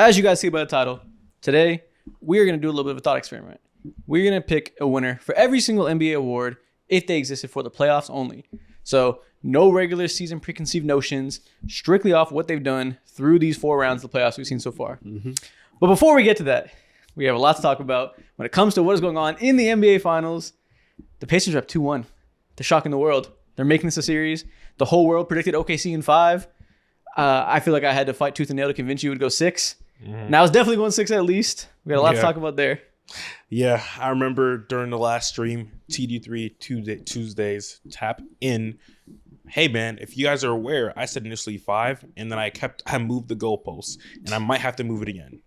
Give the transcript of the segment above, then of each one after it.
as you guys see by the title, today we're going to do a little bit of a thought experiment. We're going to pick a winner for every single NBA award if they existed for the playoffs only. So no regular season preconceived notions, strictly off what they've done through these 4 rounds of the playoffs we've seen so far. Mm-hmm. But before we get to that, we have a lot to talk about when it comes to what is going on in the NBA Finals. The Pacers are up 2-1. They're shocking the world. They're making this a series. The whole world predicted OKC in 5. I feel like I had to fight tooth and nail to convince you it would go 6. Mm-hmm. Now it's definitely going 6 at least. We got a lot to talk about there. Yeah, I remember during the last stream, TD3 Tuesdays, tap in. Hey man, if you guys are aware, I said initially 5, and then I moved the goalposts, and I might have to move it again.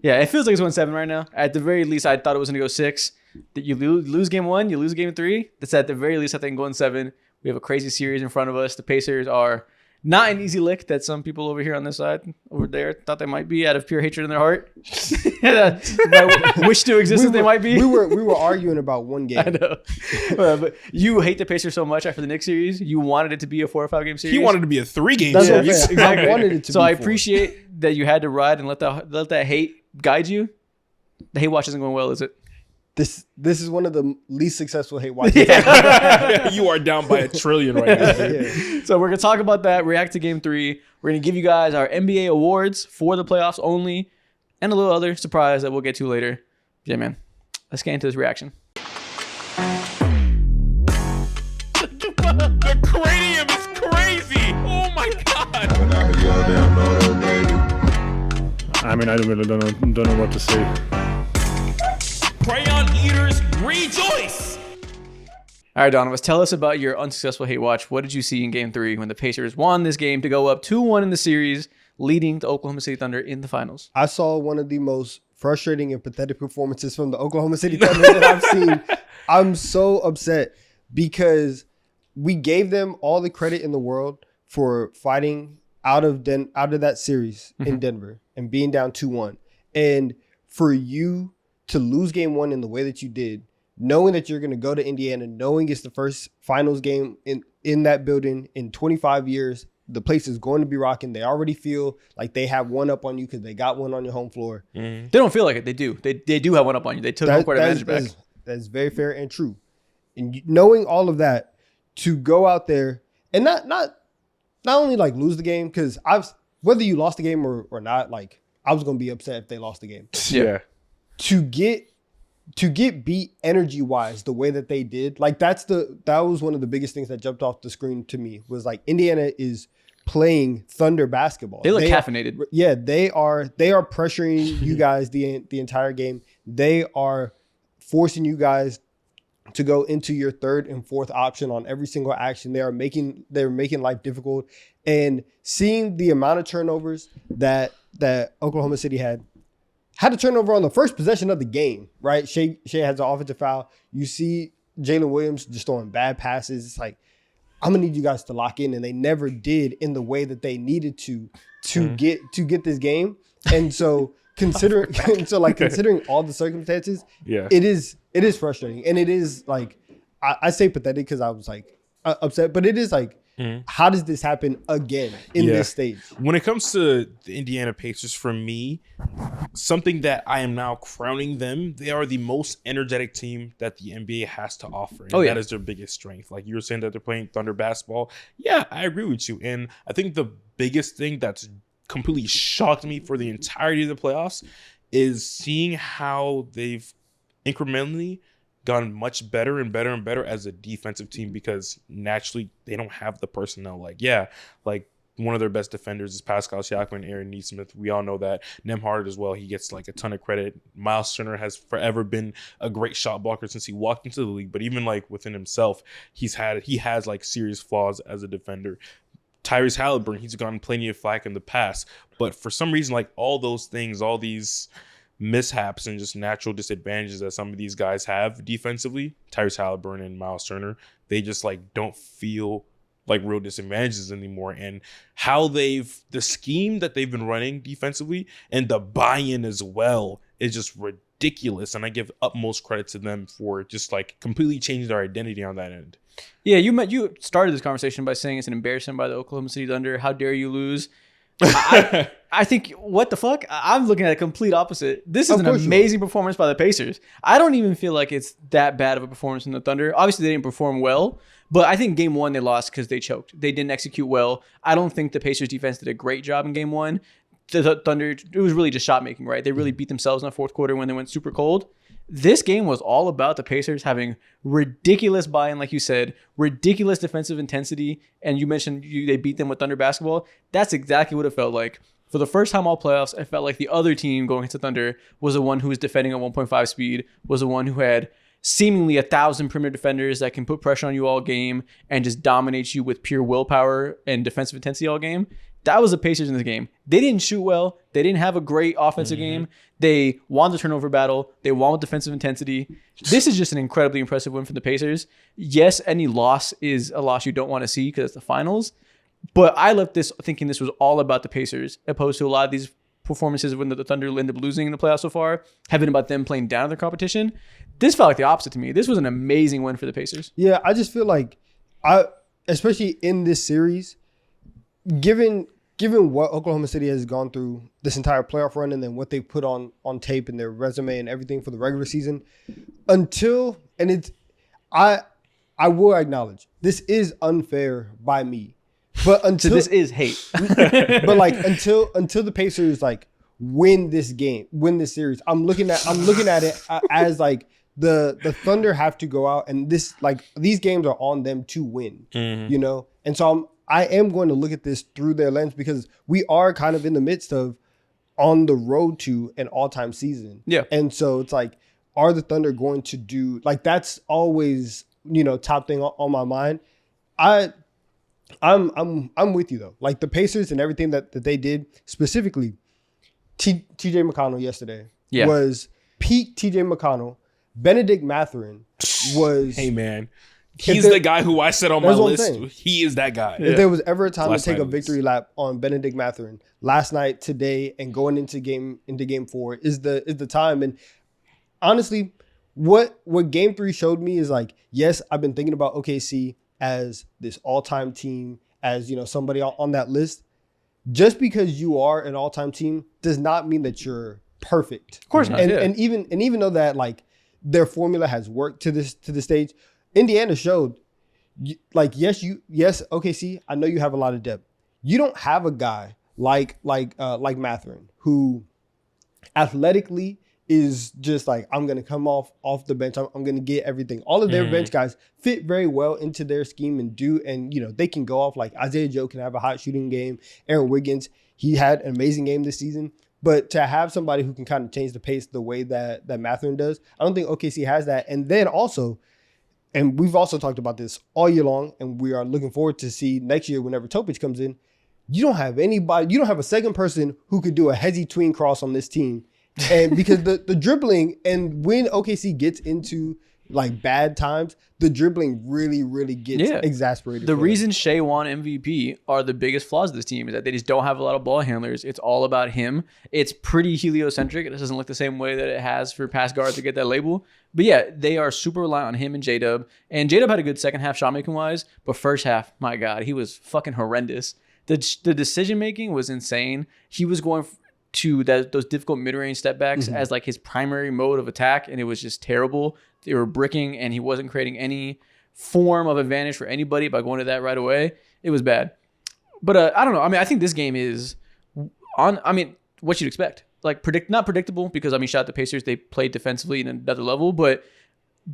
Yeah, it feels like it's going 7 right now. At the very least, I thought it was going to go 6. You lose game 1, you lose game 3. That's at the very least, I think, going 7. We have a crazy series in front of us. The Pacers are not an easy lick that some people over here on this side, over there, thought they might be out of pure hatred in their heart. Wish to exist if they might be. We were arguing about one game. I know. But you hate the Pacers so much after the Knicks series. You wanted it to be a 4 or 5 game series. He wanted it to be a 3-game That's series. Exactly. I wanted it to so be I 4. appreciate that you had to ride and let that hate guide you. The hate watch isn't going well, is it? This is one of the least successful hate watches. You are down by $1 trillion right now. Yeah. So we're going to talk about that, react to game 3. We're going to give you guys our NBA awards for the playoffs only, and a little other surprise that we'll get to later. Yeah, man. Let's get into this reaction. The cranium is crazy. Oh my God. I mean, I really don't know what to say. Crayon eaters rejoice. All right, Donovan, tell us about your unsuccessful hate watch. What did you see in game 3 when the Pacers won this game to go up 2-1 in the series, leading the Oklahoma City Thunder in the finals? I saw one of the most frustrating and pathetic performances from the Oklahoma City Thunder that I've seen. I'm so upset because we gave them all the credit in the world for fighting out of that series in Denver and being down 2-1. And for you to lose game 1 in the way that you did, knowing that you're going to go to Indiana, knowing it's the first finals game in that building in 25 years, the place is going to be rocking. They already feel like they have one up on you because they got one on your home floor. Mm-hmm. They don't feel like it. They do. They do have one up on you. They took home court advantage back. That's very fair and true. And knowing all of that, to go out there and not only like lose the game, because whether you lost the game or not, like I was going to be upset if they lost the game. Yeah. To get beat energy wise the way that they did, like that was one of the biggest things that jumped off the screen to me, was like Indiana is playing Thunder basketball. They look caffeinated. Yeah, they are pressuring you guys the entire game. They are forcing you guys to go into your third and fourth option on every single action. They're making life difficult. And seeing the amount of turnovers that Oklahoma City had a turnover on the first possession of the game, right? Shea has an offensive foul. You see Jalen Williams just throwing bad passes. It's like, I'm gonna need you guys to lock in, and they never did in the way that they needed to get this game. And so considering all the circumstances, it is frustrating, and it is like I say pathetic because I was like upset, but it is like, how does this happen again in this stage? When it comes to the Indiana Pacers, for me, something that I am now crowning them, they are the most energetic team that the NBA has to offer. And that is their biggest strength. Like you were saying that they're playing Thunder basketball. Yeah, I agree with you. And I think the biggest thing that's completely shocked me for the entirety of the playoffs is seeing how they've incrementally gotten much better and better and better as a defensive team, because naturally they don't have the personnel. Like one of their best defenders is Pascal Siakam and Aaron Nesmith. We all know that. Nembhard as well. He gets like a ton of credit. Miles Turner has forever been a great shot blocker since he walked into the league. But even like within himself, he has like serious flaws as a defender. Tyrese Halliburton, he's gotten plenty of flack in the past. But for some reason, like all those things, all these mishaps and just natural disadvantages that some of these guys have defensively, Tyrese Halliburton and Miles Turner, they just like don't feel like real disadvantages anymore. And how the scheme that they've been running defensively and the buy-in as well is just ridiculous. And I give utmost credit to them for just like completely changing their identity on that end. Yeah, you started this conversation by saying it's an embarrassment by the Oklahoma City Thunder. How dare you lose? I think, what the fuck? I'm looking at a complete opposite. This is Of an course you amazing performance by the Pacers. I don't even feel like it's that bad of a performance from the Thunder. Obviously, they didn't perform well, but I think game one they lost because they choked. They didn't execute well. I don't think the Pacers defense did a great job in game one. The Thunder, it was really just shot making, right? They really beat themselves in the fourth quarter when they went super cold. This game was all about the Pacers having ridiculous buy-in, like you said, ridiculous defensive intensity, and you mentioned they beat them with Thunder basketball. That's exactly what it felt like. For the first time all playoffs, I felt like the other team going into Thunder was the one who was defending at 1.5 speed, was the one who had seemingly 1,000 perimeter defenders that can put pressure on you all game and just dominate you with pure willpower and defensive intensity all game. That was the Pacers in this game. They didn't shoot well. They didn't have a great offensive game. They won the turnover battle. They won with defensive intensity. This is just an incredibly impressive win for the Pacers. Yes, any loss is a loss you don't want to see because it's the finals. But I left this thinking this was all about the Pacers, opposed to a lot of these performances when the Thunder ended up losing in the playoffs so far have been about them playing down their competition. This felt like the opposite to me. This was an amazing win for the Pacers. Yeah, I just feel like especially in this series, given what Oklahoma City has gone through this entire playoff run and then what they put on tape and their resume and everything for the regular season, I will acknowledge this is unfair by me. But until So this is hate. but like until the Pacers like win this series, I'm looking at it as like the Thunder have to go out and these games are on them to win, you know? And so I am going to look at this through their lens because we are kind of in the midst of on the road to an all-time season. Yeah. And so it's like, are the Thunder going to do like that's always, you know, top thing on my mind. I'm with you though. Like the Pacers and everything that they did, specifically TJ McConnell yesterday was peak TJ McConnell. Benedict Mathurin was Hey man. He's the guy who I said on my list. He is that guy. If there was ever a time to take a victory lap on Benedict Mathurin, last night, today, and going into game 4 is the time. And honestly, what game 3 showed me is like, yes, I've been thinking about OKC as this all-time team, as you know, somebody on that list. Just because you are an all-time team does not mean that you're perfect. Of course not. And even though that like their formula has worked to this stage, Indiana showed, like, yes, OKC, I know you have a lot of depth. You don't have a guy like Mathurin who athletically is just like, I'm going to come off the bench. I'm going to get everything. All of their bench guys fit very well into their scheme and you know, they can go off. Like Isaiah Joe can have a hot shooting game. Aaron Wiggins, he had an amazing game this season. But to have somebody who can kind of change the pace the way that Mathurin does, I don't think OKC has that. And then also, and we've also talked about this all year long, and we are looking forward to see next year whenever Topic comes in, you don't have a second person who could do a hezzy tween cross on this team. And because the dribbling, and when OKC gets into like bad times, the dribbling really, really gets exasperated. The reason Shea won MVP are the biggest flaws of this team is that they just don't have a lot of ball handlers. It's all about him. It's pretty heliocentric. It doesn't look the same way that it has for past guards to get that label. But yeah, they are super reliant on him and J-Dub. And J-Dub had a good second half shot making wise, but first half, my God, he was fucking horrendous. The decision making was insane. He was going to those difficult mid-range step backs as like his primary mode of attack, and it was just terrible. They were bricking, and he wasn't creating any form of advantage for anybody by going to that right away. It was bad. But I don't know. I mean, I think this game is what you'd expect. Like not predictable because shout out to Pacers, they played defensively in another level, but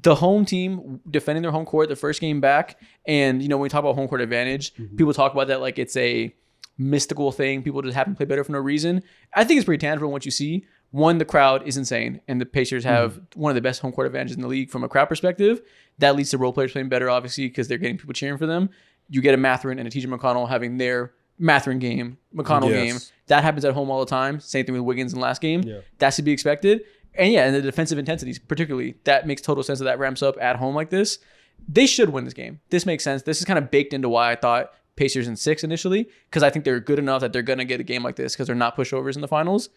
the home team defending their home court the first game back, and you know, when we talk about home court advantage, people talk about that like it's a mystical thing. People just happen to play better for no reason. I think it's pretty tangible in what you see. One, the crowd is insane, and the Pacers have one of the best home court advantages in the league from a crowd perspective. That leads to role players playing better, obviously, because they're getting people cheering for them. You get a Mathurin and a TJ McConnell having their Mathurin game, McConnell game. That happens at home all the time. Same thing with Wiggins in the last game. Yeah. That's to be expected. And yeah, and the defensive intensities, particularly, that makes total sense that ramps up at home like this. They should win this game. This makes sense. This is kind of baked into why I thought Pacers in 6 initially, because I think they're good enough that they're going to get a game like this because they're not pushovers in the finals.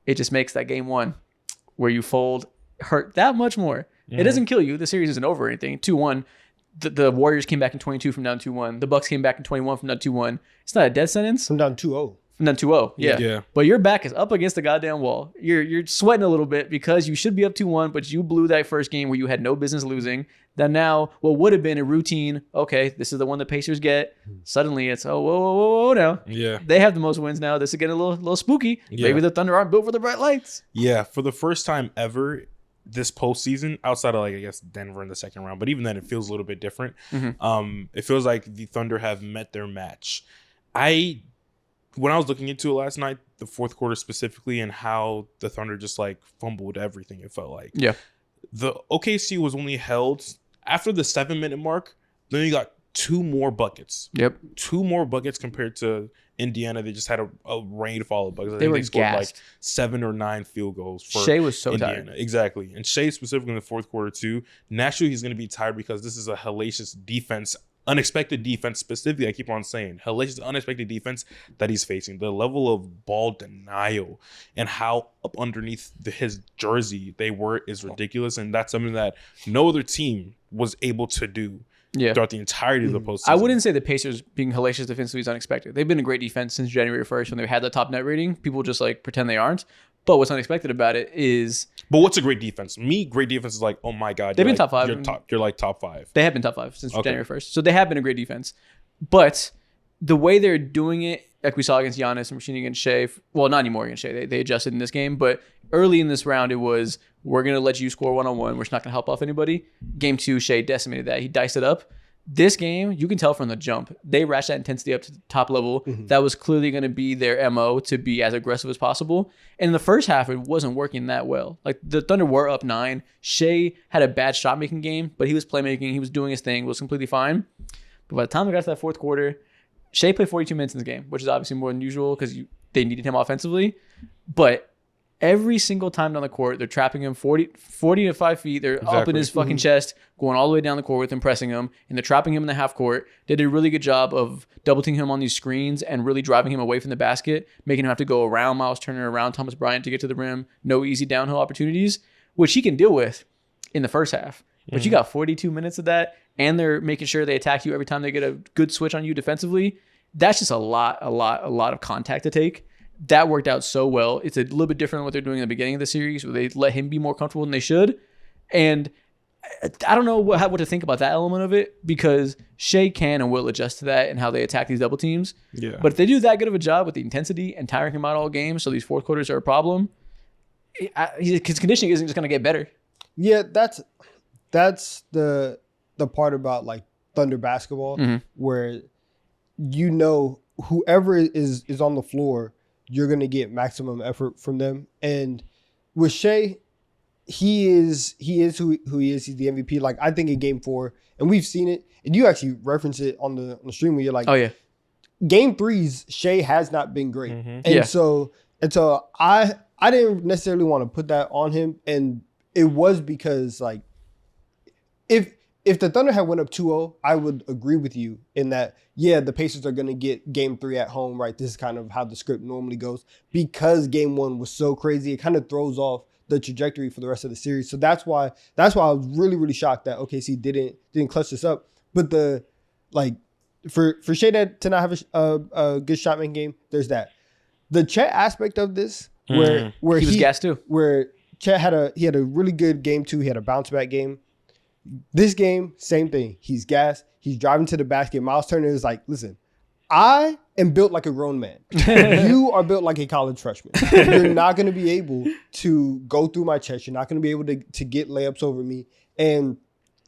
It just makes that game 1 where you fold hurt that much more. It doesn't kill you. The series isn't over or anything. 2-1. The Warriors came back in 22 from down 2-1. The Bucks came back in 21 from down 2-1. It's not a death sentence. From down 2-0. And then 2-0. Yeah. Yeah. But your back is up against the goddamn wall. You're sweating a little bit because you should be up 2-1, but you blew that first game where you had no business losing. Then now, what would have been a routine, okay, this is the one the Pacers get. Suddenly it's, oh, whoa, now. Yeah. They have the most wins now. This is getting a little spooky. Yeah. Maybe the Thunder aren't built for the bright lights. Yeah. For the first time ever this postseason, outside of, like, I guess Denver in the second round, but even then it feels a little bit different. It feels like the Thunder have met their match. When I was looking into it last night, the fourth quarter specifically, and how the Thunder just like fumbled everything, it felt like. Yeah. The OKC was only held after the 7-minute mark. Then you got 2 more buckets. Yep. 2 more buckets compared to Indiana. They just had a rainfall of buckets. They were scored gassed. like 7 or 9 field goals for Shea was so Indiana. tired. Exactly. And Shea specifically in the fourth quarter too. Naturally, he's going to be tired because this is a hellacious defense. Unexpected defense, specifically, I keep on saying, hellacious, unexpected defense that he's facing. The level of ball denial and how up underneath his jersey they were is ridiculous. And that's something that no other team was able to do throughout the entirety of the postseason. I wouldn't say the Pacers being hellacious defensively is unexpected. They've been a great defense since January 1st when they had the top net rating. People just like pretend they aren't. But what's unexpected about it is... But what's a great defense? Great defense is like, oh my God. They've been like, top 5. You're like top 5. They have been top 5 since January 1st. So they have been a great defense. But the way they're doing it, like we saw against Giannis and machine against Shea, well, not anymore against Shea. They adjusted in this game. But early in this round, it was, we're going to let you score one-on-one. We're just not going to help off anybody. Game 2, Shea decimated that. He diced it up. This game, you can tell from the jump, they ratcheted that intensity up to the top level. That was clearly going to be their MO, to be as aggressive as possible. And in the first half, it wasn't working that well. Like, the Thunder were up 9. Shea had a bad shot-making game, but he was playmaking. He was doing his thing. Was completely fine. But by the time we got to that fourth quarter, Shea played 42 minutes in the game, which is obviously more than usual because they needed him offensively. But every single time down the court, they're trapping him 40 to 5 feet. They're up in his fucking chest, going all the way down the court with him, pressing him, and they're trapping him in the half court. They did a really good job of double-teaming him on these screens and really driving him away from the basket, making him have to go around Miles Turner, around Thomas Bryant to get to the rim. No easy downhill opportunities, which he can deal with in the first half. But you got 42 minutes of that, and they're making sure they attack you every time they get a good switch on you defensively. That's just a lot of contact to take. That worked out so well. It's a little bit different than what they're doing in the beginning of the series, where they let him be more comfortable than they should. And I don't know what to think about that element of it, because Shea can and will adjust to that and how they attack these double teams. Yeah. But if they do that good of a job with the intensity and tiring him out all game, so these fourth quarters are a problem, his conditioning isn't just going to get better. Yeah, that's the part about like Thunder basketball, where you know whoever is on the floor, you're going to get maximum effort from them. And with Shea, he is who he is. He's the MVP. Like, I think in game 4, and we've seen it, and you actually reference it on the stream where you're like, oh yeah, game 3s, Shea has not been great. And so I didn't necessarily want to put that on him. And it was because, like, if the Thunder had went up 2-0, I would agree with you in that, yeah, the Pacers are going to get game 3 at home, right? This is kind of how the script normally goes. Because game 1 was so crazy, it kind of throws off the trajectory for the rest of the series. So that's why I was really, really shocked that OKC didn't clutch this up. But for Shea to not have a good shot making game, there's that. The Chet aspect of this, where he was gassed too. Where Chet had a really good game 2, he had a bounce back game. This game, same thing. He's gassed. He's driving to the basket. Miles Turner is like, listen, I am built like a grown man. You are built like a college freshman. You're not going to be able to go through my chest. You're not going to be able to get layups over me. And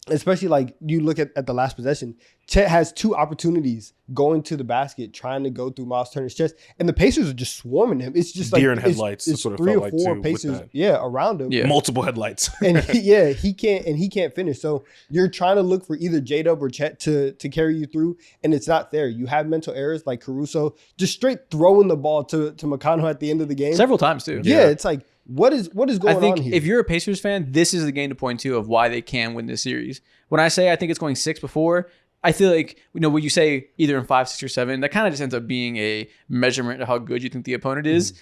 especially, like, you look at the last possession, Chet has 2 opportunities going to the basket, trying to go through Miles Turner's chest, and the Pacers are just swarming him. It's just like deer in headlights. It's That's what it 3 or felt 4 like, too, Pacers, with that. around him. Yeah. Multiple headlights. And he can't finish. So you're trying to look for either J-Dub or Chet to carry you through, and it's not there. You have mental errors like Caruso just straight throwing the ball to McConnell at the end of the game Several times too. Yeah, it's like, what is going on here? I think if you're a Pacers fan, this is the game to point to of why they can win this series. When I say I think it's going 6 before, I feel like, when you say either in 5, 6, or 7, that kind of just ends up being a measurement of how good you think the opponent is.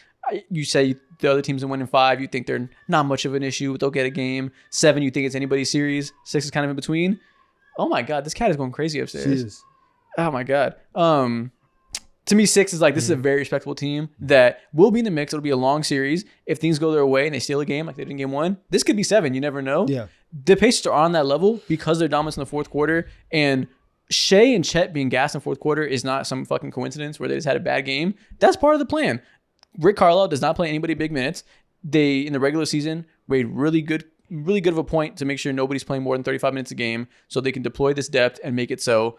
You say the other team's in winning 5, you think they're not much of an issue, they'll get a game. 7, you think it's anybody's series. 6 is kind of in between. Oh my God, this cat is going crazy upstairs. She is. Oh my God. To me, 6 is like, this is a very respectable team that will be in the mix. It'll be a long series. If things go their way and they steal a game like they did in game 1, this could be 7. You never know. Yeah. The Pacers are on that level because they're dominant in the fourth quarter. And Shea and Chet being gassed in the fourth quarter is not some fucking coincidence where they just had a bad game. That's part of the plan. Rick Carlisle does not play anybody big minutes. They, in the regular season, made really good of a point to make sure nobody's playing more than 35 minutes a game so they can deploy this depth and make it so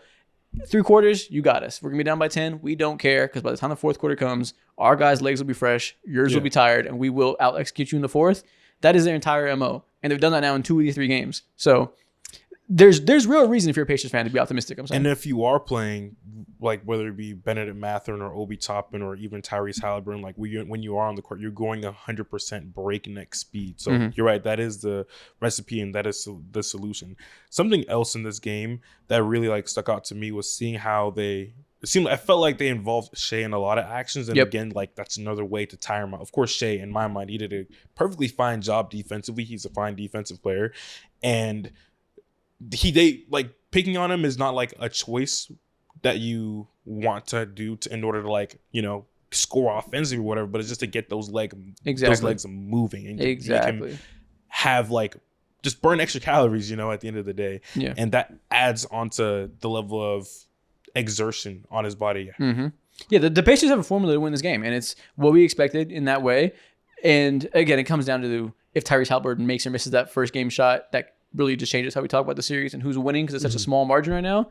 3 quarters, you got us. We're going to be down by 10. We don't care because by the time the fourth quarter comes, our guys' legs will be fresh, yours will be tired, and we will out-execute you in the fourth. That is their entire MO. And they've done that now in 2 of these 3 games. So there's real reason if you're a Pacers fan to be optimistic. I'm saying. And if you are playing, like whether it be Benedict Mathurin or Obi Toppin or even Tyrese Halliburton, like when you are on the court, you're going 100% breakneck speed. So you're right. That is the recipe and that is the solution. Something else in this game that really like stuck out to me was seeing how I felt like they involved Shea in a lot of actions. And again, like that's another way to tire him out. Of course, Shea, in my mind, he did a perfectly fine job defensively. He's a fine defensive player. And they like picking on him is not like a choice that you want to do in order to like, score offensively or whatever, but it's just to get those legs moving and make him have like just burn extra calories, at the end of the day. Yeah. And that adds onto the level of exertion on his body. Mm-hmm. Yeah, the Pacers have a formula to win this game, and it's what we expected in that way. And again, it comes down to if Tyrese Halliburton makes or misses that first game shot, that really just changes how we talk about the series and who's winning because it's such a small margin right now.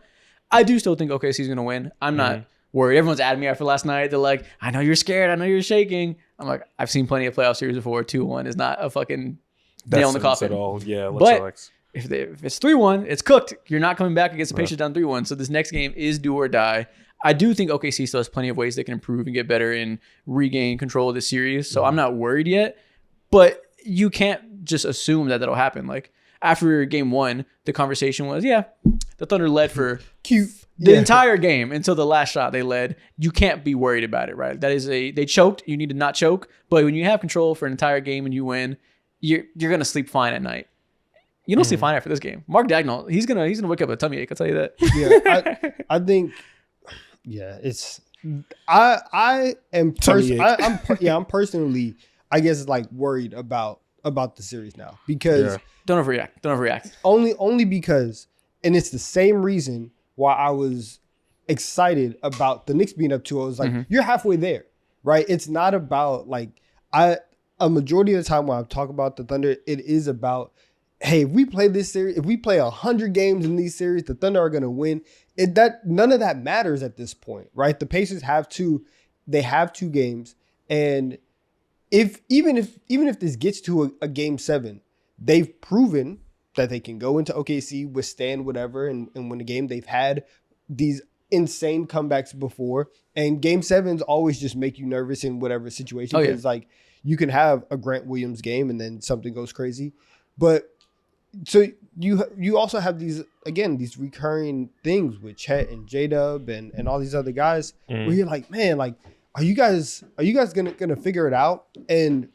I do still think OKC's going to win. I'm not worried. Everyone's at me after last night. They're like, I know you're scared. I know you're shaking. I'm like, I've seen plenty of playoff series before. 2-1 is not a fucking nail in the coffin. At all. Yeah, but if it's 3-1, it's cooked. You're not coming back against the Pacers down 3-1. So this next game is do or die. I do think OKC still has plenty of ways they can improve and get better and regain control of this series. So I'm not worried yet. But you can't just assume that that'll happen. Like after game 1, the conversation was, the Thunder led for the entire game until the last shot they led. You can't be worried about it, right? That is they choked. You need to not choke. But when you have control for an entire game and you win, you're gonna sleep fine at night. You don't sleep fine after this game. Mark Dagnall, he's gonna wake up with a tummy ache. I'll tell you that. Yeah, I think. Yeah, it's. I am. I'm personally. I guess like worried about the series now because don't overreact. Only because, and it's the same reason why I was excited about the Knicks being up 2-0. I was like, you're halfway there, right? It's not about like a majority of the time when I talk about the Thunder, it is about, hey, if we play this series, if we play 100 games in these series, the Thunder are going to win. None of that matters at this point, right? The Pacers have 2 games, and even if this gets to a game 7, they've proven that they can go into OKC, withstand whatever, and win a game. They've had these insane comebacks before, and game 7s always just make you nervous in whatever situation. Because like you can have a Grant Williams game and then something goes crazy, but so you also have these recurring things with Chet and J-Dub and all these other guys where you're like, man, like. Are you guys gonna figure it out? And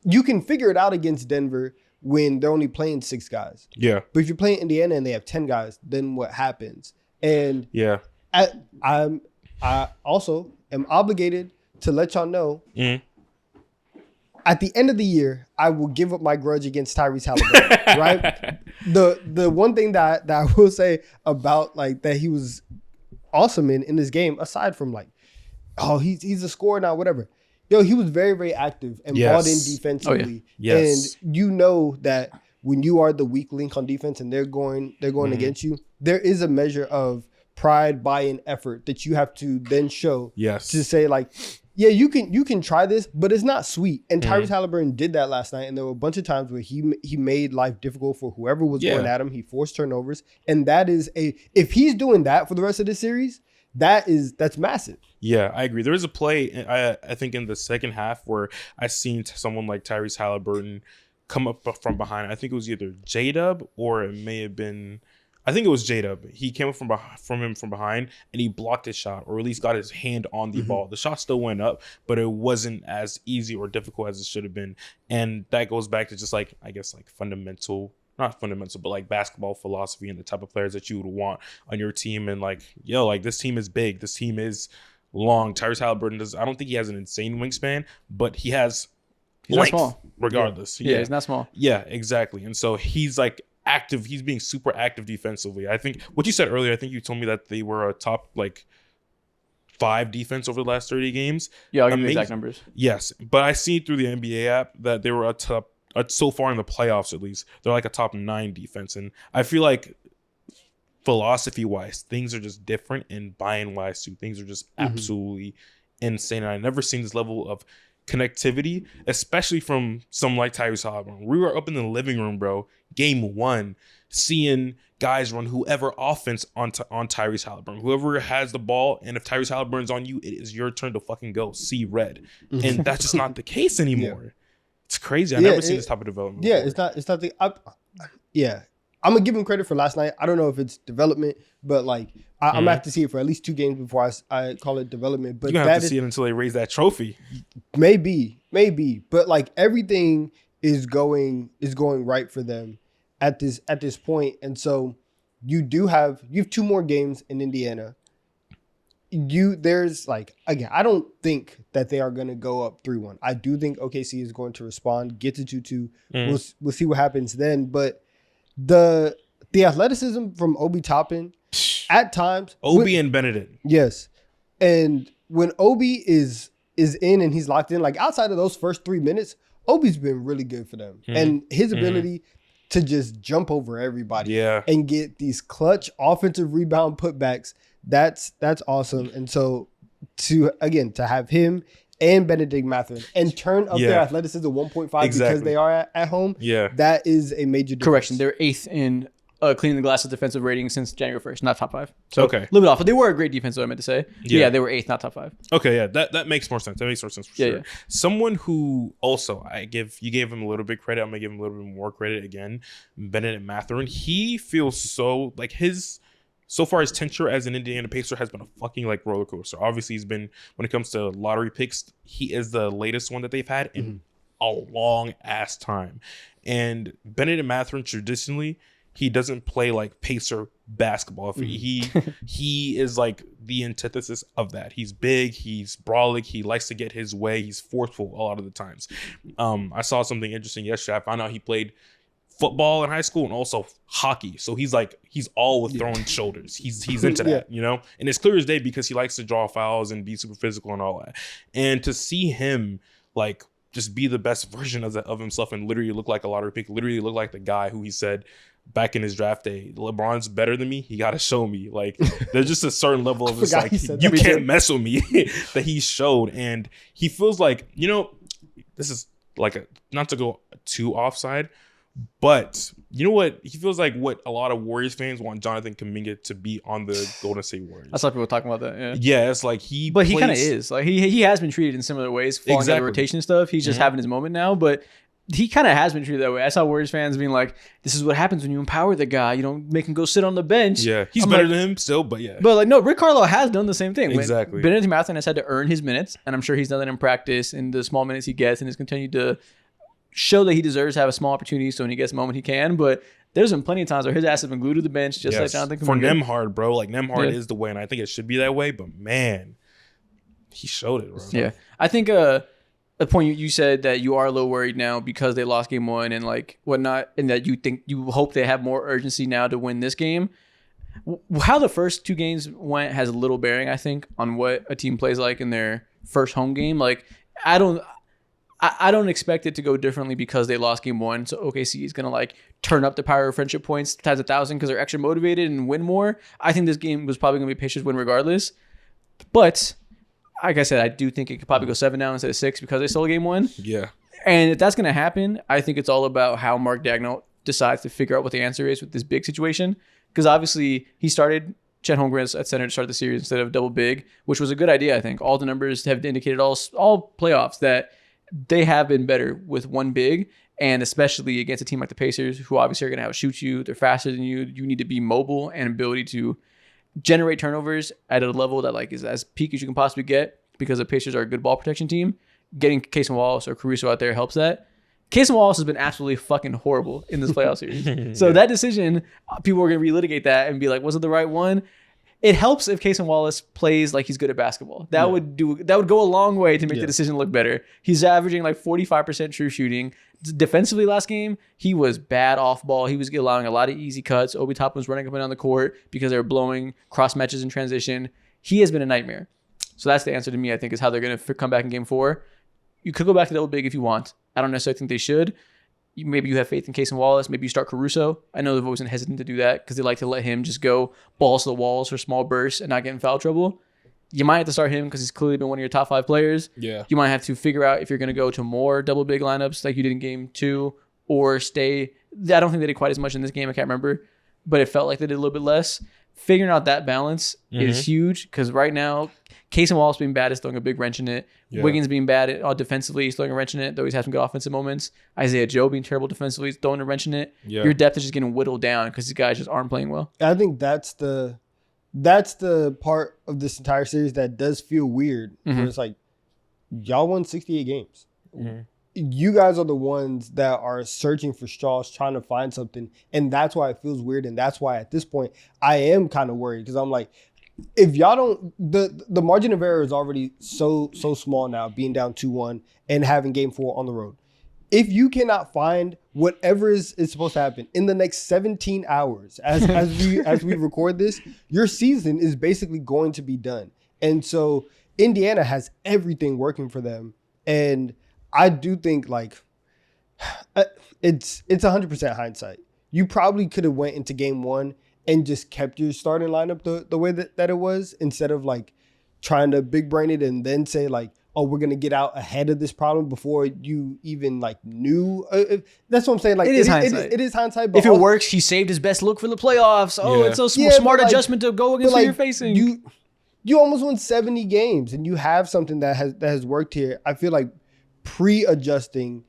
you can figure it out against Denver when they're only playing 6 guys. Yeah. But if you're playing Indiana and they have 10 guys, then what happens? And I also am obligated to let y'all know. At the end of the year, I will give up my grudge against Tyrese Halliburton. Right. The one thing that I will say about like that he was awesome in this game, aside from like. Oh, he's a scorer now, whatever. Yo, he was very, very active and brought in defensively. And you know that when you are the weak link on defense and they're going against you, there is a measure of pride, buy-in, effort that you have to then show to say like, yeah, you can try this, but it's not sweet. And Tyrese Halliburton did that last night, and there were a bunch of times where he made life difficult for whoever was going at him. He forced turnovers, and that is if he's doing that for the rest of the series, that's massive. Yeah, I agree. There was a play, I think, in the second half where I seen someone like Tyrese Halliburton come up from behind. I think it was either J-Dub or it may have been, I think it was J-Dub. He came up from behind and he blocked his shot, or at least got his hand on the ball. The shot still went up, but it wasn't as easy or difficult as it should have been. And that goes back to just like, I guess, like not fundamental, but like basketball philosophy and the type of players that you would want on your team. And like, this team is big. This team is long. Tyrese Halliburton does. I don't think he has an insane wingspan, but he has He's not length small. regardless. Yeah, he's not small. Yeah, exactly. And so he's like active. He's being super active defensively. I think what you said earlier, I think you told me that they were a top like 5 defense over the last 30 games. Yeah, I'll give you the Amazing. exact numbers. Yes, but I see through the NBA app that they were a top, so far in the playoffs at least, they're like a top 9 defense. And I feel like philosophy-wise, things are just different, and buy-in-wise too, things are just absolutely insane. And I've never seen this level of connectivity, especially from someone like Tyrese Halliburton. We were up in the living room, bro, game 1, seeing guys run whoever offense on Tyrese Halliburton. Whoever has the ball, and if Tyrese Halliburton's on you, it is your turn to fucking go. See red. And that's just not the case anymore. Yeah. It's crazy. I've never seen this type of development before. It's not the I'm gonna give him credit for last night. I don't know if it's development, but like I'm gonna have to see it for at least 2 games before I call it development. But you're gonna have to see it until they raise that trophy. Maybe. But like everything is going right for them at this point. And so you have 2 more games in Indiana. There's like, again, I don't think that they are going to go up 3-1. I do think OKC is going to respond, get to 2-2. We'll see what happens then. But the athleticism from Obi Toppin at times. Obi and Benedict. Yes. And when Obi is in and he's locked in, like outside of those first 3 minutes, Obi's been really good for them. And his ability to just jump over everybody and get these clutch offensive rebound putbacks, that's awesome. And so to have him and Benedict Mathurin and turn up their athleticism to 1.5 because they are at home, that is a major difference. Correction, they're 8th in cleaning the glass of defensive rating since January 1st, not top 5. So okay, a little bit off. But they were a great defense, though, I meant to say. Yeah, they were 8th, not top 5. Okay, yeah, that makes more sense. That makes more sense for sure. Yeah. Someone who also you gave him a little bit credit. I'm gonna give him a little bit more credit again. Benedict Mathurin. He feels so like so far his tenure as an Indiana Pacer has been a fucking like roller coaster. Obviously, he's been, when it comes to lottery picks, he is the latest one that they've had in a long ass time. And Benedict Mathurin traditionally, he doesn't play like Pacer basketball. He is like the antithesis of that. He's big, he's brolic, he likes to get his way, he's forceful a lot of the times. I saw something interesting yesterday. I found out he played football in high school and also hockey. So he's all with throwing shoulders. He's into that, you know? And it's clear as day because he likes to draw fouls and be super physical and all that. And to see him like just be the best version of himself and literally look like a lottery pick, literally look like the guy who he said back in his draft day, LeBron's better than me, he got to show me. Like there's just a certain level of like, you can't mess with me that he showed. And he feels like, you know, this is like not to go too offside, but you know what? He feels like what a lot of Warriors fans want Jonathan Kuminga to be on the Golden State Warriors. I saw people talking about that. Yeah, it's like he kind of is. Like he has been treated in similar ways, falling out of rotation and stuff. He's just having his moment now, but he kind of has been treated that way. I saw Warriors fans being like, "This is what happens when you empower the guy. You don't make him go sit on the bench." Yeah, he's better than him still, but yeah. But like, no, Rick Carlisle has done the same thing. Exactly. Benedict Mathurin has had to earn his minutes, and I'm sure he's done that in practice in the small minutes he gets, and has continued to show that he deserves to have a small opportunity, so when he gets a moment he can. But there's been plenty of times where his ass has been glued to the bench, just like Jonathan Kuminga. For Nembhard, bro. Like Nembhard is the way, and I think it should be that way. But man, he showed it, bro. Yeah, I think a point you said that you are a little worried now because they lost game 1 and like whatnot, and that you hope they have more urgency now to win this game. How the first 2 games went has a little bearing, I think, on what a team plays like in their first home game. Like I don't expect it to go differently because they lost game 1. So OKC is going to like turn up the power of friendship points times 1,000 because they're extra motivated and win more. I think this game was probably going to be Pacers win regardless. But like I said, I do think it could probably go 7 now instead of 6 because they stole game 1. Yeah. And if that's going to happen, I think it's all about how Mark Daigneault decides to figure out what the answer is with this big situation. Because obviously he started Chet Holmgren at center to start the series instead of double big, which was a good idea, I think. All the numbers have indicated all playoffs that they have been better with one big, and especially against a team like the Pacers, who obviously are going to outshoot you. They're faster than you. You need to be mobile and ability to generate turnovers at a level that like is as peak as you can possibly get, because the Pacers are a good ball protection team. Getting Casey Wallace or Caruso out there helps that. Casey Wallace has been absolutely fucking horrible in this playoff series. So that decision, people are going to relitigate that and be like, was it the right one? It helps if Cason Wallace plays like he's good at basketball. That would go a long way to make the decision look better. He's averaging like 45% true shooting. Defensively last game, he was bad off ball. He was allowing a lot of easy cuts. Obi Toppin was running up and down the court because they were blowing cross matches in transition. He has been a nightmare. So that's the answer to me, I think, is how they're going to come back in game 4. You could go back to double big if you want. I don't necessarily think they should. Maybe you have faith in Cason Wallace. Maybe you start Caruso. I know they've always been hesitant to do that because they like to let him just go balls to the walls for small bursts and not get in foul trouble. You might have to start him because he's clearly been one of your top 5 players. Yeah. You might have to figure out if you're going to go to more double big lineups like you did in game 2 or stay. I don't think they did quite as much in this game. I can't remember, but it felt like they did a little bit less. Figuring out that balance is huge because right now, Cason Wallace being bad is throwing a big wrench in it. Yeah. Wiggins being bad defensively, he's throwing a wrench in it, though he's had some good offensive moments. Isaiah Joe being terrible defensively, he's throwing a wrench in it. Yeah. Your depth is just getting whittled down because these guys just aren't playing well. I think that's the part of this entire series that does feel weird. Where it's like, y'all won 68 games. You guys are the ones that are searching for straws, trying to find something. And that's why it feels weird. And that's why at this point, I am kind of worried because I'm like, if y'all don't, the margin of error is already so small now, being down 2-1 and having game 4 on the road. If you cannot find whatever is supposed to happen in the next 17 hours, as we record this, your season is basically going to be done. And so Indiana has everything working for them. And I do think like it's 100% hindsight. You probably could have went into game 1 and just kept your starting lineup the way that it was instead of like trying to big brain it and then say like, oh, we're going to get out ahead of this problem before you even like knew. That's what I'm saying. Like it is hindsight. It is hindsight. But if it works, he saved his best look for the playoffs. Oh, it's a smart adjustment to go against who you're facing. You almost won 70 games and you have something that has worked here. I feel like pre-adjusting,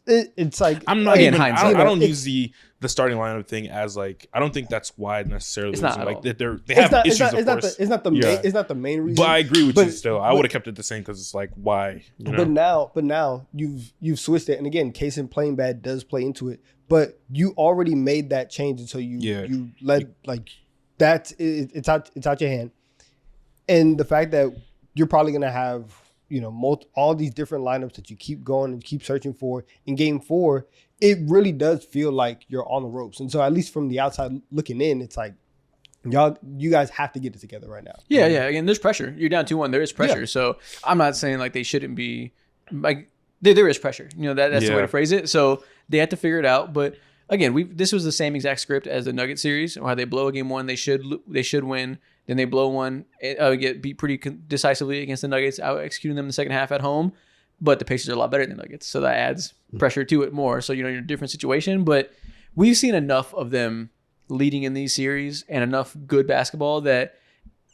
it's like I'm not even. I don't use the starting lineup thing as like I don't think that's why necessarily. It's not like they have issues. Of course, it's not the main reason. But I agree with you still. I would have kept it the same because it's like why. But now you've switched it, and again, Cason playing bad does play into it. But you already made that change, and so you let like that. It's out your hand, and the fact that you're probably gonna have all these different lineups that you keep going and keep searching for in game 4, it really does feel like you're on the ropes. And so at least from the outside looking in, it's like, you guys have to get it together right now. Yeah. Again, there's pressure. You're down 2-1. There is pressure. Yeah. So I'm not saying like they shouldn't be like, there is pressure. That's the way to phrase it. So they have to figure it out. But again, this was the same exact script as the Nuggets series, where they blow a game 1, they should win. Then they blow one, get beat pretty decisively against the Nuggets, out executing them in the second half at home. But the Pacers are a lot better than the Nuggets, so that adds pressure to it more. So you're in a different situation. But we've seen enough of them leading in these series and enough good basketball that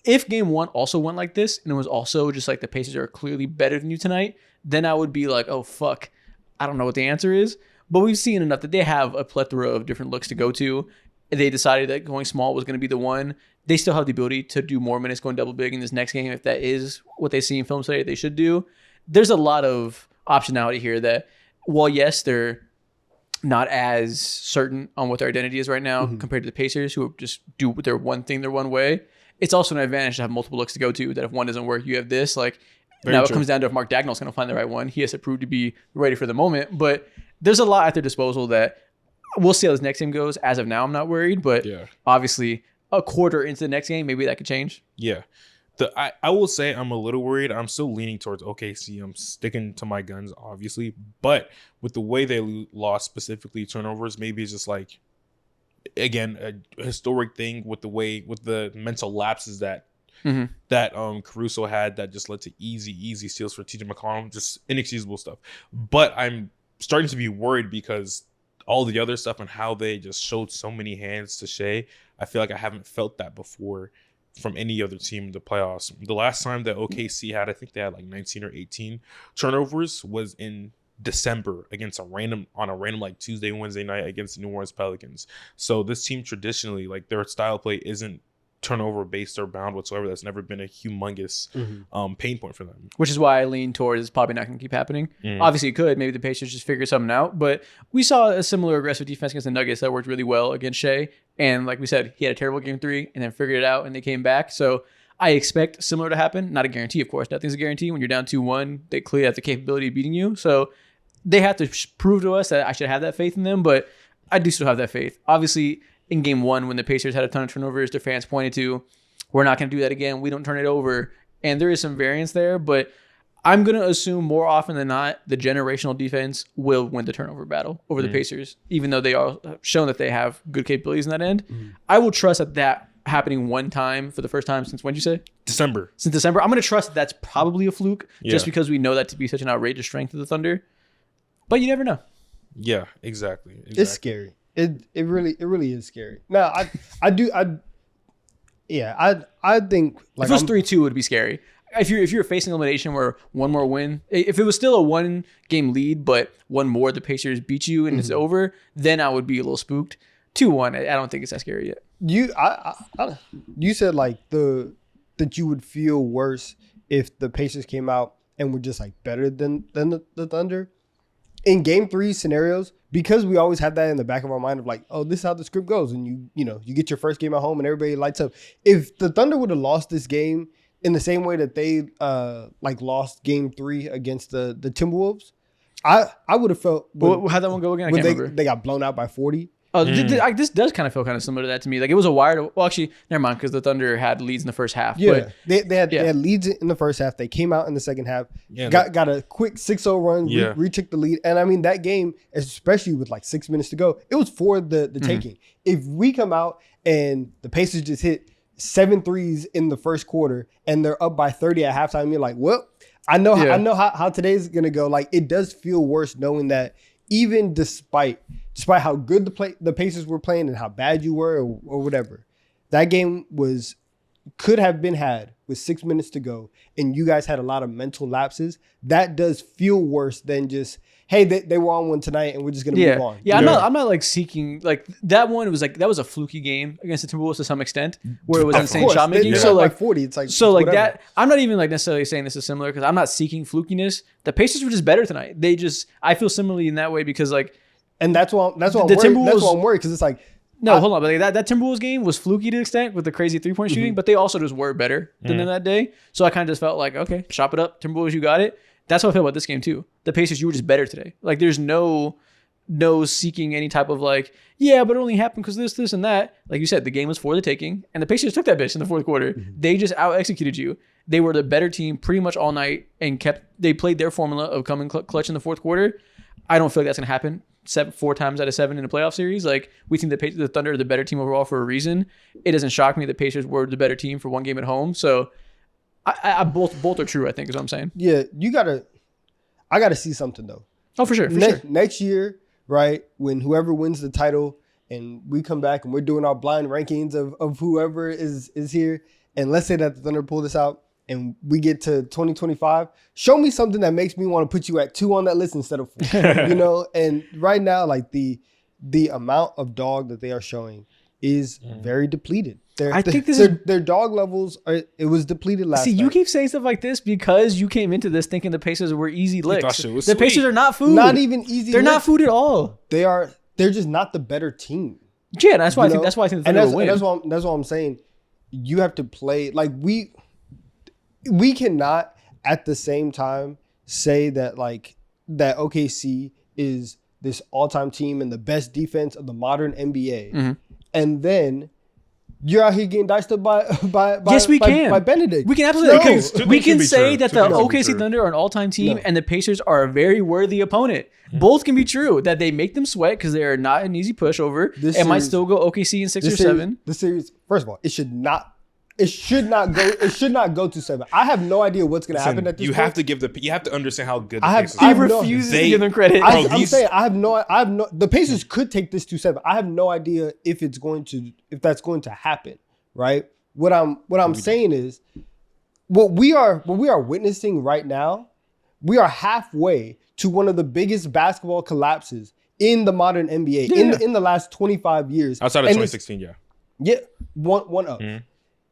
if game 1 also went like this and it was also just like the Pacers are clearly better than you tonight, then I would be like, oh fuck, I don't know what the answer is. But we've seen enough that they have a plethora of different looks to go to. They decided that going small was going to be the one. They still have the ability to do more minutes going double big in this next game if that is what they see in film study they should do. There's a lot of optionality here that, while yes, they're not as certain on what their identity is right now compared to the Pacers, who just do their one thing their one way, it's also an advantage to have multiple looks to go to, that if one doesn't work, you have this. Like, now it comes down to if Mark Dagnall's going to find the right one. He has to prove to be ready for the moment. But there's a lot at their disposal that we'll see how this next game goes. As of now, I'm not worried, but obviously a quarter into the next game, maybe that could change. Yeah. I will say I'm a little worried. I'm still leaning towards OKC. I'm sticking to my guns, obviously. But with the way they lost, specifically turnovers, maybe it's just like, again, a historic thing with the mental lapses that Caruso had that just led to easy steals for TJ McConnell. Just inexcusable stuff. But I'm starting to be worried because all the other stuff and how they just showed so many hands to Shea, I feel like I haven't felt that before from any other team in the playoffs. The last time that OKC had, I think they had like 19 or 18 turnovers, was in December against on a random like Tuesday, Wednesday night against the New Orleans Pelicans. So this team traditionally, like their style play isn't turnover based or bound whatsoever. That's never been a humongous pain point for them. Which is why I lean towards it's probably not going to keep happening. Obviously, it could. Maybe the Pacers just figure something out. But we saw a similar aggressive defense against the Nuggets that worked really well against Shea. And like we said, he had a terrible game 3 and then figured it out and they came back. So I expect similar to happen. Not a guarantee, of course. Nothing's a guarantee. When you're down 2-1, they clearly have the capability of beating you. So they have to prove to us that I should have that faith in them. But I do still have that faith. Obviously, in game 1, when the Pacers had a ton of turnovers, their fans pointed to, we're not going to do that again. We don't turn it over. And there is some variance there, but I'm going to assume more often than not, the generational defense will win the turnover battle over the Pacers, even though they are shown that they have good capabilities in that end. I will trust that happening one time for the first time since, when did you say? December. Since December. I'm going to trust that that's probably a fluke just because we know that to be such an outrageous strength of the Thunder. But you never know. Yeah, exactly. It's scary. It really is scary. Now, I think like if it was 3-2, it would be scary. If you're facing elimination where one more win, if it was still a 1-game lead, but one more the Pacers beat you and it's over, then I would be a little spooked. 2-1, I don't think it's that scary yet. You said like that you would feel worse if the Pacers came out and were just like better than the Thunder. In game 3 scenarios, because we always have that in the back of our mind of like, oh, this is how the script goes. And you get your first game at home and everybody lights up. If the Thunder would have lost this game in the same way that they lost game 3 against the Timberwolves, I would have felt. How'd that one go again? I can't remember. They got blown out by 40. Oh, this does kind of feel kind of similar to that to me. Like it was a wire. Well, actually, never mind, because the Thunder had leads in the first half. Yeah, but they had leads in the first half. They came out in the second half. Yeah, got a quick 6-0 run. Retook the lead, and I mean that game, especially with like 6 minutes to go, it was for the taking. If we come out and the Pacers just hit 7 threes in the first quarter and they're up by 30 at halftime, you're like, well, I know how today's gonna go. Like it does feel worse knowing that even despite how good the Pacers were playing and how bad you were or whatever, that game could have been had with 6 minutes to go and you guys had a lot of mental lapses. That does feel worse than just, hey, they were on one tonight and we're just going to move on. Yeah, I'm not like seeking, like that one was like, that was a fluky game against the Timberwolves to some extent where it was insane shot making. So like 40, it's like, so like whatever. That, I'm not even like necessarily saying this is similar because I'm not seeking flukiness. The Pacers were just better tonight. I feel similarly in that way because like, and that's why I'm worried because it's like, hold on, but like that Timberwolves game was fluky to an extent with the crazy 3-point shooting, but they also just were better than them that day. So I kind of just felt like, okay, chop it up, Timberwolves, you got it. That's how I feel about this game too. The Pacers, you were just better today. Like there's no seeking any type of like, yeah, but it only happened because this, and that. Like you said, the game was for the taking, and the Pacers took that bitch in the fourth quarter. They just out-executed you. They were the better team pretty much all night and they played their formula of coming clutch in the fourth quarter. I don't feel like that's going to happen 4 times out of 7 in a playoff series. Like we think the Thunder are the better team overall for a reason. It doesn't shock me the Pacers were the better team for one game at home. So I both are true, I think is what I'm saying. Yeah, I gotta see something though. Oh, for sure. Next year, right, when whoever wins the title and we come back and we're doing our blind rankings of whoever is here, and let's say that the Thunder pull this out and we get to 2025, show me something that makes me want to put you at 2 on that list instead of 4. And right now, like the amount of dog that they are showing is very depleted. I think their dog levels it was depleted last night. You keep saying stuff like this because you came into this thinking the Pacers were easy licks. The Pacers are not food. Not even easy. They're not food at all. They're just not the better team. Yeah, that's why I think the Thunder will win. That's what I'm saying. You have to play like we cannot at the same time say that like that OKC is this all-time team and the best defense of the modern NBA, and then you're out here getting diced up by Benedict. We can absolutely we can say that the OKC Thunder are an all-time team and the Pacers are a very worthy opponent. Both can be true. That they make them sweat because they are not an easy pushover. It might still go OKC in 6 or 7. The series, first of all, it should not go to 7. I have no idea what's going to happen at this point. You have to understand how good the Pacers are. I refuse to give them credit. I'm saying I have no the Pacers could take this to 7. I have no idea if that's going to happen, right? What I'm saying is what we are witnessing right now, we are halfway to one of the biggest basketball collapses in the modern NBA in the last 25 years. Outside of 2016, Yeah, one up.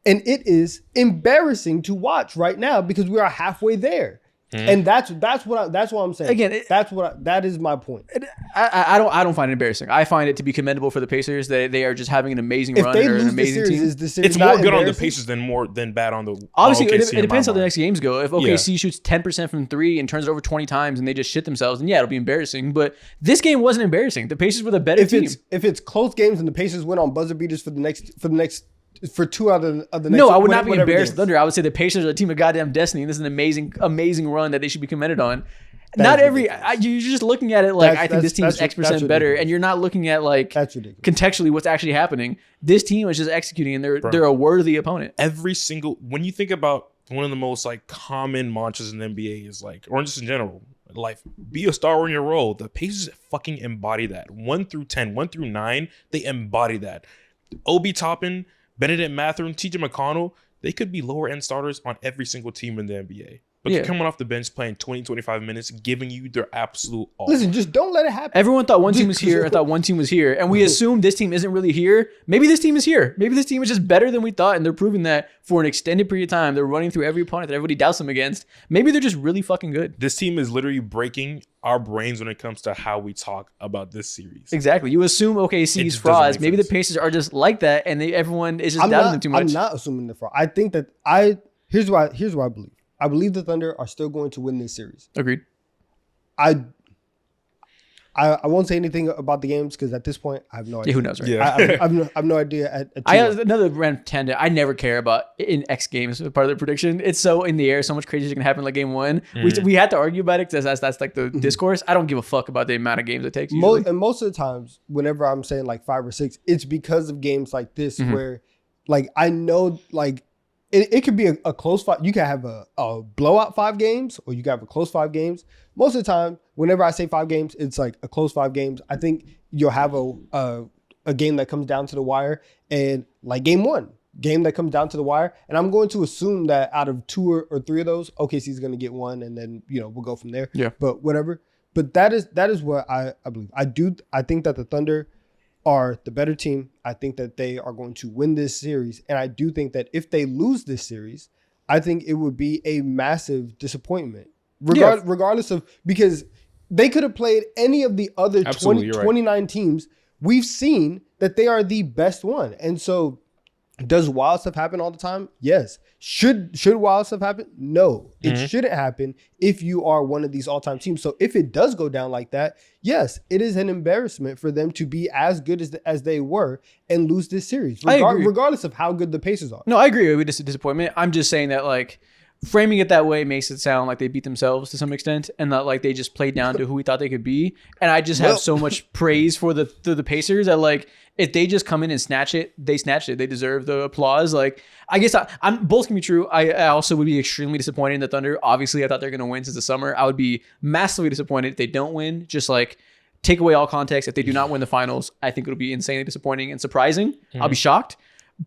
And it is embarrassing to watch right now because we are halfway there. And that's what I'm saying. Again, that is my point. I don't find it embarrassing. I find it to be commendable for the Pacers that they are just having an amazing run. If they and are an lose the amazing series, team. is the series It's not more good on the embarrassing? Pacers than bad on the Obviously, OKC it depends how in the my next games go. If OKC shoots 10% from 3 and turns it over 20 times and they just shit themselves, then yeah, it'll be embarrassing. But this game wasn't embarrassing. The Pacers were the better team. If it's close games and the Pacers win on buzzer beaters for 2 out of the next. No, I would not be embarrassed. games. Thunder. I would say the Pacers are a team of goddamn destiny. This is an amazing run that they should be commended on. That's You're just looking at it like That's- I think this team is that's- X% that's better, ridiculous. and you're not looking at like That's ridiculous. contextually what's actually happening. This team is just executing, and they're a worthy opponent. every single when you think about one of the most like common mantras in the NBA is like, or just in general, life, be a star in your role. The Pacers fucking embody that. 1 through 10, 1 through 9, they embody that. Obi Toppin, Benedict Mathurin, TJ McConnell, they could be lower end starters on every single team in the NBA. But they're coming off the bench playing 20, 25 minutes, giving you their absolute all. Listen, just don't let it happen. Everyone thought one team was here. I thought one team was here, and we assumed this team isn't really here. Maybe this team is here. Maybe this team is just better than we thought, and they're proving that for an extended period of time. They're running through every opponent that everybody doubts them against. Maybe they're just really fucking good. This team is literally breaking our brains when it comes to how we talk about this series. Exactly. You assume OKC's just doesn't frauds. make Maybe the sense. Pacers are just like that, and everyone is just doubting them too much. I'm not assuming the fraud. I think that here's what I believe. I believe the Thunder are still going to win this series. Agreed. I won't say anything about the games because at this point I have no idea. Yeah, who knows, right? Yeah. I have no idea. At I have another random tangent. I never care about in X games part of the prediction. It's so in the air. So much crazy shit can happen like game one. We had to argue about it because that's like the discourse. I don't give a fuck about the amount of games it takes. Usually. And most of the times, whenever I'm saying like 5 or 6, it's because of games like this where, like, I know like it could be a close fight. You can have a blowout 5 games, or you can have a close 5 games. Most of the time, whenever I say 5 games, it's like a close 5 games. I think you'll have a game that comes down to the wire, and like game 1. Game that comes down to the wire, and I'm going to assume that out of 2 or 3 of those, OKC is going to get 1, and then we'll go from there. Yeah. But whatever. But that is what I believe. I think that the Thunder are the better team. I think that they are going to win this series, and I do think that if they lose this series, I think it would be a massive disappointment. Regardless of, because they could have played any of the other Absolutely, you're right. 29 teams. We've seen that they are the best one, and so. Does wild stuff happen all the time? Yes. Should wild stuff happen? No. It shouldn't happen if you are one of these all-time teams. So if it does go down like that, yes, it is an embarrassment for them to be as good as they were and lose this series, regardless of how good the Pacers are. No, I agree with this disappointment. I'm just saying that like framing it that way makes it sound like they beat themselves to some extent, and that like they just played down to who we thought they could be. And I just have so much praise for the Pacers that like if they just come in and snatch it, they snatched it. They deserve the applause. Like I guess I'm both can be true. I also would be extremely disappointed in the Thunder. Obviously, I thought they're going to win since the summer. I would be massively disappointed if they don't win. Just like take away all context. If they do not win the finals, I think it'll be insanely disappointing and surprising. I'll be shocked.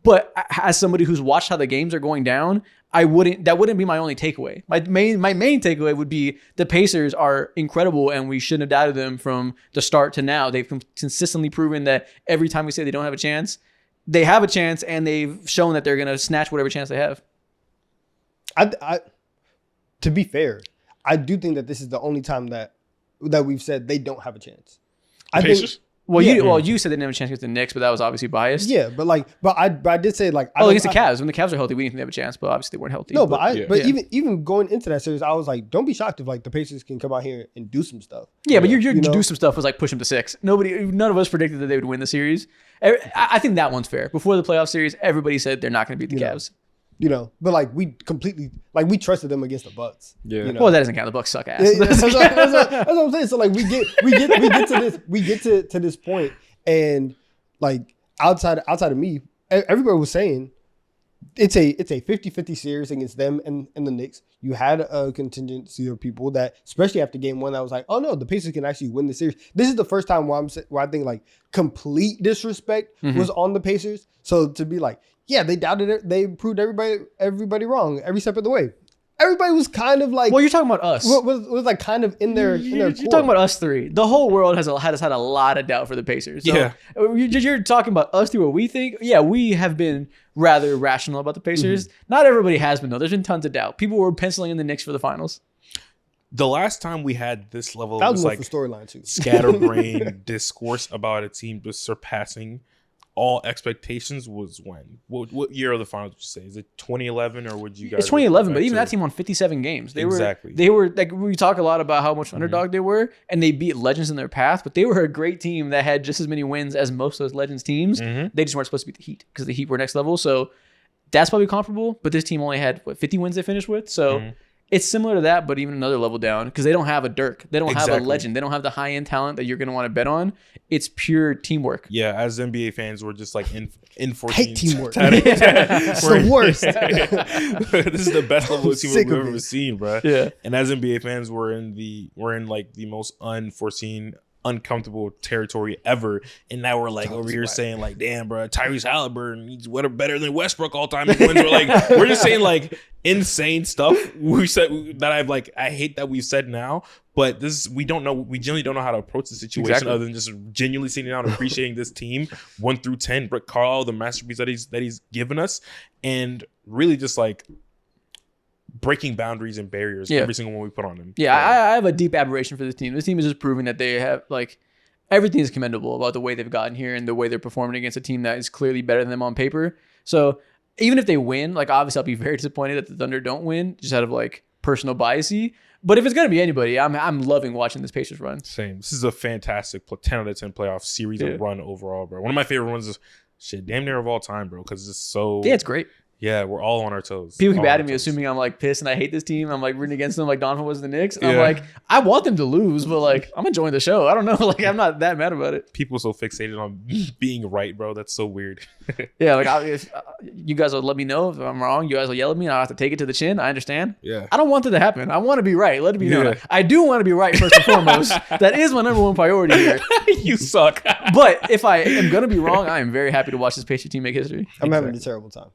But as somebody who's watched how the games are going down, that wouldn't be my only takeaway. My main takeaway would be the Pacers are incredible, and we shouldn't have doubted them from the start to now. They've consistently proven that every time we say they don't have a chance, they have a chance, and they've shown that they're going to snatch whatever chance they have. To be fair, I do think that this is the only time that we've said they don't have a chance. Pacers? Well, Yeah. you said they didn't have a chance against the Knicks, but that was obviously biased. Yeah, but I did say like Against the Cavs. When the Cavs are healthy, we didn't think they have a chance, but obviously they weren't healthy. No, but yeah. even going into that series, I was like, don't be shocked if like the Pacers can come out here and do some stuff. Yeah, but your You know? do some stuff was like push them to 6. None of us predicted that they would win the series. I think that one's fair. Before the playoff series, everybody said they're not going to beat the Cavs. But like we trusted them against the Bucks. Yeah. Well, that doesn't count. The Bucks suck ass. Yeah, that's what I'm saying. So like we get to this point, and like outside of me, everybody was saying it's a 50-50 series against them and the Knicks. You had a contingency of people that, especially after game 1, that was like, oh no, the Pacers can actually win the series. This is the first time where I think like complete disrespect was on the Pacers. So to be like, yeah, they doubted it. They proved everybody wrong every step of the way. everybody was kind of like. Well, you're talking about us. Was like kind of in their. You're talking about us three. The whole world has had a lot of doubt for the Pacers. So Yeah. You're talking about us through what we think. Yeah, we have been rather rational about the Pacers. Not everybody has been though. There's been tons of doubt. People were penciling in the Knicks for the finals. The last time we had this level that of was just, like the storyline too. scatterbrain discourse about a team just surpassing all expectations was when? What year of the finals would you say? Is it 2011 or would you guys? It's 2011, but even that team won 57 games. They were like, we talk a lot about how much underdog they were, and they beat legends in their path, but they were a great team that had just as many wins as most of those legends teams. They just weren't supposed to beat the Heat because the Heat were next level. So that's probably comparable, but this team only had 50 wins they finished with. So it's similar to that, but even another level down because they don't have a Dirk. They don't have a legend. They don't have the high-end talent that you're going to want to bet on. It's pure teamwork. Yeah, as NBA fans, we're just like enforcing Hate teamwork. It's the worst. This is the best level of teamwork we've ever seen, bro. Yeah. And as NBA fans, we're in like the most unforeseen, uncomfortable territory ever, and now we're like over here saying like, damn, bro, Tyrese Halliburton, he's better than Westbrook all time. He wins. We're just saying like insane stuff we said that I hate that we've said now, but we genuinely don't know how to approach the situation other than just genuinely sitting down and appreciating this team 1 through 10, Rick Carlisle, the masterpiece that he's given us, and really just like breaking boundaries and barriers every single one we put on them. Yeah, I have a deep admiration for this team. This team is just proving that they have like everything is commendable about the way they've gotten here and the way they're performing against a team that is clearly better than them on paper. So even if they win, like obviously I'll be very disappointed that the Thunder don't win just out of like personal biasy. But if it's gonna be anybody, I'm loving watching this Pacers run. Same. This is a fantastic 10 out of 10 playoff series and run overall, bro. One of my favorite ones is damn near of all time, bro, because it's so. Yeah, it's great. Yeah, we're all on our toes. People keep adding me, assuming I'm like pissed and I hate this team. I'm like rooting against them, like Donovan was the Knicks. And I'm like, I want them to lose, but like I'm enjoying the show. I don't know, like I'm not that mad about it. People so fixated on being right, bro. That's so weird. Yeah, like if you guys will let me know if I'm wrong. You guys will yell at me, and I'll have to take it to the chin. I understand. Yeah, I don't want that to happen. I want to be right. Let it be known. I do want to be right first and foremost. That is my number one priority here. You suck. But if I am gonna be wrong, I am very happy to watch this Patriot team make history. I'm having a terrible time.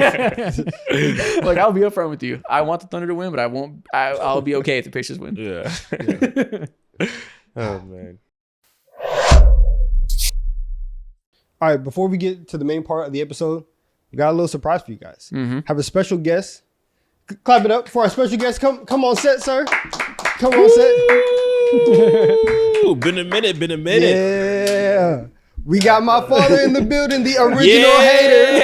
Like I'll be upfront with you. I want the Thunder to win, but I won't. I'll be okay if the Pacers win. Yeah. Oh man. All right, before we get to the main part of the episode, we got a little surprise for you guys. Have a special guest. Clap it up for our special guest. Come on set, sir. Come on set. Ooh, been a minute. Yeah. We got my father in the building, the original hater.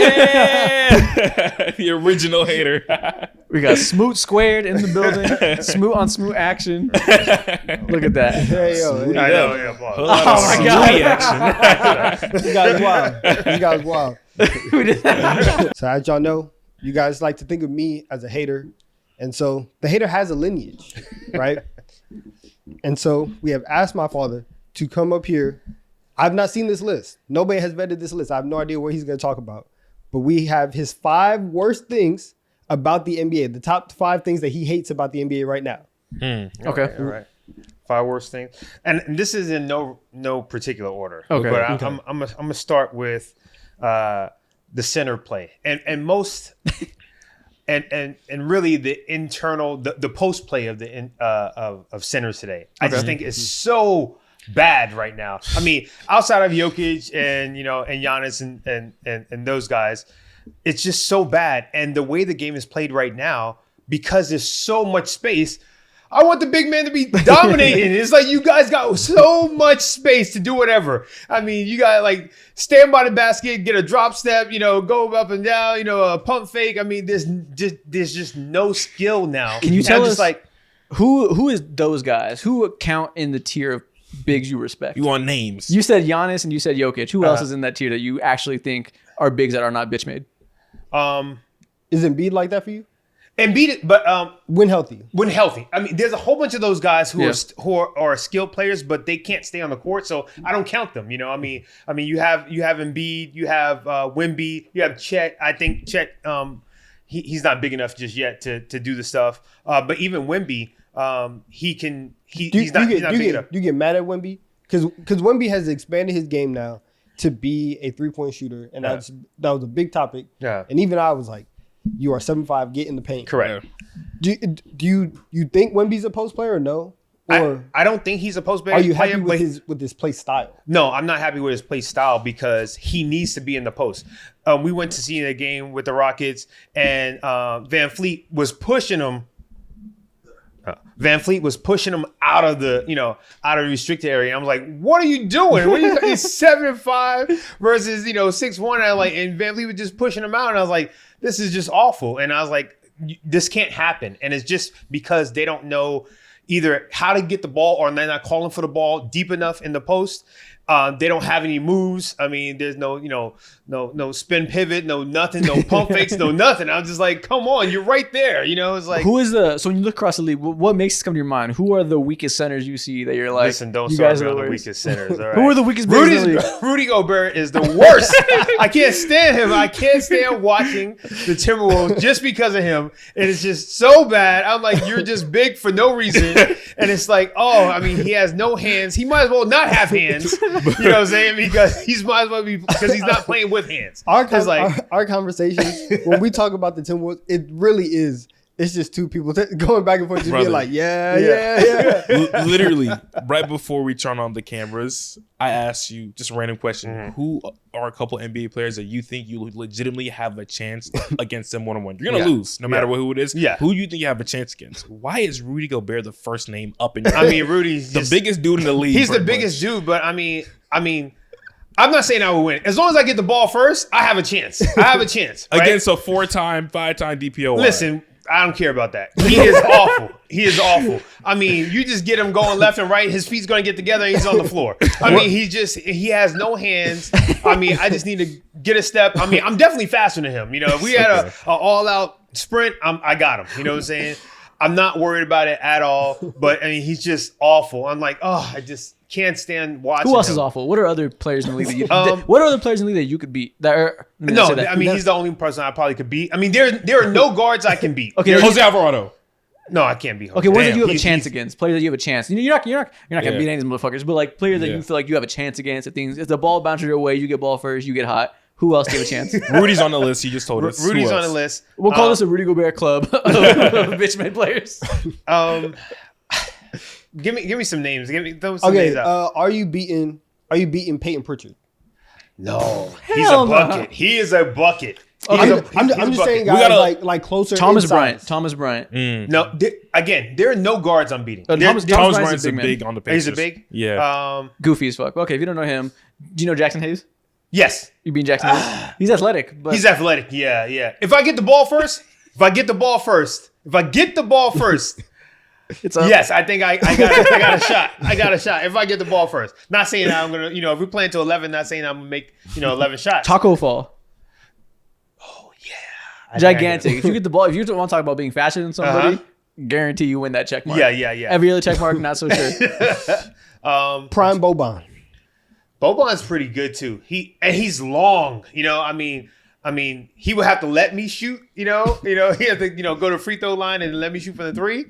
The original hater. We got Smoot squared in the building. Smoot on Smoot action. Look at that. Hey, yo. I know, yeah, boss. Oh my God. This guy's wild. So as y'all know, you guys like to think of me as a hater. And so the hater has a lineage, right? And so we have asked my father to come up here. I've not seen this list. Nobody has vetted this list. I have no idea what he's going to talk about. But we have his 5 worst things about the NBA, the top 5 things that he hates about the NBA right now. Okay. All right. 5 worst things. And this is in no particular order. Okay. But I'm gonna start with the center play. And most and really the internal the post play of the of centers today. I just think is so bad right now. I mean, outside of Jokic and Giannis and those guys, it's just so bad. And the way the game is played right now, because there's so much space, I want the big man to be dominating. It's like you guys got so much space to do whatever. I mean, you got like stand by the basket, get a drop step, go up and down, a pump fake. I mean, there's just no skill now. Can you tell us like who is those guys? Who count in the tier of bigs you respect? You want names? You said Giannis and you said Jokic. Who else is in that tier that you actually think are bigs that are not bitch made? Is Embiid like that for you? Embiid, but when healthy. I mean, there's a whole bunch of those guys who are skilled players, but they can't stay on the court, so I don't count them. I mean, you have Embiid, you have Wemby, you have Chet. I think Chet, he's not big enough just yet to do the stuff. But even Wemby, he's not big enough. Do you get mad at Wemby? Because Wemby has expanded his game now to be a 3-point shooter, and that was a big topic. Yeah. And even I was like, you are 7'5", get in the paint. Correct. Do you think Wemby's a post player or no? Or I don't think he's a post player. are you happy but with his play style? No, I'm not happy with his play style because he needs to be in the post. We went to see a game with the Rockets, and Van Fleet was pushing him. Van Fleet was pushing him out of the restricted area. And I'm like, what are you doing? What are you, he's 7'5" versus 6'1". And Van Fleet was just pushing him out. And I was like, this is just awful. And I was like, this can't happen. And it's just because they don't know either how to get the ball or they're not calling for the ball deep enough in the post. They don't have any moves. I mean, there's no spin pivot, no nothing, no pump fakes, no nothing. I'm just like, come on, you're right there. It's like, so when you look across the league, what makes this come to your mind? Who are the weakest centers you see that you're like, listen, don't you start guys me are on the the worst? weakest centers. All right. Who are the weakest bigs in the league? Rudy Gobert is the worst. I can't stand him. I can't stand watching the Timberwolves just because of him. And it's just so bad. I'm like, you're just big for no reason. And it's like, he has no hands. He might as well not have hands. You know what I'm saying? Because he's might as well be because he's not playing with hands. Our conversations when we talk about the Timberwolves, it really is. It's just two people going back and forth, just being like, yeah. Literally, right before we turn on the cameras, I asked you just a random question: Who are a couple NBA players that you think you legitimately have a chance against them one-on-one? You're gonna lose no matter who it is. Yeah. Who do you think you have a chance against? Why is Rudy Gobert the first name up in your I mean, Rudy's the biggest dude in the league? He's the biggest dude, but I mean, I'm not saying I will win. As long as I get the ball first, I have a chance. Right? Against a 4-time, 5-time DPOY. Listen, I don't care about that. He is awful. He is awful. I mean, you just get him going left and right. His feet's going to get together and he's on the floor. I mean, he has no hands. I mean, I just need to get a step. I mean, I'm definitely faster than him. If we had a all-out sprint, I got him. You know what I'm saying? I'm not worried about it at all. But, I mean, he's just awful. I'm like, I just can't stand watching Who else him. is awful? What are other players in the league that you what are other players in the league that you could beat? He's the only person I probably could beat. I mean, there are no guards I can beat. Okay, Jose Alvarado. No, I can't beat him. Okay, what do you have a chance against? Players that you have a chance. You're not gonna beat any of these motherfuckers, but like players that you feel like you have a chance against. If the ball bounces your way, you get ball first, you get hot. Who else do you have a chance? Rudy's on the list. He just told us. Rudy's on the list. We'll call this a Rudy Gobert club of bitch-made players. Give me some names. Throw some names out. Are you beating Peyton Pritchard? No, he's a bucket. He is a bucket. I'm just saying, guys, like closer. Thomas insides. Bryant. No, there are no guards I'm beating. Thomas Bryant's a a big on the Pacers. He's a big. Yeah. Goofy as fuck. Okay, if you don't know him, do you know Jackson Hayes? Yes, You beat Jackson Hayes? He's athletic, but he's athletic. Yeah. If I get the ball first, it's up. yes, I think I got a shot. I got a shot if I get the ball first. Not saying I'm gonna, if we're playing to 11, not saying I'm gonna make 11 shots. Taco fall. Oh yeah, Gigantic. If you get the ball, if you want to talk about being faster than somebody, guarantee you win that check mark. Yeah. Every other check mark, not so sure. Prime Boban. Boban's pretty good too. He's long. I mean, he would have to let me shoot. He had to go to free throw line and let me shoot from the 3.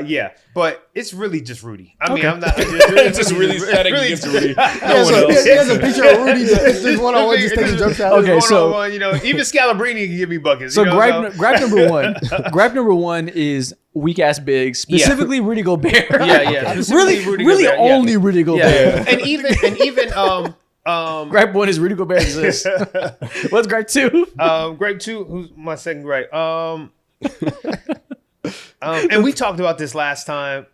Yeah, but it's really just Rudy. I mean, I'm not. It's just really static against Rudy. He has a picture of Rudy just one-on-one, just taking jump shots. Okay, so even Scalabrine can give me buckets. So gripe number one. Gripe number one is weak ass bigs, specifically Rudy Gobert. Yeah. Really Gobert, only Rudy Gobert. Yeah. And even gripe one is Rudy Gobert exists. What's gripe two? Gripe two. Who's my second gripe? And we talked about this last time.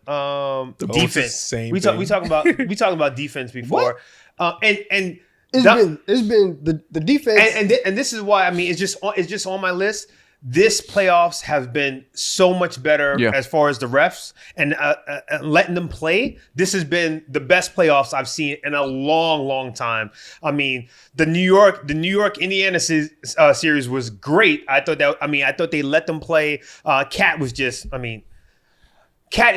Defense. We talked about defense before. And it's been the defense. And this is why, I mean, it's just on my list. This playoffs have been so much better as far as the refs and letting them play. This has been the best playoffs I've seen in a long, long time. I mean, the New York Indiana series was great. I thought they let them play. Cat was just, Cat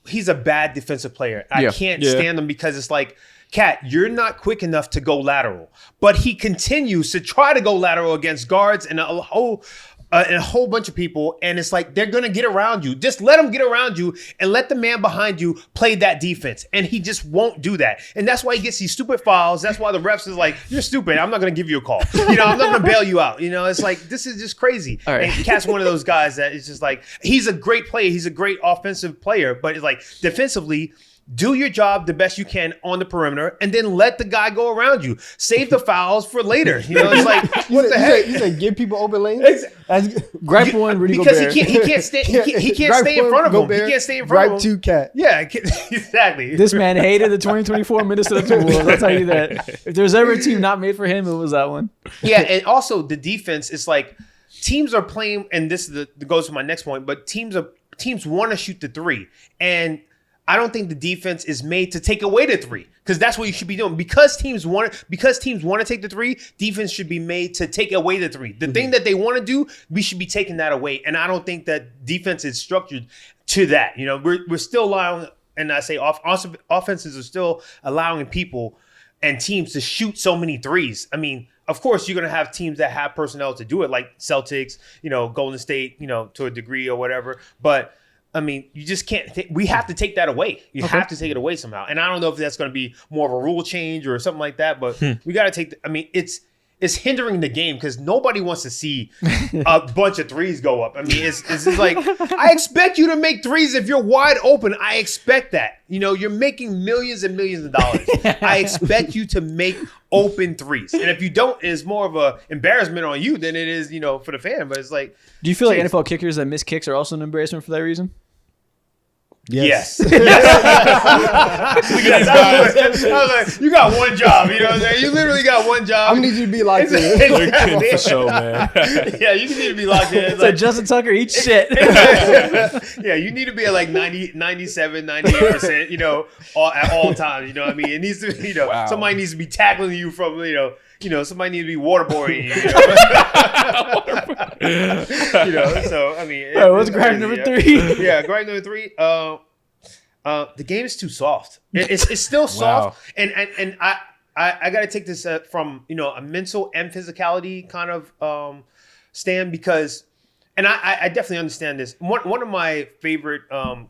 he's a bad defensitive player. I can't stand him because it's like, Cat, you're not quick enough to go lateral. But he continues to try to go lateral against guards and a whole and a whole bunch of people, and it's like they're gonna get around you. Just let them get around you, and let the man behind you play that defense. And he just won't do that, and that's why he gets these stupid fouls. That's why the refs is like, "You're stupid. I'm not gonna give you a call. I'm not gonna bail you out." It's like this is just crazy. All right. And Cat's one of those guys that is just like he's a great player. He's a great offensive player, but it's like defensively. Do your job the best you can on the perimeter, and then let the guy go around you. Save the fouls for later. It's like what the heck? You said give people open lanes. Gripe one, Rudy because Gobert. he can't stay. He can't stay in front of him. He can't stay in front of him. Gripe 2 Cat. Yeah, exactly. This man hated the 2024 Minnesota Timberwolves. I'll tell you that. If there's ever a team not made for him, it was that one. Yeah, and also the defense is like teams are playing, and this is goes to my next point. But teams want to shoot the three, and I don't think the defense is made to take away the three, because that's what you should be doing. Because teams want to take the three, defense should be made to take away the three. The thing that they want to do, we should be taking that away. And I don't think that defense is structured to that. We're still allowing, and I say offenses are still allowing people and teams to shoot so many threes. I mean, of course, you're going to have teams that have personnel to do it, like Celtics, Golden State, to a degree or whatever. But I mean, you just can't. We have to take that away. You have to take it away somehow. And I don't know if that's going to be more of a rule change or something like that. But we got to take. I mean, it's hindering the game because nobody wants to see a bunch of threes go up. I mean, it's just like I expect you to make threes if you're wide open. I expect that. You're making millions and millions of dollars. I expect you to make open threes. And if you don't, it's more of a embarrassment on you than it is, for the fan. But it's like, do you feel like NFL kickers that miss kicks are also an embarrassment for that reason? Yes. Look at these guys. I was like, you got one job. You know what I'm saying? You literally got one job. I'm gonna need you to be locked in. For sure, man. Yeah, you need to be locked in. So Justin Tucker eats shit. Yeah, you need to be at like 90, 97, 98%, at all times. You know what I mean? It needs to be, Wow. somebody needs to be tackling you from, somebody needs to be waterboarding you. So I mean, All right, what's gripe number 3? Yeah, gripe number 3. The game is too soft. It's still soft, and I got to take this from a mental and physicality kind of stand, because, and I definitely understand this. One of my favorite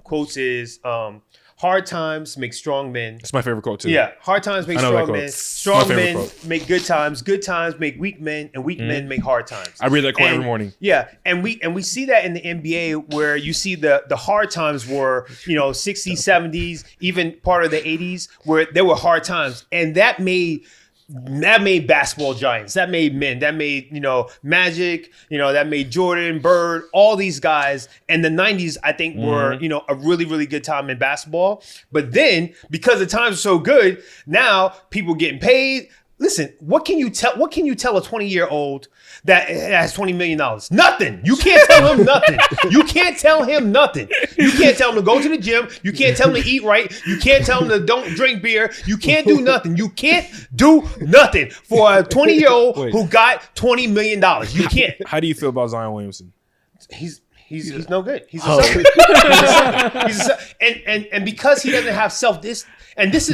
quotes is hard times make strong men. That's my favorite quote too. Yeah, hard times make strong men. Strong My favorite men quote. make good times make weak men, and weak men make hard times. I read that quote every morning. Yeah, and we see that in the NBA, where you see the hard times were 60s, 70s, even part of the 80s, where there were hard times, and that made basketball giants. That made men. That made Magic. That made Jordan, Bird, all these guys. And the 90s, I think, were a really, really good time in basketball. But then, because the times are so good, now people getting paid. Listen, what can you tell a 20-year-old that has $20 million? Nothing. You can't tell him nothing. You can't tell him nothing. You can't tell him to go to the gym. You can't tell him to eat right. You can't tell him to don't drink beer. You can't do nothing. You can't do nothing for a 20-year-old who got $20 million. You can't. How do you feel about Zion Williamson? He's no good. He's a sucker. He's a sucker. And because he doesn't have and this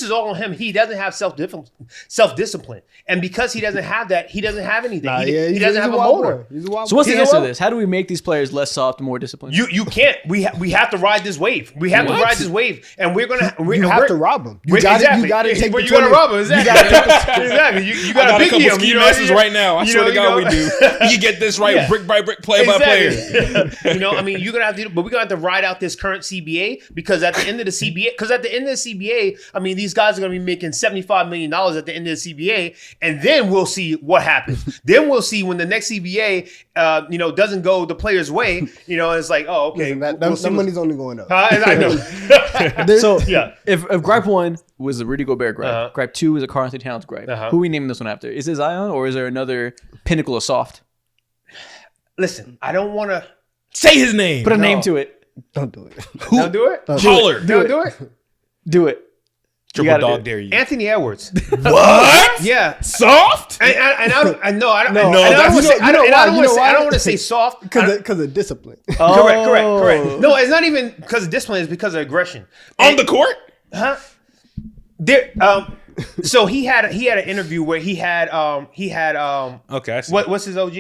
is all on him. He doesn't have self-discipline. And because he doesn't have that, he doesn't have anything. He doesn't have a motor. So what's the answer to this? How do we make these players less soft and more disciplined? You can't. We have to ride this wave. We have to ride this wave, and we're gonna. You have to rob them. You got to take. You got to rob them. Exactly. You got to a couple ski masks right now. I swear to God, we do. You get this right, brick by brick, play by player. I mean, you're gonna have to, but we're gonna have to ride out this current CBA, because at the end of the CBA, I mean, these guys are gonna be making $75 million at the end of the CBA, and then we'll see what happens. Then we'll see when the next CBA, doesn't go the player's way. It's like, oh, okay, that money's only going up. I know. So yeah, if gripe 1 was the Rudy Gobert gripe, gripe 2 was a Karl Anthony Towns gripe, who are we naming this one after? Is it Zion, or is there another pinnacle of soft? Listen, I don't want to say his name. Put a name to it. Don't do it. Don't do it. Holler. Don't do it. Do it. Triple dog dare you. Anthony Edwards. What? Yeah. Soft? And I don't want to say soft because of discipline. Correct. No, it's not even because of discipline. It's because of aggression On the court? Huh? So he had an interview where he had Okay. I see. what's his OG?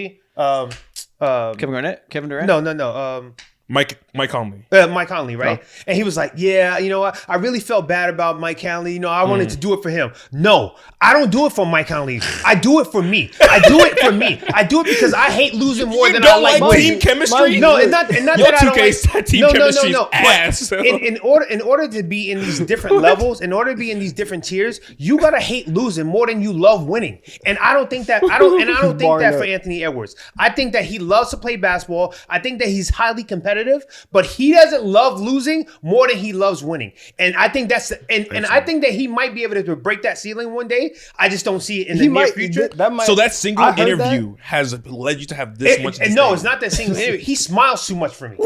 Kevin Garnett, Kevin Durant. No. Mike Conley. Mike Conley, right? And he was like, yeah, you know what? I really felt bad about Mike Conley. You know, I wanted to do it for him. No, I don't do it for Mike Conley. I do it for me. I do it for me. I do it because I hate losing more than I like team winning. chemistry? No, and not Your that I don't 2K like. team chemistry is ass. But in order to be in these different levels, in order to be in these different tiers, you gotta hate losing more than you love winning. And I don't think that. I don't think that for Anthony Edwards. I think that he loves to play basketball. I think that he's highly competitive, but he doesn't love losing more than he loves winning. And I think that's and I think that he might be able to break that ceiling one day. I just don't see it in the near future. So that single interview has led you to have this much. And no, it's not that single interview. He smiles too much for me.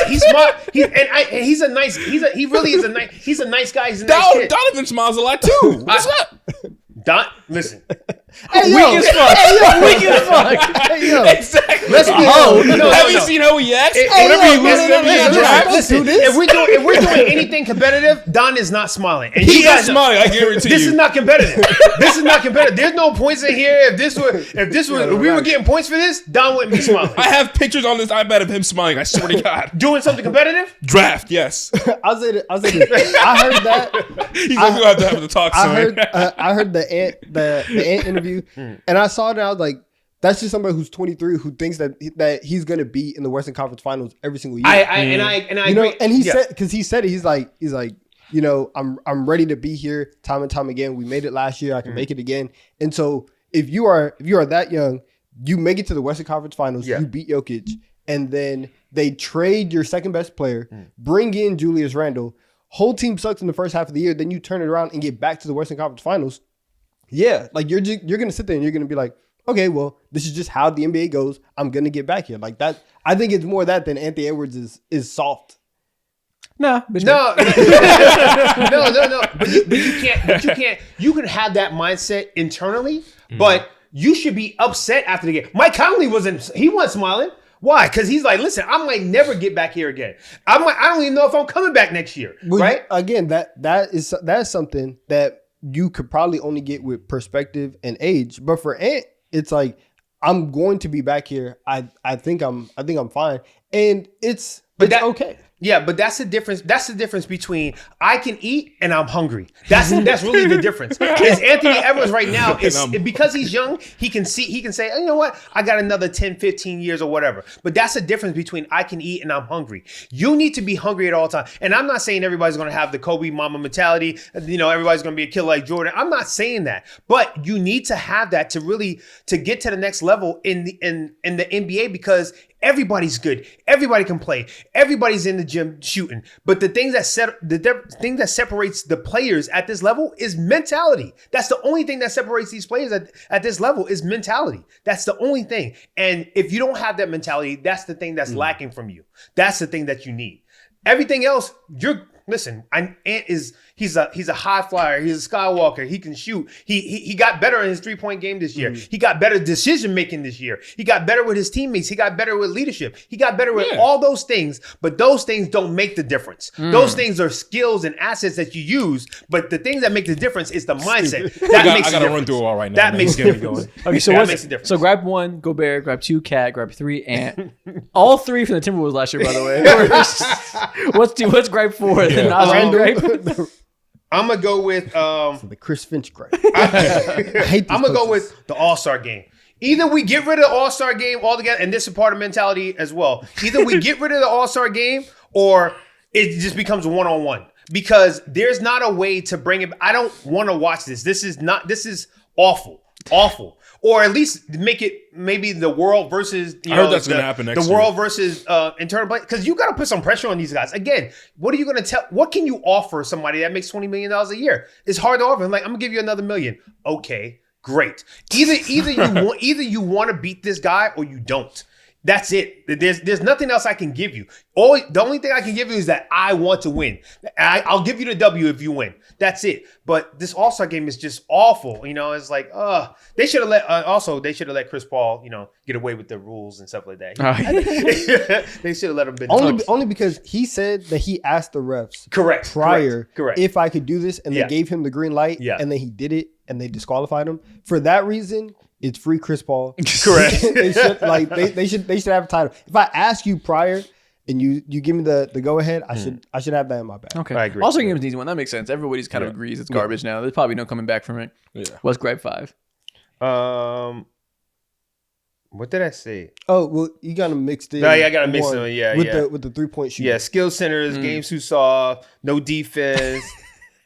He's a nice. He really is a nice. He's a nice guy. He's a nice kid. Donovan smiles a lot too. What's up? Listen. Hey, yo. Weak as fuck. Weak as fuck. Hey, yo. Exactly. Let's get Have you seen how he acts? Listen, if we're doing anything competitive, Don is not smiling. And He is smiling, I guarantee you. This is not competitive. This is not competitive. There's no points in here. If we were getting points for this, Don wouldn't be smiling. I have pictures on this iPad of him smiling. I swear to God. Doing something competitive? Draft, yes. I'll say this. I heard that. He's like, we'll have to have the talk soon. I heard the Ant interview, and I saw it, and I was like, that's just somebody who's 23 who thinks that he's gonna be in the Western Conference Finals every single year. I you know, agree. and he said, because he said it, he's like, you know, I'm ready to be here time and time again. We made it last year. I can make it again. And so if you are that young, you make it to the Western Conference Finals. You beat Jokic, and then they trade your second best player, bring in Julius Randle. Whole team sucks in the first half of the year. Then you turn it around and get back to the Western Conference Finals. Yeah, like you're gonna sit there and you're gonna be like, okay, well, this is just how the NBA goes. I'm gonna get back here. Like that. I think it's more that than Anthony Edwards is soft. No. But you can't. You can have that mindset internally, but you should be upset after the game. Mike Conley wasn't smiling. Why? Because he's like, listen, I might never get back here again. I don't even know if I'm coming back next year. Well, right? Again, that is something that you could probably only get with perspective and age. But for Ant, it's like, I'm going to be back here. I think I'm fine. And it's okay. Yeah, but that's the difference. That's the difference between I can eat and I'm hungry. That's really the difference. Is Anthony Edwards right now is because he's young, he can say, oh, you know what? I got another 10, 15 years or whatever. But that's the difference between I can eat and I'm hungry. You need to be hungry at all times. And I'm not saying everybody's going to have the Kobe Mama mentality. You know, everybody's going to be a killer like Jordan. I'm not saying that. But you need to have that to get to the next level in the NBA, because everybody's good. Everybody can play. Everybody's in the gym shooting. But the thing that separates the players at this level is mentality. That's the only thing that separates these players at this level is mentality. That's the only thing. And if you don't have that mentality, that's the thing that's lacking from you. That's the thing that you need. Everything else, Ant he's a high flyer. He's a skywalker. He can shoot. He got better in his 3-point game this year. He got better decision making this year. He got better with his teammates. He got better with leadership. He got better with all those things. But those things don't make the difference. Those things are skills and assets that you use. But the things that make the difference is the mindset. I gotta run through it all right now. That makes the difference. Okay, so that makes the difference. So grab 1, Gobert. Grab 2, Cat. Grab 3, Ant. All 3 from the Timberwolves last year, by the way. What's grab 4? The Nas grape. I'm gonna go with the Chris Finch grape. I'm gonna go with the All-Star game. Either we get rid of the All-Star game altogether, and this is part of mentality as well. Either we get rid of the All-Star game, or it just becomes one-on-one. Because there's not a way to bring it. I don't want to watch this. This is awful. Awful. Or at least make it maybe the world versus I heard that's going to happen next year. The world versus internal play. Because you got to put some pressure on these guys. Again, what are you going to tell? What can you offer somebody that makes $20 million a year? It's hard to offer. I'm like, I'm going to give you another $1 million. Okay, great. Either you want to beat this guy or you don't. That's it. There's nothing else I can give you. The only thing I can give you is that I want to win. I'll give you the W if you win. That's it. But this All-Star game is just awful. You know, it's like, they should have let Chris Paul, get away with the rules and stuff like that. They should have let him only because he said that he asked the refs correct if I could do this, and they gave him the green light, and then he did it and they disqualified him. For that reason, It's free Chris Paul. Correct. they should have a title. If I ask you prior and you give me the go ahead, I should have that in my bag. Okay. I agree. Also, game's an easy one. That makes sense. Everybody's kind of agrees it's garbage now. There's probably no coming back from it. Yeah. What's gripe 5? What did I say? Oh well, you gotta mix it. No, yeah, I gotta mix them. Yeah, with the 3-point shooting. Yeah, skill centers, games too soft, no defense.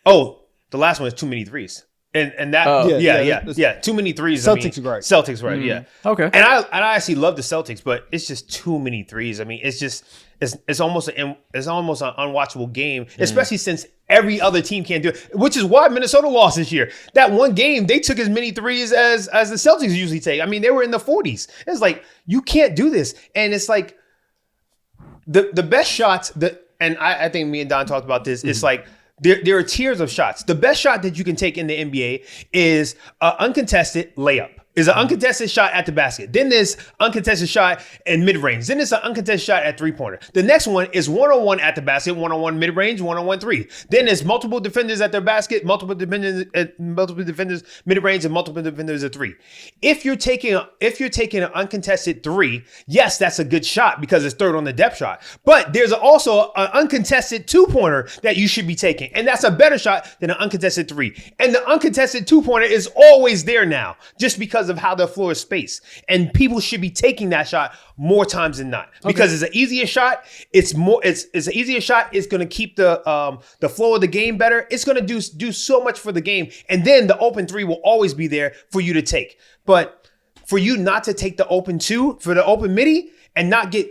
Oh, the last one is too many threes. And that too many threes. Celtics are right. Celtics right, yeah. Okay. And I actually love the Celtics, but it's just too many threes. I mean, it's almost an unwatchable game, especially since every other team can't do it, which is why Minnesota lost this year. That one game, they took as many threes as the Celtics usually take. I mean, they were in the 40s. It's like, you can't do this. And it's like the best shots and I think me and Don talked about this. It's like there are tiers of shots. The best shot that you can take in the NBA is an uncontested layup. Is an uncontested shot at the basket. Then there's uncontested shot in mid-range. Then there's an uncontested shot at three-pointer. The next one is one-on-one at the basket, one-on-one mid-range, one-on-one three. Then there's multiple defenders at their basket, multiple defenders mid-range, and multiple defenders at three. If you're taking an uncontested three, yes, that's a good shot because it's third on the depth shot. But there's also an uncontested two-pointer that you should be taking, and that's a better shot than an uncontested three. And the uncontested two-pointer is always there now, just because of how the floor is spaced. And people should be taking that shot more times than not. Because it's an easier shot. It's an easier shot. It's going to keep the flow of the game better. It's going to do so much for the game. And then the open three will always be there for you to take. But for you not to take the open two, for the open midi, and not get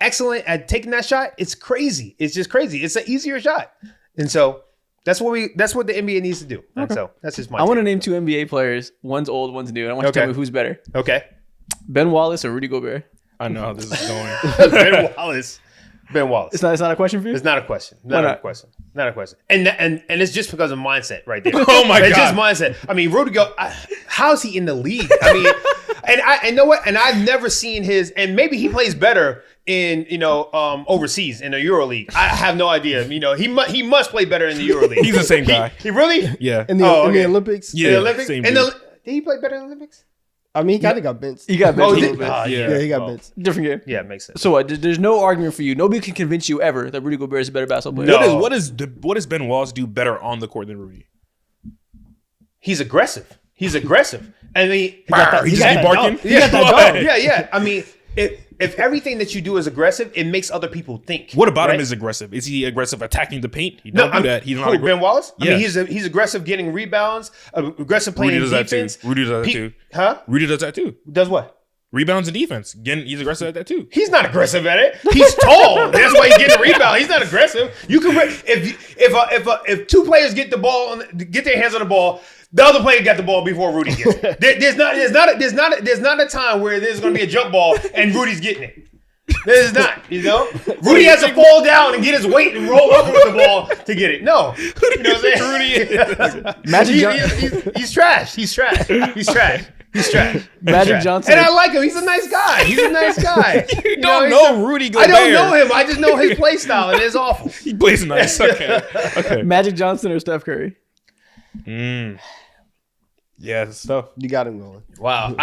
excellent at taking that shot, it's crazy. It's just crazy. It's an easier shot. And so that's what the NBA needs to do. And so that's just my I want to name 2 NBA players. One's old, one's new. And I want you to tell me who's better. Okay. Ben Wallace or Rudy Gobert? I know how this is going. Ben Wallace. It's not a question for you? It's not a question. Not a question. And it's just because of mindset right there. Oh my God. It's just mindset. I mean, Rudy how's he in the league? I mean, and know what? And I've never seen his, and maybe he plays better in overseas in the EuroLeague. I have no idea. He must play better in the EuroLeague. He's the same guy. He really? Yeah. In the Olympics. Yeah. In the Olympics? Same Did dude. he play better in the Olympics? I mean, he kind of got benched. He got benched a little bit. Yeah, he got benched. Different game. Yeah, it makes sense. So what? There's no argument for you. Nobody can convince you ever that Rudy Gobert is a better basketball player. No. What does Ben Wallace do better on the court than Rudy? He's aggressive. I mean, He just keep barking. Yeah. I mean, if everything that you do is aggressive, it makes other people think. What about right? him is aggressive? Is he aggressive attacking the paint? He don't do that. He's not Ben Wallace? Yeah. I mean, he's aggressive getting rebounds, aggressive playing Rudy does defense. that too. Rudy does that too. Huh? Rudy does that too. Does what? Rebounds and defense. Again, he's aggressive at that too. He's not aggressive at it. He's tall. That's why he's getting a rebound. He's not aggressive. You can if 2 players get their hands on the ball, the other player got the ball before Rudy gets it. There's not a time where there's going to be a jump ball and Rudy's getting it. There's not, Rudy has to fall down and get his weight and roll up with the ball to get it. No. You know what I'm saying? He's trash. He's trash. Magic Johnson. And I like him. He's a nice guy. You don't know Rudy Gobert. I don't know him. I just know his play style, and it's awful. He plays nice. Okay. Magic Johnson or Steph Curry? Yeah, it's tough. You got him going. Wow,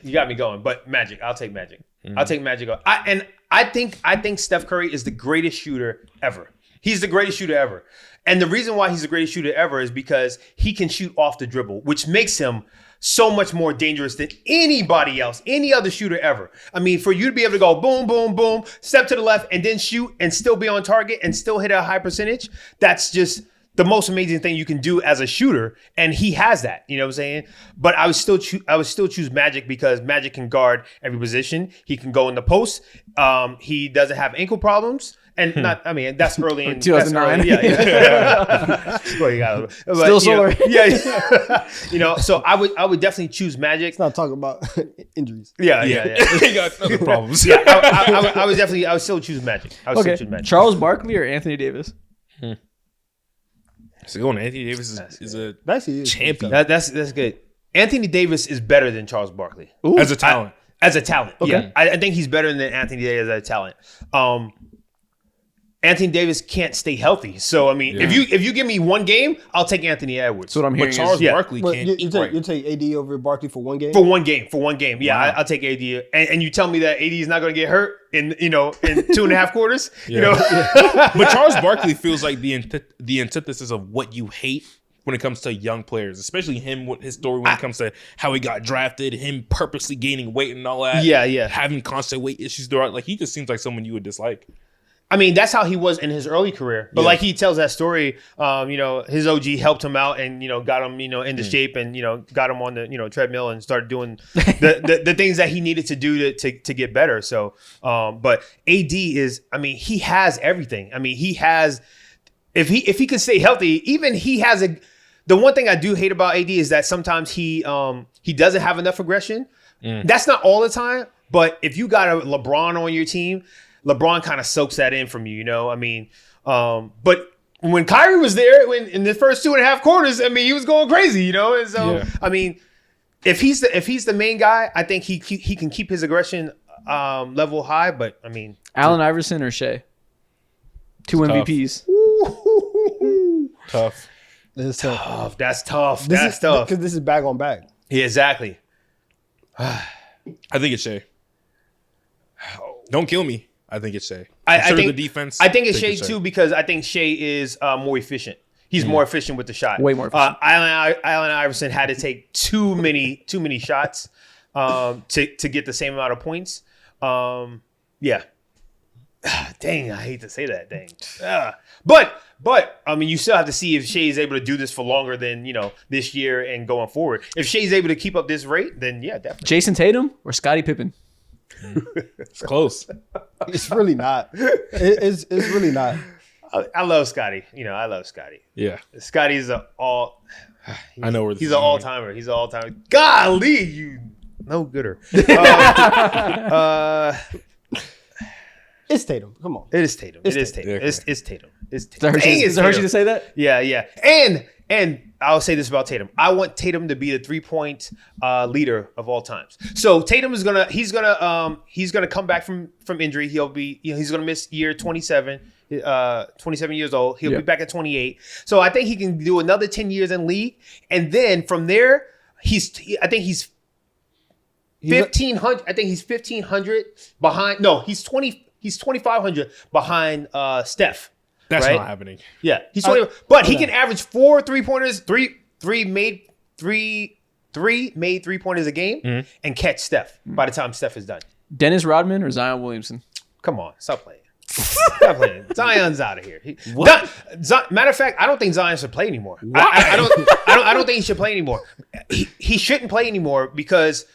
you got me going. But Magic, I'll take Magic. I'll take Magic. I think Steph Curry is the greatest shooter ever. He's the greatest shooter ever. And the reason why he's the greatest shooter ever is because he can shoot off the dribble, which makes him so much more dangerous than anybody else, any other shooter ever. I mean, for you to be able to go boom, boom, boom, step to the left and then shoot and still be on target and still hit a high percentage, that's just the most amazing thing you can do as a shooter. And he has that, you know what I'm saying? But I would still choose Magic because Magic can guard every position. He can go in the post. He doesn't have ankle problems. And that's early in 2009. Yeah. Still solar. So I would definitely choose Magic. Let's not talk about injuries. Yeah. He got other problems. Yeah, I would still choose Magic. Charles Barkley or Anthony Davis? So going Anthony Davis is a champion. That's good. Anthony Davis is better than Charles Barkley. Ooh. As a talent. Okay. Yeah. I think he's better than Anthony Davis as a talent. Anthony Davis can't stay healthy. So I mean, if you give me one game, I'll take Anthony Edwards. So what I'm hearing But Charles is, Barkley But can't eat right. you take AD over Barkley for one game? For one game. Yeah, Wow. I'll take AD. And you tell me that AD is not going to get hurt in 2.5 quarters. You know, But Charles Barkley feels like the antithesis of what you hate when it comes to young players, especially him with his story when it comes to how he got drafted, him purposely gaining weight and all that. Yeah. Having constant weight issues throughout. Like, he just seems like someone you would dislike. I mean, that's how he was in his early career. But like he tells that story, his OG helped him out and, got him, into shape and, got him on the, treadmill and started doing the things that he needed to do to get better. So, but AD is, I mean, he has everything. I mean, he has, if he can stay healthy, even he has the one thing I do hate about AD is that sometimes he doesn't have enough aggression. That's not all the time, but if you got a LeBron on your team, LeBron kind of soaks that in from you, I mean, but when Kyrie was there in the first 2.5 quarters, I mean, he was going crazy, and so I mean, if he's the main guy, I think he can keep his aggression level high. But I mean, Allen Iverson or Shea? Two MVPs. Tough. It's tough. That's tough. Because this is bag on bag. Yeah, exactly. I think it's Shea. Don't kill me. I think it's Shea. I think the defense. I think it's Shea too because I think Shea is more efficient. He's more efficient with the shot. Way more efficient. Allen Iverson had to take too many shots to get the same amount of points. Yeah. Dang, I hate to say that. Dang. But I mean, you still have to see if Shea is able to do this for longer than this year and going forward. If Shea's able to keep up this rate, then yeah, definitely. Jason Tatum or Scottie Pippen? It's close. It's really not. It's really not. I love Scotty. I love Scotty. Yeah. Scotty's I know where this he's is an going. all-timer. He's an all-timer. Golly, you no gooder. It's Tatum. Come on. It is Tatum. It's It is Tatum. Tatum. Yeah, It's Tatum. It's Is that Tatum. Hershey, to say that? Yeah. And I'll say this about Tatum. I want Tatum to be the 3-point leader of all times. So Tatum is he's gonna come back from injury. He'll be he's gonna miss year 27. 27 years old. He'll be back at 28. So I think he can do another 10 years in league, and then from there I think he's 1,500. I think he's 1,500 behind. No, he's 20. He's 2,500 behind Steph. That's right? not happening. Yeah, he's 20. But he can average 4 3-pointers, three made 3-pointers a game, and catch Steph by the time Steph is done. Dennis Rodman or Zion Williamson? Come on, stop playing. Stop playing. Zion's out of here. Matter of fact, I don't think Zion should play anymore. I don't think he should play anymore. He shouldn't play anymore because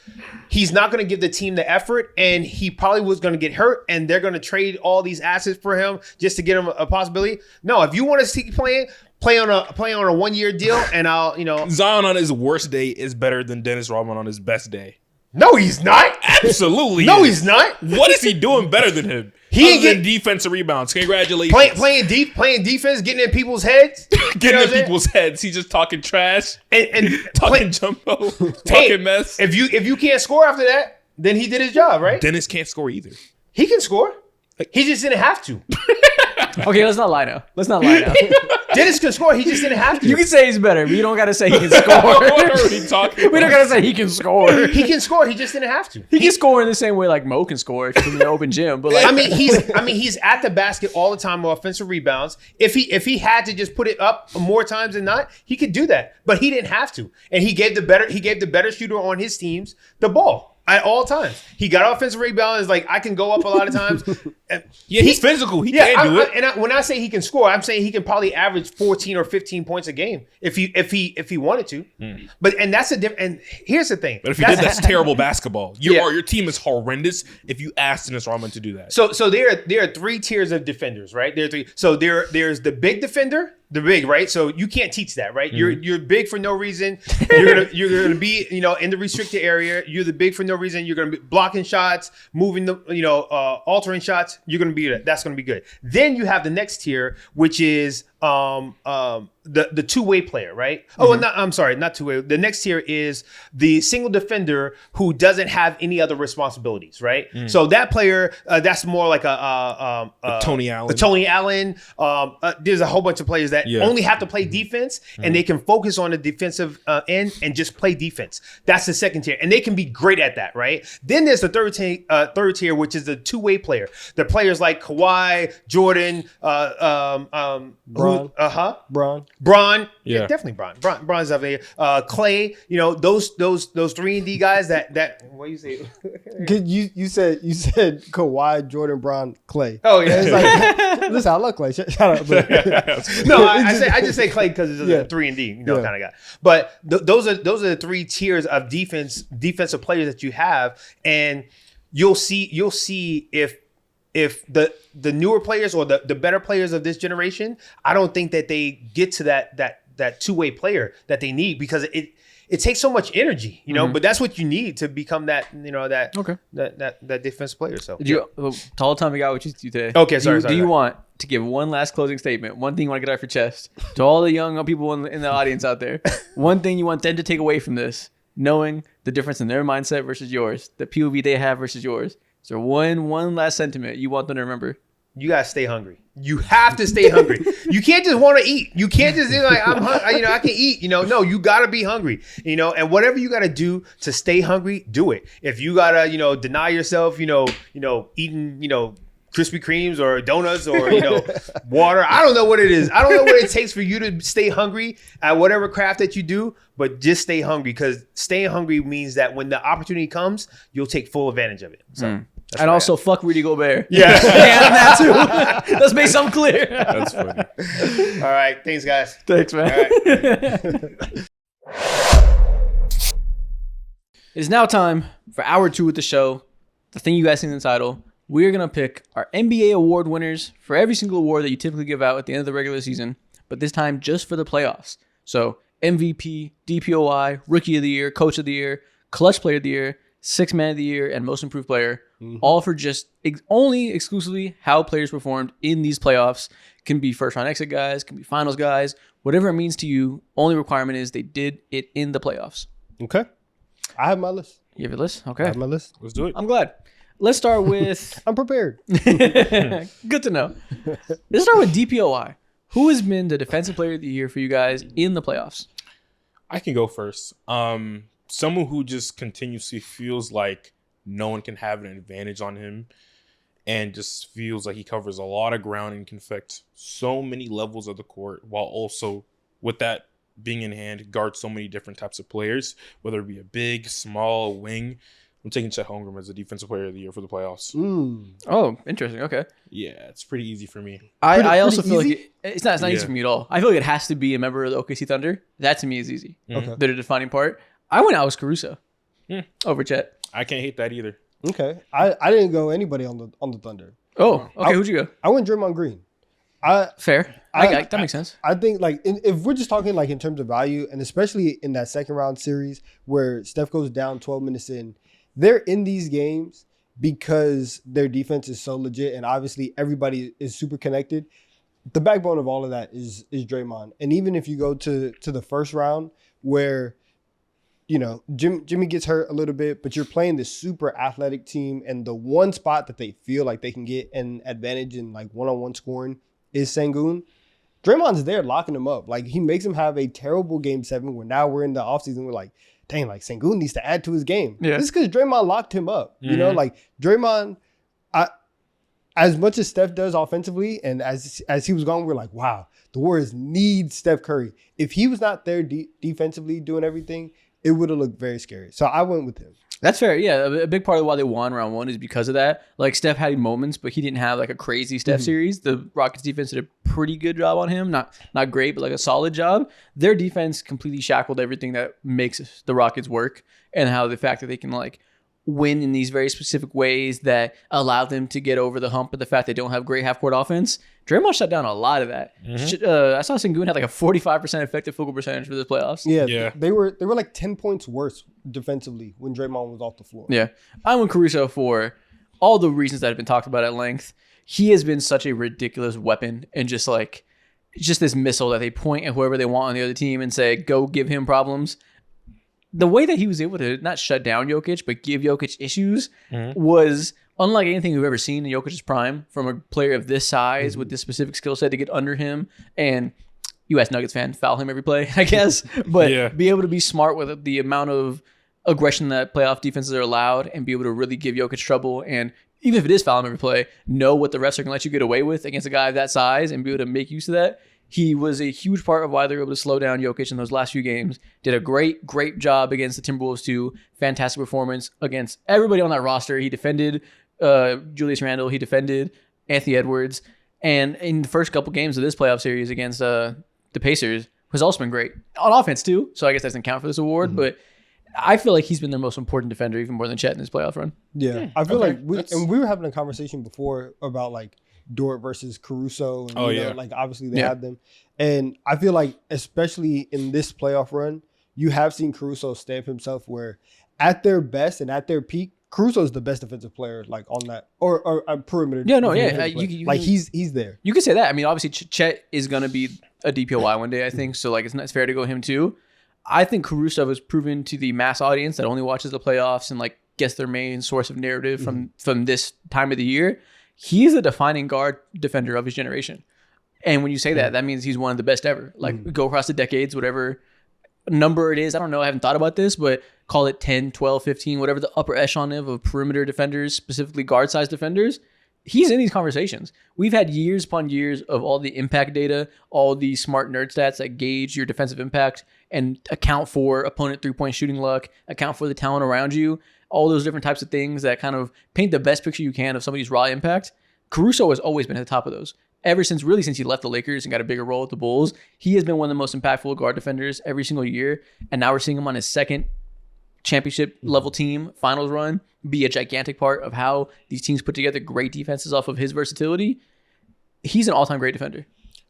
he's not going to give the team the effort, and he probably was going to get hurt, and they're going to trade all these assets for him just to get him a possibility. No, if you want to keep playing, play on a 1-year deal, and I'll Zion on his worst day is better than Dennis Rodman on his best day. No, he's not. Absolutely. No, he's not. What is he doing better than him? He ain't Other than defensive rebounds. Congratulations. Playing defense, getting in people's heads, Getting in people's heads. He's just talking trash, and talking jumbo, talking mess. If you can't score after that, then he did his job, right? Dennis can't score either. He can score. He just didn't have to. Okay, let's not lie now. Dennis can score. He just didn't have to. You can say he's better, but you don't got to say he can What score. are we talking We don't got to say he can score. He can score. He just didn't have to. He can score in the same way like Mo can score if he's in the open gym. But like, I mean, he's at the basket all the time with offensive rebounds. If he had to just put it up more times than not, he could do that. But he didn't have to, and he gave the better shooter on his teams the ball at all times. He got offensive rebounds. Like, I can go up a lot of times. Yeah, he's physical. He can do it. When I say he can score, I'm saying he can probably average 14 or 15 points a game if he wanted to. But that's a different. And here's the thing. But if he did, that's terrible basketball. Your team is horrendous if you ask Dennis Rodman to do that. So there are 3 tiers of defenders, right? There are 3. So there's the big defender, the big, right? So you can't teach that, right? You're big for no reason. You're gonna be in the restricted area. You're the big for no reason. You're gonna be blocking shots, moving the altering shots. You're gonna be that. That's gonna be good. Then you have the next tier, which is the two-way player, right? Oh, I'm sorry, not two-way. The next tier is the single defender who doesn't have any other responsibilities, right? So that player, that's more like a Tony Allen. A Tony Allen. There's a whole bunch of players that only have to play defense, and they can focus on the defensive end and just play defense. That's the second tier, and they can be great at that, right? Then there's the third tier, which is the two-way player. The players like Kawhi, Jordan, Bron, yeah, definitely Bron. Bron's up there. Clay, those 3-and-D guys that what do you say? you said Kawhi, Jordan, Bron, Clay. Oh yeah, it's like, listen, I love Clay. Shut up. No, I just say Clay because it's a 3-and-D kind of guy. But those are the three tiers of defensive players that you have, and you'll see if the newer players or the better players of this generation, I don't think that they get to that two-way player that they need, because it takes so much energy, but that's what you need to become that defensive player. So Tall Tommy got what you do today. Okay, Do you want to give one last closing statement? One thing you want to get off your chest to all the young people in the audience out there? One thing you want them to take away from this, knowing the difference in their mindset versus yours, the POV they have versus yours. Is there one last sentiment you want them to remember? You gotta stay hungry. You have to stay hungry. You can't just want to eat. You can't just be like, I'm hungry, I can eat. No, you gotta be hungry. And whatever you gotta do to stay hungry, do it. If you gotta, deny yourself, eating, Krispy Kremes or donuts or water. I don't know what it is. I don't know what it takes for you to stay hungry at whatever craft that you do, but just stay hungry, because staying hungry means that when the opportunity comes, you'll take full advantage of it. So. And also, fuck Rudy Gobert. Yeah. And that too. Let's make something clear. That's funny. All right. Thanks, guys. Thanks, man. Right. It is now time for hour 2 of the show. The thing you guys see in the title. We're going to pick our NBA award winners for every single award that you typically give out at the end of the regular season, but this time just for the playoffs. So MVP, DPOI, Rookie of the Year, Coach of the Year, Clutch Player of the Year, Sixth Man of the Year, and Most Improved Player, all for just only exclusively how players performed in these playoffs. Can be first round exit guys, can be finals guys, whatever it means to you. Only requirement is they did it in the playoffs. Okay. I have my list. You have your list? Okay. I have my list. Let's do it. I'm glad. Let's start with... I'm prepared. Good to know. Let's start with DPOI. Who has been the Defensive Player of the Year for you guys in the playoffs? I can go first. Someone who just continuously feels like no one can have an advantage on him, and just feels like he covers a lot of ground and can affect so many levels of the court, while also, with that being in hand, guard so many different types of players, whether it be a big, small, wing. I'm taking Chet Holmgren as the Defensive Player of the Year for the playoffs. Oh, interesting. Okay. Yeah, it's pretty easy for me. I also feel like it's not easy for me at all. I feel like it has to be a member of the OKC Thunder. That to me is easy. Okay. They're the defining part. I went Alex Caruso over Chet. I can't hate that either. Okay. I didn't go anybody on the Thunder. Oh, okay. Who'd you go? I went Draymond Green. Fair. That makes sense. I think if we're just talking in terms of value, and especially in that second round series where Steph goes down 12 minutes in, they're in these games because their defense is so legit, and obviously everybody is super connected. The backbone of all of that is Draymond. And even if you go to the first round where Jimmy gets hurt a little bit, but you're playing this super athletic team, and the one spot that they feel like they can get an advantage in one-on-one scoring is Sengun. Draymond's there locking him up. He makes him have a terrible game 7 where now we're in the offseason. We're like, dang, Sengun needs to add to his game. Yeah. This is because Draymond locked him up. Draymond, as much as Steph does offensively, and as he was gone, we're like, wow, the Warriors need Steph Curry. If he was not there defensively doing everything, it would have looked very scary. So I went with him. That's fair. Yeah, a big part of why they won round 1 is because of that. Steph had moments, but he didn't have a crazy Steph series. The Rockets defense did a pretty good job on him. Not great, but a solid job. Their defense completely shackled everything that makes the Rockets work, and how the fact that they can win in these very specific ways that allow them to get over the hump of the fact they don't have great half-court offense. Draymond shut down a lot of that. I saw Sengun had a 45% effective field goal percentage for the playoffs. Yeah. They were 10 points worse defensively when Draymond was off the floor. Yeah. I went Caruso for all the reasons that have been talked about at length. He has been such a ridiculous weapon, and just just this missile that they point at whoever they want on the other team and say, go give him problems. The way that he was able to not shut down Jokic, but give Jokic issues was unlike anything we've ever seen in Jokic's prime from a player of this size with this specific skill set to get under him. And U.S. Nuggets fan, foul him every play, I guess. But be able to be smart with the amount of aggression that playoff defenses are allowed and be able to really give Jokic trouble. And even if it is foul him every play, know what the refs are going to let you get away with against a guy of that size and be able to make use of that. He was a huge part of why they were able to slow down Jokic in those last few games. Did a great job against the Timberwolves too. Fantastic performance against everybody on that roster. He defended Julius Randle. He defended Anthony Edwards. And in the first couple games of this playoff series against the Pacers has also been great. On offense too, so I guess that doesn't count for this award. But I feel like he's been their most important defender, even more than Chet in his playoff run. Yeah. I feel like we were having a conversation before about like Dort versus Caruso. And, like obviously they had them. And I feel like especially in this playoff run, you have seen Caruso stamp himself where at their best and at their peak, Caruso is the best defensive player like on that or a perimeter. He's there. You could say that. I mean, obviously Chet is going to be a DPOY one day, I think. So like it's fair to go him too. I think Caruso has proven to the mass audience that only watches the playoffs and like gets their main source of narrative from this time of the year. He's a defining guard defender of his generation. And when you say that means he's one of the best ever. Like go across the decades, whatever number it is. I don't know. I haven't thought about this, but call it 10, 12, 15, whatever the upper echelon of perimeter defenders, specifically guard size defenders. He's in these conversations. We've had years upon years of all the impact data, all the smart nerd stats that gauge your defensive impact and account for opponent 3-point shooting luck, account for the talent around you, all those different types of things that kind of paint the best picture you can of somebody's raw impact. Caruso has always been at the top of those. Ever since he left the Lakers and got a bigger role with the Bulls, he has been one of the most impactful guard defenders every single year. And now we're seeing him on his second championship level team finals run be a gigantic part of how these teams put together great defenses off of his versatility. He's an all-time great defender.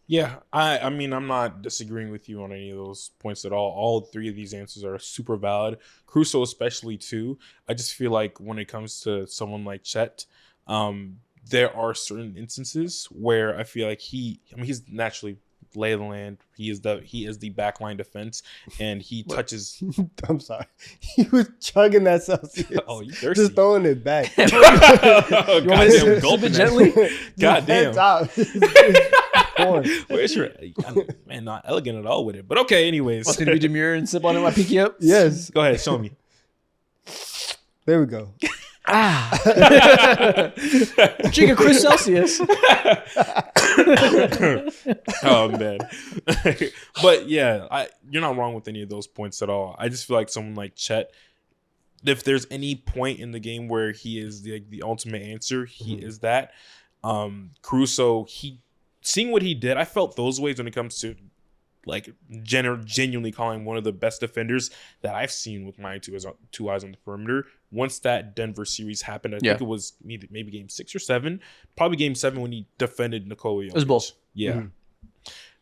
Yeah, I mean, I'm not disagreeing with you on any of those points at all. All three of these answers are super valid. Caruso especially too. I just feel like when it comes to someone like Chet, there are certain instances where I feel like he's naturally lay of the land. He is the backline defense, and he touches. I'm sorry, he was chugging that Celsius. Oh, you thirsty? Just throwing it back. Goddamn, gulping gently. Goddamn. Where's your man? Not elegant at all with it, but okay. Anyways, want to be demure and sip on it while I pick you up? Yes. Go ahead, show me. There we go. Drink a Chris Celsius. Oh man. But yeah, you're not wrong with any of those points at all. I just feel like someone like Chet, if there's any point in the game where he is the ultimate answer, he is that. Caruso, seeing what he did, I felt those ways when it comes to like genuinely calling one of the best defenders that I've seen with my two eyes on the perimeter. Once that Denver series happened, I think it was maybe game 6 or 7, probably game 7 when he defended Nikola Jokic. It was both. Yeah.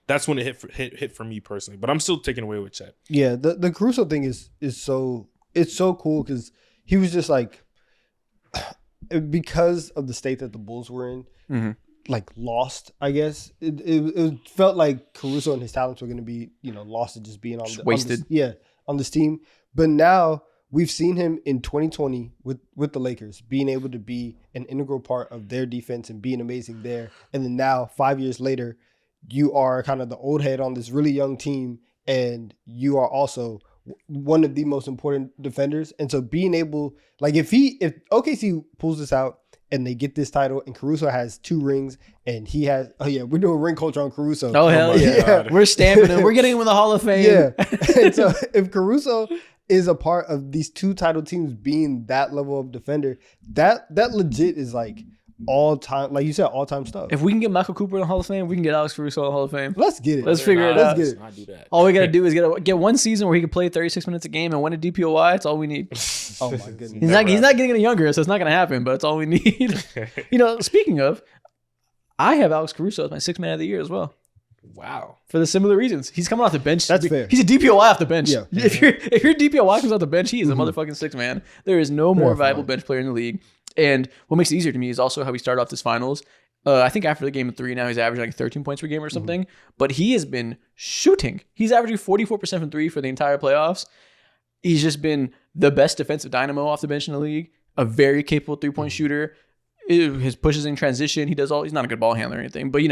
That's when it hit for me personally, but I'm still taking away with Chet. Yeah, the Caruso thing is so cool because he was just like, because of the state that the Bulls were in, like lost, I guess. It felt like Caruso and his talents were going to be, lost to just being wasted. On this team. But now we've seen him in 2020 with the Lakers being able to be an integral part of their defense and being amazing there. And then now 5 years later, you are kind of the old head on this really young team, and you are also one of the most important defenders. And so being able, like if OKC pulls this out and they get this title and Caruso has 2 rings and he has, we're doing ring culture on Caruso. Oh hell yeah. We're stamping him. We're getting him in the Hall of Fame. Yeah. And so if Caruso is a part of these 2 title teams being that level of defender, that legit is like all time, like you said, all time stuff. If we can get Michael Cooper in the Hall of Fame, we can get Alex Caruso in the Hall of Fame. Let's get it. Let's figure it out. Let's get it. Not do that. All we got to do is get one season where he can play 36 minutes a game and win a DPOY. That's all we need. Oh my goodness. He's not getting any younger, so it's not going to happen, but it's all we need. Speaking of, I have Alex Caruso as my 6th man of the year as well. Wow. For the similar reasons. He's coming off the bench. That's fair. He's a DPOY off the bench. Yeah. If your DPOY comes off the bench, he is a motherfucking 6th man. There is no more viable bench player in the league. And what makes it easier to me is also how we started off this finals. I think after the game of 3 now, he's averaging like 13 points per game or something. But he has been shooting. He's averaging 44% from 3 for the entire playoffs. He's just been the best defensive dynamo off the bench in the league. A very capable 3-point shooter. His pushes in transition. He's not a good ball handler or anything. But,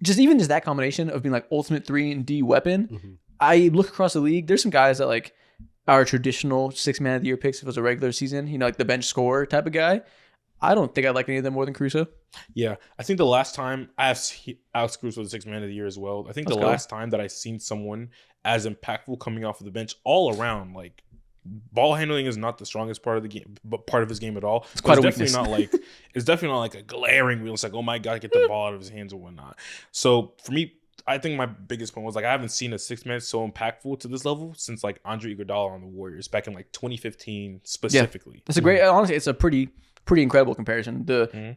just that combination of being like ultimate 3-and-D weapon. I look across the league. There's some guys that like are traditional 6-man of the year picks if it was a regular season. Like the bench scorer type of guy. I don't think I like any of them more than Caruso. Yeah, I think the last time Alex Caruso was the 6-man of the year as well. I think last time that I seen someone as impactful coming off of the bench all around, like ball handling is not the strongest part of the game, but part of his game at all. It's quite a definitely weakness. It's definitely not like a glaring wheel. It's like, oh my god, get the ball out of his hands or whatnot. So for me, I think my biggest point was like I haven't seen a 6-man so impactful to this level since like Andre Iguodala on the Warriors back in like 2015 specifically. Yeah, that's a great. Honestly, it's a pretty incredible comparison. The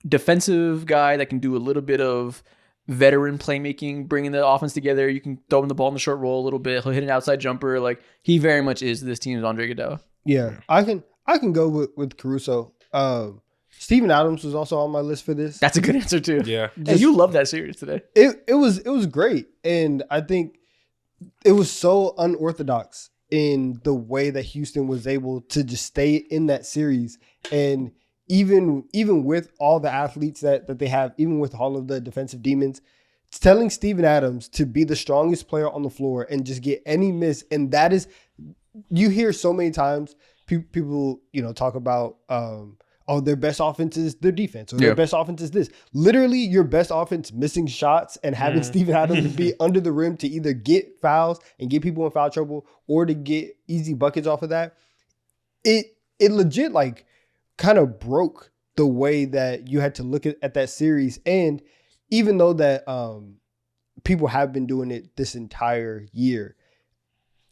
defensive guy that can do a little bit of veteran playmaking, bringing the offense together. You can throw him the ball in the short roll a little bit. He'll hit an outside jumper. Like he very much is this team's Andre Iguodala. Yeah, I can go with Caruso. Steven Adams was also on my list for this. That's a good answer too. Yeah, Hey, you love that series today. It was great, and I think it was so unorthodox in the way that Houston was able to just stay in that series, and even with all the athletes that they have, even with all of the defensive demons, telling Steven Adams to be the strongest player on the floor and just get any miss, and that is, you hear so many times people talk about their best offense is their defense, or their best offense is this. Literally, your best offense missing shots and having Steven Adams be under the rim to either get fouls and get people in foul trouble or to get easy buckets off of that. It legit like kind of broke the way that you had to look at that series. And even though that people have been doing it this entire year,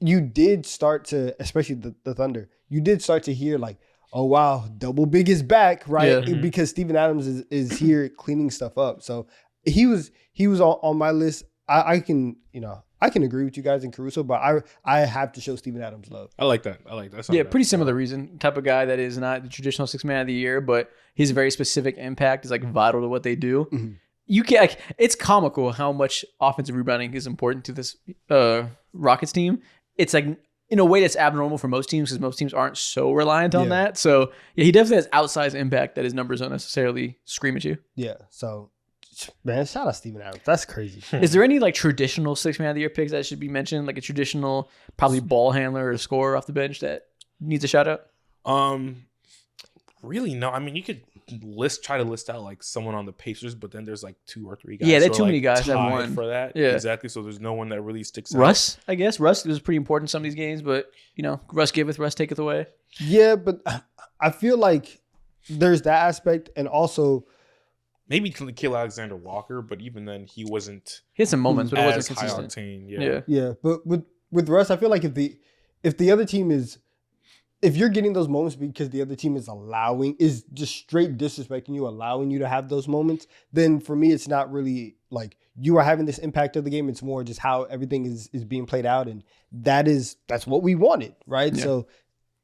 you did start to, especially the Thunder, you did start to hear like, oh wow, double big is back, right? Yeah. Because Steven Adams is here cleaning stuff up. So he was on my list. I can agree with you guys in Caruso, but I have to show Steven Adams love. I like that. Yeah, pretty similar reason. Type of guy that is not the traditional 6-man of the year, but his very specific impact is like vital to what they do. Mm-hmm. You can it's comical how much offensive rebounding is important to this Rockets team. It's like in a way that's abnormal for most teams because most teams aren't so reliant on that. So yeah, he definitely has outsized impact that his numbers don't necessarily scream at you. Yeah. So man, shout out Steven Adams. That's crazy. Is there any like traditional 6-man of the year picks that should be mentioned? Like a traditional probably ball handler or scorer off the bench that needs a shout out? Really no. I mean, you could try to list out like someone on the Pacers, but then there's like 2 or 3 guys. Yeah, there are too many guys that have won for that. Yeah, exactly. So there's no one that really sticks out. Russ, I guess. Russ was pretty important in some of these games, but Russ giveth, Russ taketh away. Yeah, but I feel like there's that aspect, and also maybe Kill Alexander Walker, but even then he wasn't. He had some moments, but it wasn't high consistent. octane. Yeah. But with Russ, I feel like if the other team is, if you're getting those moments because the other team is just straight disrespecting you, allowing you to have those moments, then for me, it's not really like you are having this impact of the game. It's more just how everything is being played out. And that's what we wanted. Right. Yeah. So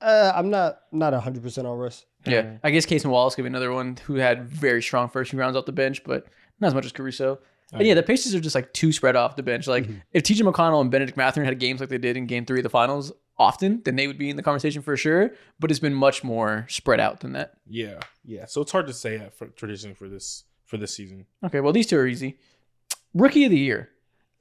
I'm not 100% on Russ. Yeah. I guess Casey Wallace could be another one who had very strong first few rounds off the bench, but not as much as Caruso. And yeah, the Pacers are just like too spread off the bench. Like if TJ McConnell and Benedict Mathurin had games like they did in Game 3 of the Finals often, then they would be in the conversation for sure. But it's been much more spread out than that. Yeah. So it's hard to say traditionally for this season. Okay, well these two are easy. Rookie of the year.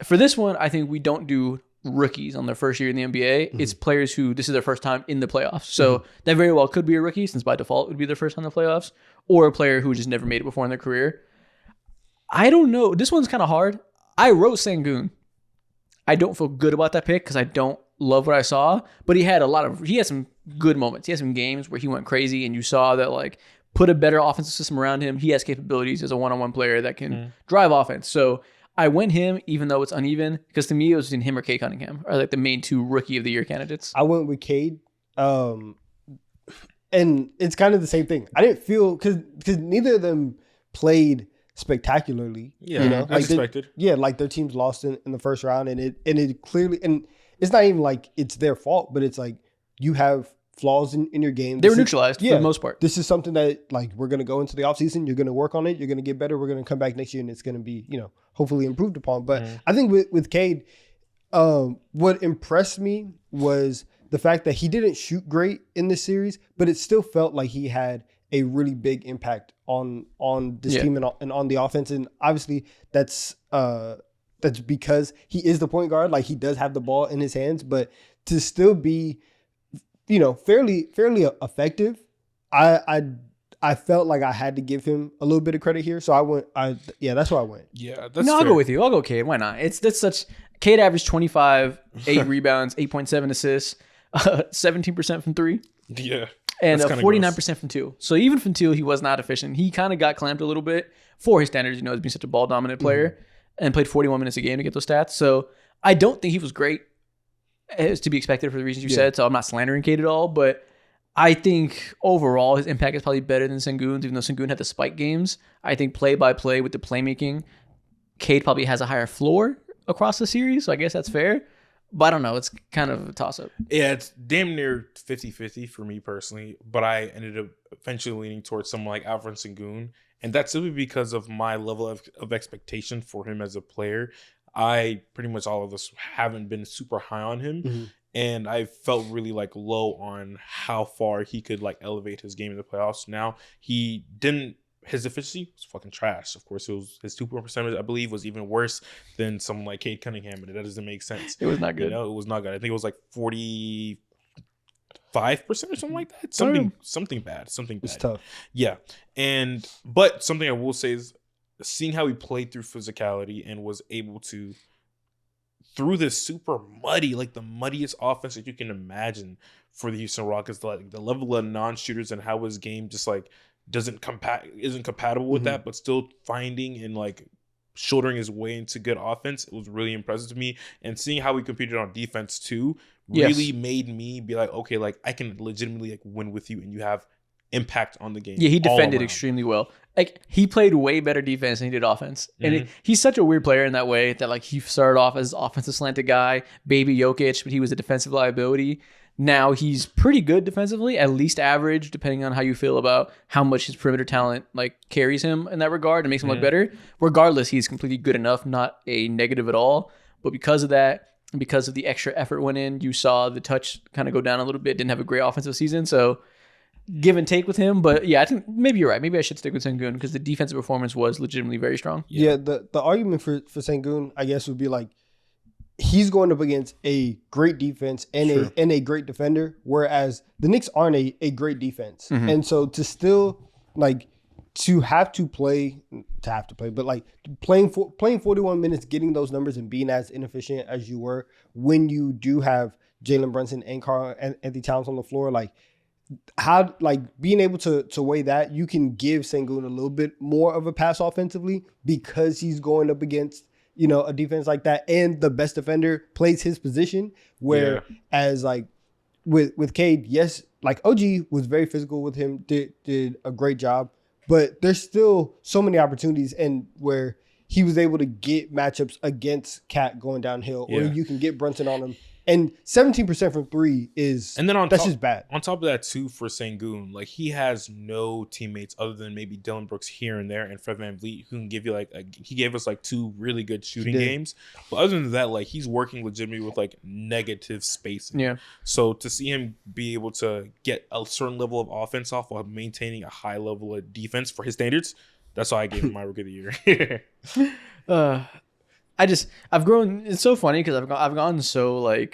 For this one, I think we don't do rookies on their first year in the NBA. It's players who this is their first time in the playoffs. So that very well could be a rookie, since by default it would be their first time in the playoffs, or a player who just never made it before in their career. I don't know. This one's kind of hard. I wrote Sengun. I don't feel good about that pick because I don't love what I saw, but he had some good moments. He had some games where he went crazy and you saw that like put a better offensive system around him. He has capabilities as a one-on-one player that can drive offense. So I went him even though it's uneven because to me it was between him or Cade Cunningham are like the main 2 rookie of the year candidates. I went with Cade. And it's kind of the same thing. I didn't feel because neither of them played spectacularly. Yeah, that's expected. Like their teams lost in the first round, and it clearly, and it's not even like it's their fault, but it's like you have flaws in your game. They were neutralized for the most part. This is something that like we're going to go into the offseason. You're going to work on it. You're going to get better. We're going to come back next year and it's going to be, hopefully improved upon. But I think with Cade, what impressed me was the fact that he didn't shoot great in this series, but it still felt like he had a really big impact on this team and on the offense. And obviously that's because he is the point guard. Like he does have the ball in his hands, but to still be, fairly effective, I felt like I had to give him a little bit of credit here. So that's where I went. Yeah, that's I'll go with you. I'll go Cade. Why not? Cade averaged 25, 8 rebounds, 8.7 assists, 17% from 3. Yeah. And 49% from 2. So even from 2, he was not efficient. He kind of got clamped a little bit for his standards, as being such a ball dominant player, and played 41 minutes a game to get those stats. So I don't think he was great, as to be expected for the reasons you said. So I'm not slandering Cade at all, but I think overall his impact is probably better than Sengun's, even though Sengun had the spike games. I think play by play with the playmaking, Cade probably has a higher floor across the series. So I guess that's fair. But I don't know. It's kind of a toss-up. Yeah, it's damn near 50-50 for me personally. But I ended up eventually leaning towards someone like Alfred Sengun. And that's simply because of my level of expectation for him as a player. Pretty much all of us haven't been super high on him. And I felt really low on how far he could elevate his game in the playoffs. Now, his efficiency was fucking trash. Of course, it was his 2-point percentage, I believe, was even worse than someone like Cade Cunningham, and that doesn't make sense. It was not good. It was not good. I think it was 45% or something like that. Something bad. It's tough. Yeah. But something I will say is seeing how he played through physicality and was able to, through this super muddy, the muddiest offense that you can imagine for the Houston Rockets, the level of non-shooters and how his game just isn't compatible with that, but still finding and shouldering his way into good offense. It was really impressive to me. And seeing how he competed on defense too really made me be okay, I can legitimately win with you and you have impact on the game. Yeah, he defended extremely well. He played way better defense than he did offense. And he's such a weird player in that way that he started off as offensive slanted guy, baby Jokic, but he was a defensive liability. Now he's pretty good defensively, at least average, depending on how you feel about how much his perimeter talent carries him in that regard and makes him look better. Regardless, he's completely good enough, not a negative at all. But because of that, and because of the extra effort went in, you saw the touch kind of go down a little bit. Didn't have a great offensive season, so give and take with him. But yeah, I think maybe you're right. Maybe I should stick with Sengun because the defensive performance was legitimately very strong. Yeah, the argument for Sengun, I guess, would be he's going up against a great defense and a great defender, whereas the Knicks aren't a great defense. And so to still playing 41 minutes, getting those numbers and being as inefficient as you were when you do have Jalen Brunson and Karl Anthony Towns on the floor, how being able to weigh that, you can give Sengun a little bit more of a pass offensively because he's going up against a defense like that, and the best defender plays his position. Whereas with Cade, yes, OG was very physical with him, did a great job, but there's still so many opportunities and where he was able to get matchups against Cat going downhill, or you can get Brunson on him. And 17% from 3 is, and then that's just bad. On top of that too, for Sengun, he has no teammates other than maybe Dylan Brooks here and there, and Fred VanVleet, who can give you he gave us 2 really good shooting games. But other than that, he's working legitimately with negative spacing. Yeah. So to see him be able to get a certain level of offense off while maintaining a high level of defense for his standards, that's why I gave him my Rookie of the Year. I've grown. It's so funny because I've gone so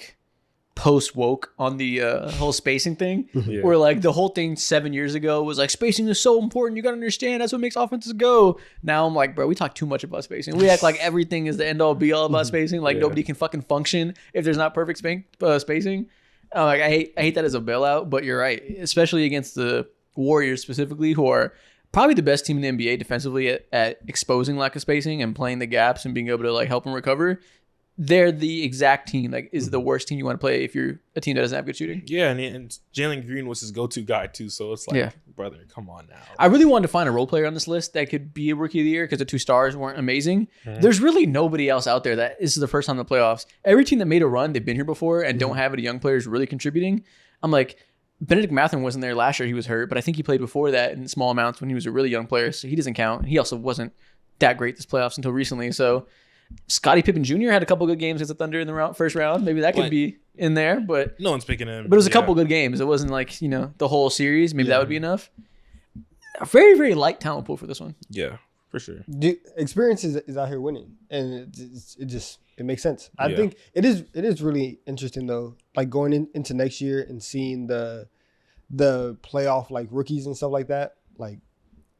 post woke on the whole spacing thing, where the whole thing 7 years ago was spacing is so important. You got to understand that's what makes offenses go. Now I'm bro, we talk too much about spacing. We act like everything is the end all be all about spacing. Nobody can fucking function if there's not perfect spacing. I hate that as a bailout, but you're right, especially against the Warriors specifically, who are probably the best team in the NBA defensively at exposing lack of spacing and playing the gaps and being able to help them recover. They're the exact team is the worst team you want to play if you're a team that doesn't have good shooting. Yeah, and Jalen Green was his go-to guy too. So it's brother, come on now. I really wanted to find a role player on this list that could be a Rookie of the Year because the 2 stars weren't amazing. There's really nobody else out there that this is the first time in the playoffs. Every team that made a run, they've been here before and don't have any young players really contributing. I'm Benedict Mathurin wasn't there last year. He was hurt, but I think he played before that in small amounts when he was a really young player, so he doesn't count. He also wasn't that great this playoffs until recently. So Scottie Pippen Jr. had a couple good games against the Thunder in the first round. Maybe that could be in there, but no one's picking him. But it was a couple good games. It wasn't like, the whole series. Maybe that would be enough. A very, very light talent pool for this one. Yeah, for sure. Experience is out here winning, and it makes sense. I think it is really interesting though, like going into next year and seeing the playoff like rookies and stuff like that. Like,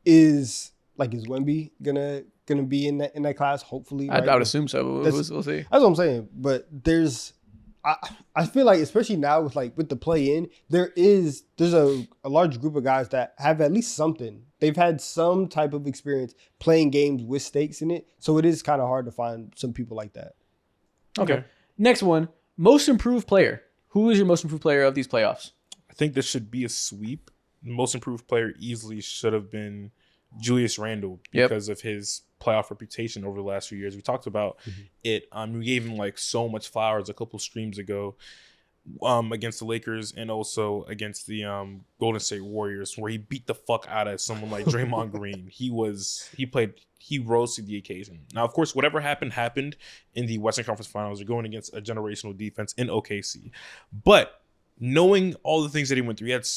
is Wemby gonna be in that class? Hopefully, right? I would assume so. But we'll see. That's what I'm saying. But I feel like, especially now with the play in, there's a large group of guys that have at least something. They've had some type of experience playing games with stakes in it. So it is kind of hard to find some people like that. Okay. Next one, most improved player. Who is your most improved player of these playoffs? I think this should be a sweep. Most improved player easily should have been Julius Randle because of his playoff reputation over the last few years. We talked about it. We gave him like so much flowers a couple streams ago against the Lakers and also against the Golden State Warriors, where he beat the fuck out of someone like Draymond Green. He rose to the occasion. Now, of course, whatever happened in the Western Conference Finals. They're going against a generational defense in OKC. But knowing all the things that he went through, he had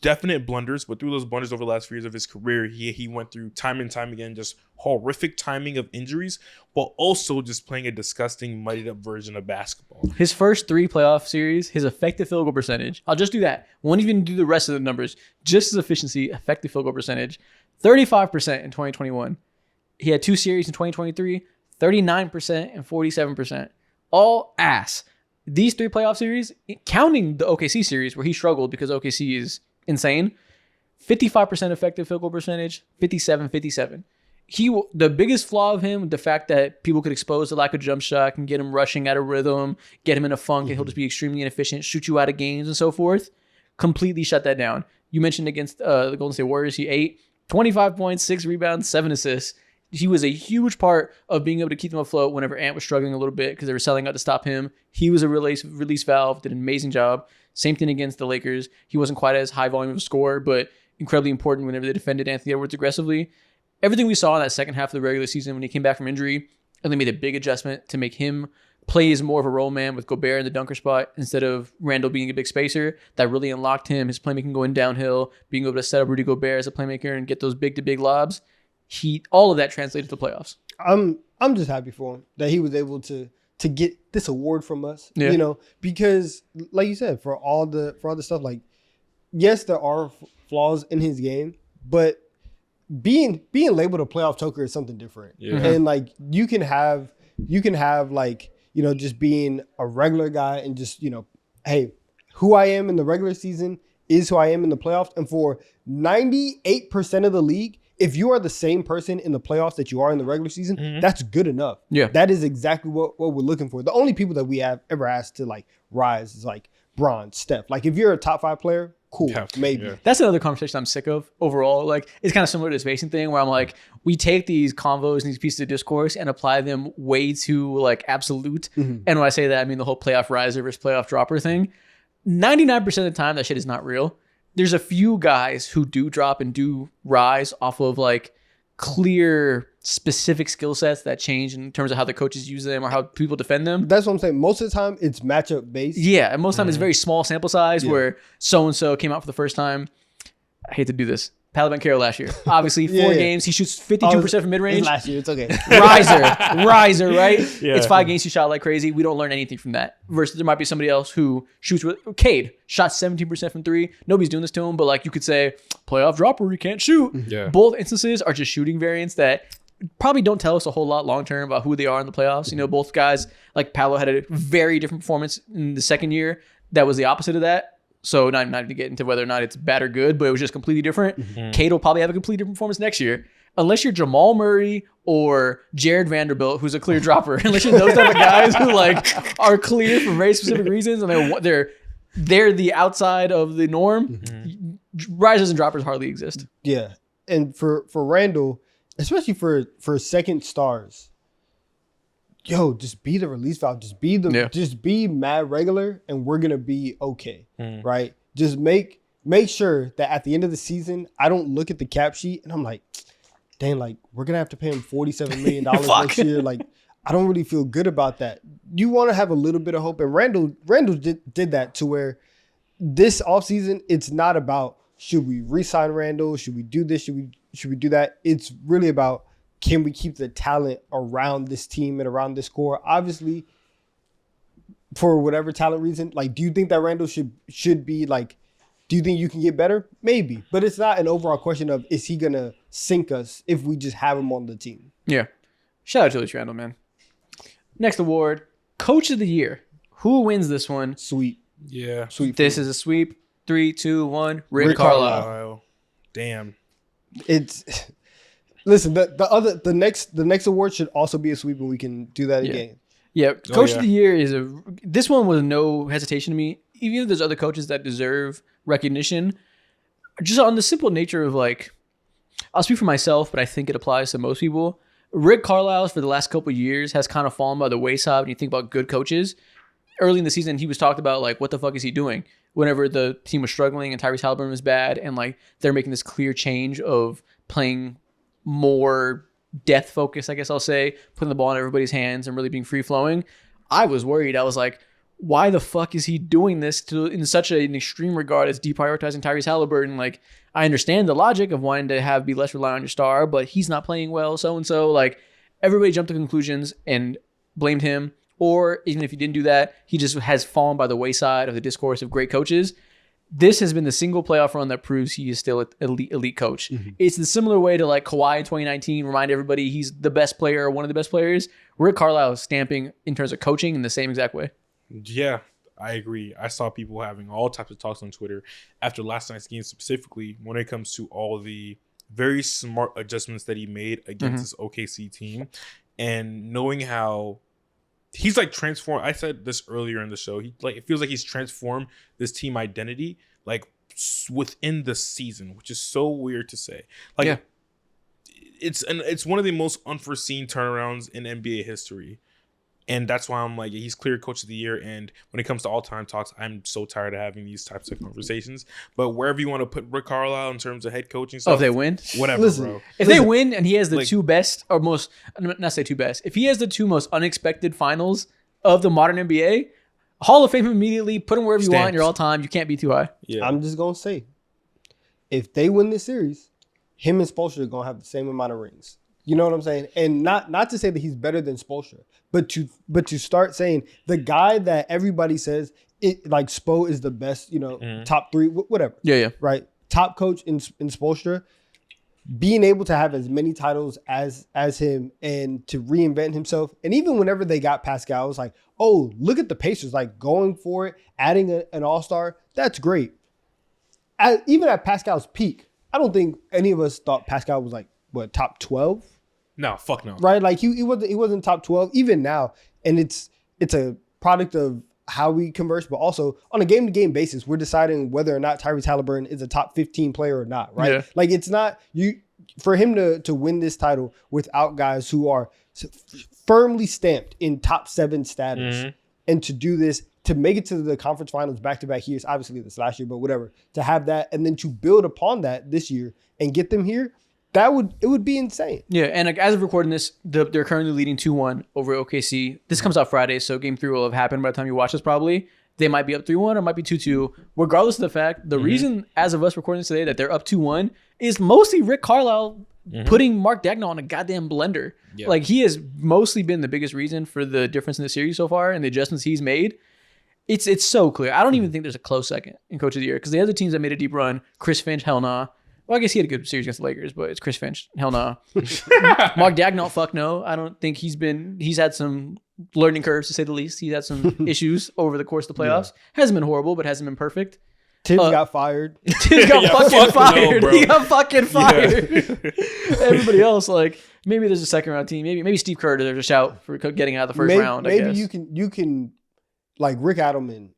definite blunders, but through those blunders over the last few years of his career, he went through time and time again just horrific timing of injuries, but also just playing a disgusting, muddied up version of basketball. His first 3 playoff series, his effective field goal percentage, I'll just do that. Won't even do the rest of the numbers. Just his efficiency, effective field goal percentage, 35% in 2021. He had 2 series in 2023, 39% and 47%. All ass. These 3 playoff series, counting the OKC series where he struggled because OKC is insane, 55% effective field goal percentage, 57. The biggest flaw of him, the fact that people could expose the lack of jump shot, can get him rushing out of rhythm, get him in a funk, and he'll just be extremely inefficient, shoot you out of games and so forth, completely shut that down. You mentioned against the Golden State Warriors, he ate 25 points, 6 rebounds, 7 assists. He was a huge part of being able to keep them afloat whenever Ant was struggling a little bit because they were selling out to stop him. He was a release valve, did an amazing job. Same thing against the Lakers. He wasn't quite as high volume of a scorer, but incredibly important whenever they defended Anthony Edwards aggressively. Everything we saw in that second half of the regular season when he came back from injury, and they made a big adjustment to make him play as more of a role man with Gobert in the dunker spot instead of Randle being a big spacer. That really unlocked him, his playmaking going downhill, being able to set up Rudy Gobert as a playmaker and get those big-to-big lobs. All of that translated to playoffs. I'm just happy for him that he was able to get this award from us. Because like you said, for all the stuff, like, yes, there are flaws in his game, but being labeled a playoff choker is something different. And like you can have like, just being a regular guy and just, hey, who I am in the regular season is who I am in the playoffs. And for 98% of the league, if you are the same person in the playoffs that you are in the regular season, that's good enough. Yeah. That is exactly what we're looking for. The only people that we have ever asked to like rise is like Bron, Steph. Like if you're a top 5 player, cool, maybe. Yeah. That's another conversation I'm sick of overall. Like it's kind of similar to this spacing thing where I'm like, we take these convos and these pieces of discourse and apply them way too like absolute. And when I say that, I mean the whole playoff riser versus playoff dropper thing. 99% of the time, that shit is not real. There's a few guys who do drop and do rise off of like clear specific skill sets that change in terms of how the coaches use them or how people defend them. That's what I'm saying. Most of the time it's matchup based. Yeah. And most of the time it's very small sample size where so-and-so came out for the first time. I hate to do this. Paolo Banchero last year. Obviously, 4 games. He shoots 52% from mid-range. Last year. It's okay. Riser, right? Yeah. It's 5 games he shot like crazy. We don't learn anything from that. Versus there might be somebody else who shoots with... Cade shot 17% from 3. Nobody's doing this to him, but like you could say, playoff dropper, he can't shoot. Yeah. Both instances are just shooting variants that probably don't tell us a whole lot long-term about who they are in the playoffs. Both guys, like Paolo had a very different performance in the second year that was the opposite of that. So not to get into whether or not it's bad or good, but it was just completely different. Cade will probably have a completely different performance next year. Unless you're Jamal Murray or Jared Vanderbilt, who's a clear dropper. Unless you're those type of guys who like are clear for very specific reasons and they're the outside of the norm. Risers and droppers hardly exist. Yeah. And for Randle, especially for second stars, just be the release valve. Just be mad regular, and we're gonna be okay, right? Just make make sure that at the end of the season, I don't look at the cap sheet and I'm like, dang, like we're gonna have to pay him $47 million next year. Like, I don't really feel good about that. You want to have a little bit of hope, and Randall did that to where this offseason, it's not about should we re-sign Randall, should we do this, should we do that. It's really about can we keep the talent around this team and around this core. Obviously, for whatever talent reason, like, do you think that Randall should be like? Do you think you can get better? Maybe, but it's not an overall question of is he gonna sink us if we just have him on the team. Yeah, shout out to Julius Randle, man. Next award, Coach of the Year. Who wins this one? Sweet. Yeah. Sweet. This is a sweep. 3, 2, 1. Rick Carlisle. Damn. It's listen. The next award should also be a sweep, and we can do that again. Yeah, Coach of the Year is this one was no hesitation to me. Even if there's other coaches that deserve recognition, just on the simple nature of like, I'll speak for myself, but I think it applies to most people. Rick Carlisle for the last couple of years has kind of fallen by the wayside when you think about good coaches. Early in the season, he was talked about like, what the fuck is he doing? Whenever the team was struggling and Tyrese Halliburton was bad, and like they're making this clear change of playing more death focus, I guess I'll say, putting the ball in everybody's hands and really being free flowing. I was worried. I was like, why the fuck is he doing this in such an extreme regard as deprioritizing Tyrese Halliburton? Like, I understand the logic of wanting to be less reliant on your star, but he's not playing well, so-and-so. Like, everybody jumped to conclusions and blamed him. Or even if he didn't do that, he just has fallen by the wayside of the discourse of great coaches. This has been the single playoff run that proves he is still an elite coach. Mm-hmm. It's the similar way to like Kawhi in 2019, remind everybody he's the best player or one of the best players. Rick Carlisle is stamping in terms of coaching in the same exact way. Yeah, I agree. I saw people having all types of talks on Twitter after last night's game, specifically when it comes to all the very smart adjustments that he made against this OKC team, and knowing how he's like transformed. I said this earlier in the show. It feels like he's transformed this team identity like within the season, which is so weird to say. Like, yeah. It's one of the most unforeseen turnarounds in NBA history. And that's why I'm like, he's clear Coach of the Year. And when it comes to all-time talks, I'm so tired of having these types of conversations. But wherever you want to put Rick Carlisle in terms of head coaching stuff. Oh, if they win? Whatever, bro. If they win and he has the two best, or most, not say two best, if he has the two most unexpected finals of the modern NBA, Hall of Fame immediately, put him wherever you want, you're all-time. You can't be too high. Yeah. I'm just going to say, if they win this series, him and Spoelstra are going to have the same amount of rings. You know what I'm saying? And not to say that he's better than Spoelstra, but to start saying the guy that everybody says it like Spo is the best, top three, whatever. Yeah. Right. Top coach in Spoelstra, being able to have as many titles as him and to reinvent himself. And even whenever they got Pascal, it was like, oh, look at the Pacers, like going for it, adding an all-star. That's great. Even at Pascal's peak, I don't think any of us thought Pascal was like, what, top 12? No, fuck no. Right? Like he wasn't top 12 even now. And it's a product of how we converse, but also on a game-to-game basis, we're deciding whether or not Tyrese Halliburton is a top 15 player or not, right? Yeah. Like it's not for him to win this title without guys who are firmly stamped in top 7 status, and to do this, to make it to the conference finals back-to-back years, obviously this last year, but whatever, to have that and then to build upon that this year and get them here, it would be insane. Yeah, and as of recording this, they're currently leading 2-1 over OKC. This comes out Friday, so Game 3 will have happened by the time you watch this probably. They might be up 3-1 or it might be 2-2. Regardless of the fact, the reason, as of us recording this today, that they're up 2-1 is mostly Rick Carlisle putting Mark Daigneault on a goddamn blender. Yeah. Like, he has mostly been the biggest reason for the difference in the series so far and the adjustments he's made. It's so clear. I don't even think there's a close second in Coach of the Year because the other teams that made a deep run, Chris Finch, hell nah. Well, I guess he had a good series against the Lakers, but it's Chris Finch. Hell no. Mark Daigneault, fuck no. I don't think he's had some learning curves, to say the least. He's had some issues over the course of the playoffs. Yeah. Hasn't been horrible, but hasn't been perfect. Tibbs got fired. Tibbs got fucking fired. No, he got fucking fired. Yeah. Everybody else, like, maybe there's a second round team. Maybe Steve Kerr, there's a shout for getting out of the first round, I guess. Maybe you can, like, Rick Adelman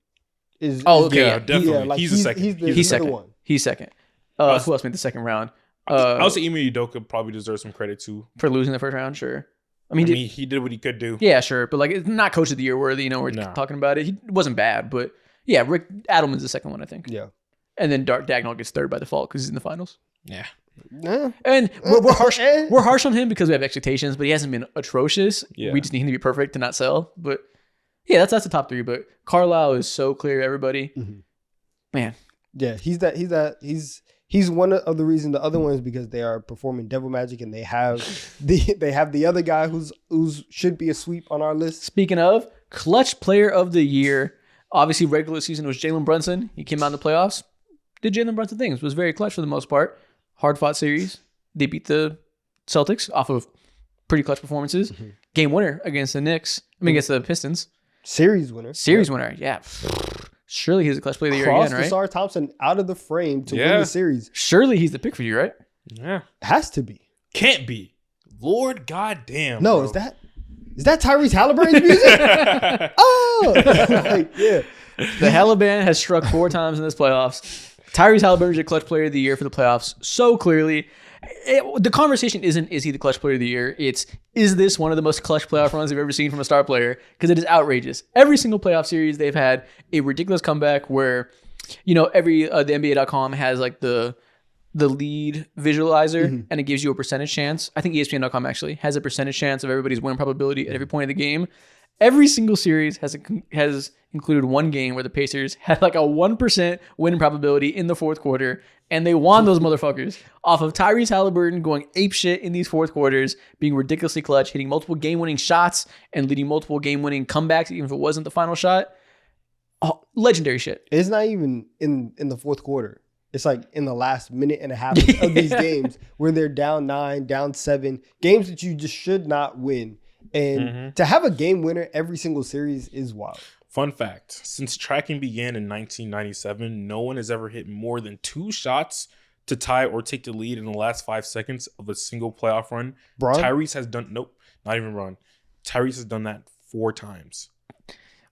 is. Oh, okay. Yeah, definitely. Yeah, like, he's the second. He's second. One. He's second. Who else made the second round? I would say Ime Udoka probably deserves some credit too for losing the first round. Sure, I mean he did what he could do. Yeah, sure, but like it's not Coach of the Year worthy. We're talking about it. He wasn't bad, but yeah, Rick Adelman's the second one, I think. Yeah, and then Dark Dagnall gets third by default because he's in the finals. Yeah. Nah. And we're harsh on him because we have expectations, but he hasn't been atrocious. Yeah. We just need him to be perfect to not sell. But yeah, that's the top three. But Carlisle is so clear to everybody. Mhm. Man, Yeah, he's one of the reasons. The other one is because they are performing devil magic, and they have the other guy who's should be a sweep on our list. speaking of clutch player of the year, obviously regular season was Jalen Brunson. He came out in the playoffs, did Jalen Brunson things, was very clutch for the most part. Hard fought series. They beat the Celtics off of pretty clutch performances. Mm-hmm. Game winner against the Knicks. Against the Pistons. Series winner. Series winner. Yeah. Surely he's a clutch player of the year Cross again, right? Desar Thompson out of the frame to win Yeah. the series. Surely he's the pick for you, right? Yeah. Has to be. Can't be. Lord goddamn. No, bro. is that Tyrese Halliburton's music? Oh, like, yeah. The Halliburton has struck 4 times in this playoffs. Tyrese Halliburton is a clutch player of the year for the playoffs so clearly. The conversation isn't, is he the clutch player of the year? It's, is this one of the most clutch playoff runs you've ever seen from a star player? Because it is outrageous. Every single playoff series, they've had a ridiculous comeback where, every the NBA.com has like the lead visualizer and it gives you a percentage chance. I think ESPN.com actually has a percentage chance of everybody's win probability at every point of the game. Every single series has included one game where the Pacers had like a 1% win probability in the fourth quarter, and they won those motherfuckers off of Tyrese Halliburton going apeshit in these fourth quarters, being ridiculously clutch, hitting multiple game-winning shots and leading multiple game-winning comebacks, even if it wasn't the final shot. Oh, legendary shit. It's not even in the fourth quarter. It's like in the last minute and a half of these games where they're down 9, down 7, games that you just should not win. And to have a game winner every single series is wild. Fun fact, since tracking began in 1997, no one has ever hit more than 2 shots to tie or take the lead in the last 5 seconds of a single playoff run. Bron? Tyrese has done, nope, not even Ron. Tyrese has done that 4 times.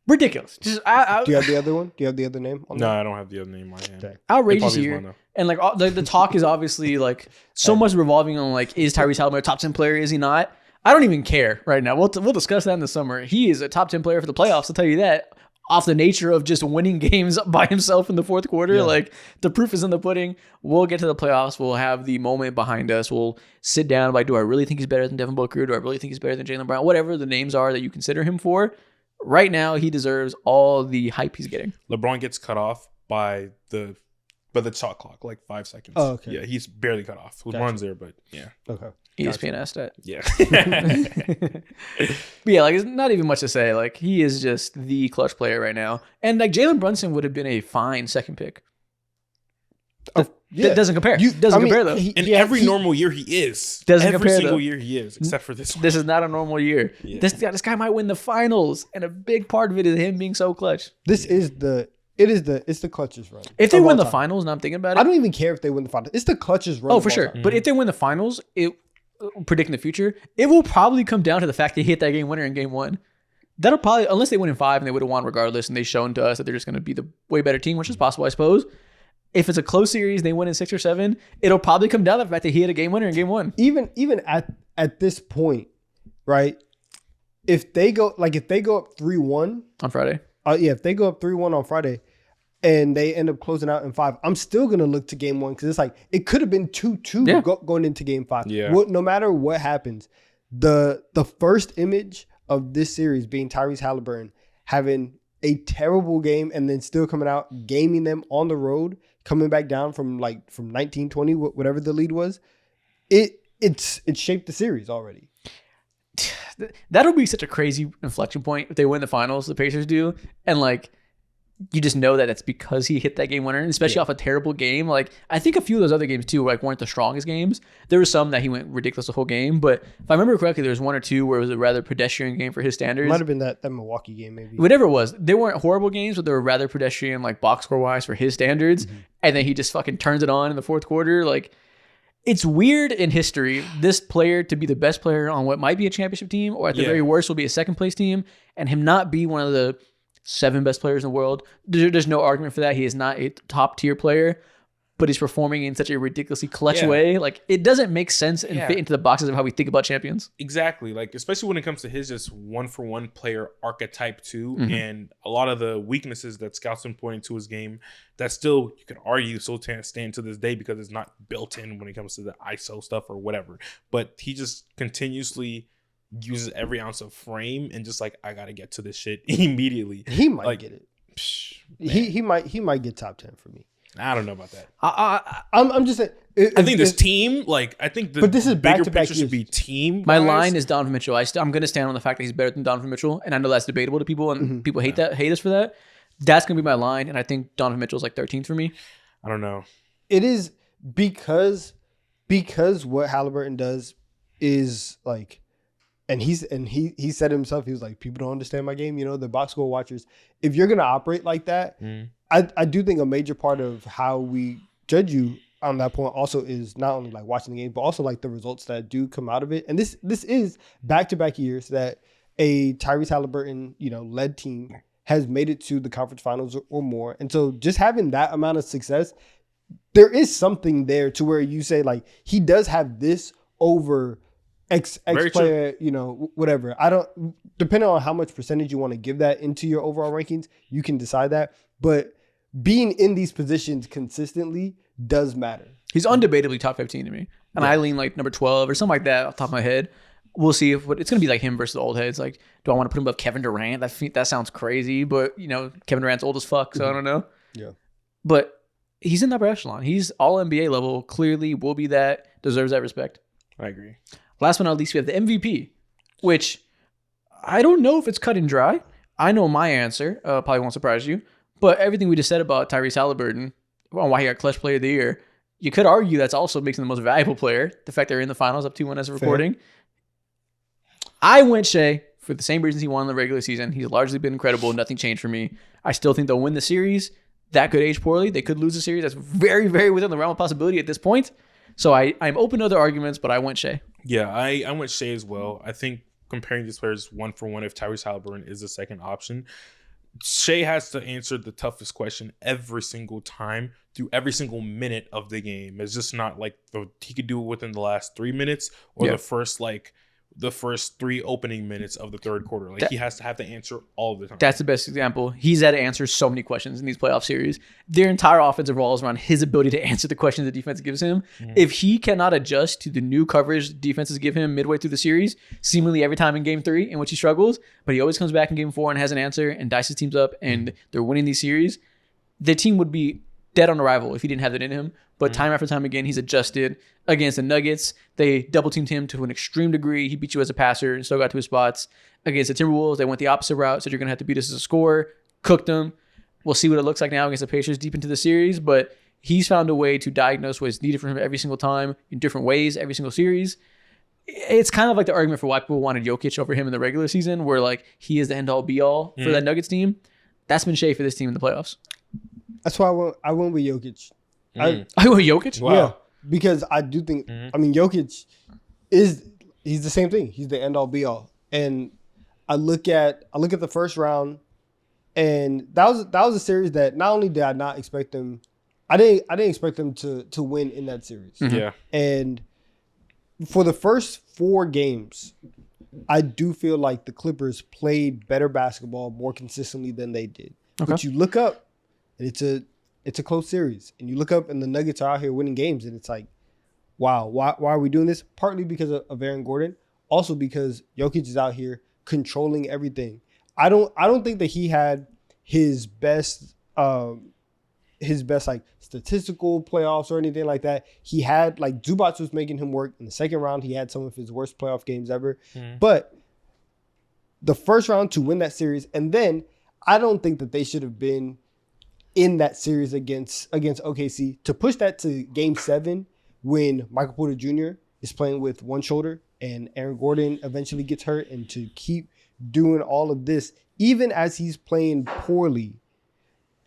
Ridiculous. Just Do you have the other one? Do you have the other name? On No, there? I don't have the other name in my hand. Okay. outrageous It probably is year. mine, though. And like the talk is obviously like so much revolving on like, is Tyrese Halliburton a top 10 player? Is he not? I don't even care right now. We'll discuss that in the summer. He is a top 10 player for the playoffs. I'll tell you that. Off the nature of just winning games by himself in the fourth quarter. Yeah. Like the proof is in the pudding. We'll get to the playoffs. We'll have the moment behind us. We'll sit down like, do I really think he's better than Devin Booker? Do I really think he's better than Jaylen Brown? Whatever the names are that you consider him for. Right now, he deserves all the hype he's getting. LeBron gets cut off by the shot clock, like 5 seconds. Oh, okay. Yeah, he's barely cut off. LeBron's there, but yeah. Okay. ESPN asked that. Yeah. But yeah, like it's not even much to say. Like he is just the clutch player right now. And like Jalen Brunson would have been a fine second pick. That doesn't compare. Compare though. In every normal year, he is. Doesn't every compare, single though. year, he is, except for this one. This is not a normal year. Yeah. This guy might win the finals, and a big part of it is him being so clutch. It's the clutchest run. If they of win all the time. finals, and I'm thinking about I it, don't even care if they win the finals. It's the clutchest run. oh of for all sure. time. But if they win the finals, predicting the future, it will probably come down to the fact they hit that game winner in game 1. That'll probably, unless they win in 5 and they would have won regardless, and they've shown to us that they're just going to be the way better team, which is possible, I suppose. If it's a close series, they win in 6 or 7, it'll probably come down to the fact that he hit a game winner in game 1 Even at this point, right? If they go up 3-1 on Friday. if they go up 3-1 on Friday and they end up closing out in 5, I'm still gonna look to game 1 because it's like it could have been 2-2 going into game 5. Yeah. No matter what happens, the first image of this series being Tyrese Halliburton having a terrible game and then still coming out, gaming them on the road, coming back down from 19-20, whatever the lead was, it's shaped the series already. That'll be such a crazy inflection point if they win the finals, the Pacers do, and like you just know that that's because he hit that game winner, and especially off a terrible game. Like I think a few of those other games too, like weren't the strongest games. There were some that he went ridiculous the whole game, but if I remember correctly, there was 1 or 2 where it was a rather pedestrian game for his standards. Might have been that Milwaukee game maybe. Whatever it was, they weren't horrible games, but they were rather pedestrian, like box score wise for his standards. And then he just fucking turns it on in the fourth quarter. Like it's weird in history, this player to be the best player on what might be a championship team, or at the very worst will be a second place team, and him not be one of the 7 best players in the world. There's no argument for that. He is not a top tier player, but he's performing in such a ridiculously clutch Yeah. way. Like, it doesn't make sense and Yeah. fit into the boxes of how we think about champions. Exactly. Like, especially when it comes to his just 1-for-1 player archetype too, Mhm. and a lot of the weaknesses that scouts been pointing to his game that still you can argue still stand to this day because it's not built in when it comes to the ISO stuff or whatever. But he just continuously uses every ounce of frame and just like, I gotta get to this shit immediately. He might Like, get it. Psh, He might get top 10 for me. I don't know about that. I'm just saying. I think this team, like, I think the But this is bigger back-to-back picture should be team. My line is Donovan Mitchell. I'm going to stand on the fact that he's better than Donovan Mitchell, and I know that's debatable to people, and people hate us for that. That's going to be my line, and I think Donovan Mitchell's like 13th for me. I don't know. It is because what Halliburton does is like, and he said himself, he was like, people don't understand my game. You know, the box score watchers. If you're gonna operate like that, I do think a major part of how we judge you on that point also is not only like watching the game, but also like the results that do come out of it. And this is back-to-back years that a Tyrese Halliburton, led team has made it to the conference finals or more. And so just having that amount of success, there is something there to where you say like he does have this over X Very player, whatever. I don't, depending on how much percentage you want to give that into your overall rankings, you can decide that. But being in these positions consistently does matter. He's undebatably top 15 to me, and I lean like number 12 or something like that off the top of my head. We'll see if it's going to be like him versus the old heads. Like, do I want to put him above Kevin Durant? That sounds crazy, but Kevin Durant's old as fuck, so I don't know. Yeah. But he's in the upper echelon. He's all NBA level. Clearly, will be that. Deserves that respect. I agree. Last but not least, we have the MVP, which I don't know if it's cut and dry. I know my answer. Probably won't surprise you. But everything we just said about Tyrese Halliburton, on why he got Clutch Player of the Year, you could argue that's also makes him the most valuable player. The fact they're in the finals up 2-1 as a recording. I went Shea for the same reasons he won in the regular season. He's largely been incredible. Nothing changed for me. I still think they'll win the series. That could age poorly. They could lose the series. That's very, very within the realm of possibility at this point. So I'm open to other arguments, but I went Shea. Yeah, I went Shea as well. I think comparing these players 1-for-1, if Tyrese Halliburton is the second option, Shea has to answer the toughest question every single time through every single minute of the game. It's just not like he could do it within the last 3 minutes or the first 3 opening minutes of the third quarter. Like he has to have to answer all the time. That's the best example. He's had to answer so many questions in these playoff series. Their entire offense revolves around his ability to answer the questions the defense gives him. Mm-hmm. If he cannot adjust to the new coverage defenses give him midway through the series, seemingly every time in game 3 in which he struggles, but he always comes back in game 4 and has an answer and dices teams up and they're winning these series, the team would be dead on arrival if he didn't have that in him. But time after time again, he's adjusted. Against the Nuggets, they double-teamed him to an extreme degree. He beat you as a passer and still got to his spots. Against the Timberwolves, they went the opposite route, said you're going to have to beat us as a scorer. Cooked them. We'll see what it looks like now against the Pacers deep into the series, but he's found a way to diagnose what's needed from him every single time in different ways, every single series. It's kind of like the argument for why people wanted Jokic over him in the regular season, where like he is the end-all be-all for that Nuggets team. That's been Shea for this team in the playoffs. That's why I went with Jokic. I went with Jokic? Wow. Yeah, because I do think, Jokic he's the same thing. He's the end all be all. And I look at the first round, and that was a series that not only did I not expect them, I didn't expect them to win in that series. Mm-hmm. Yeah. And for the first 4 games, I do feel like the Clippers played better basketball more consistently than they did. Okay. But you look up, and it's a close series. And you look up, and the Nuggets are out here winning games, and it's like, wow, why are we doing this? Partly because of Aaron Gordon, also because Jokic is out here controlling everything. I don't think that he had his best like statistical playoffs or anything like that. He had like Zubac was making him work in the second round. He had some of his worst playoff games ever. But the first round to win that series, and then I don't think that they should have been in that series against OKC to push that to game 7 when Michael Porter Jr. is playing with one shoulder and Aaron Gordon eventually gets hurt, and to keep doing all of this, even as he's playing poorly,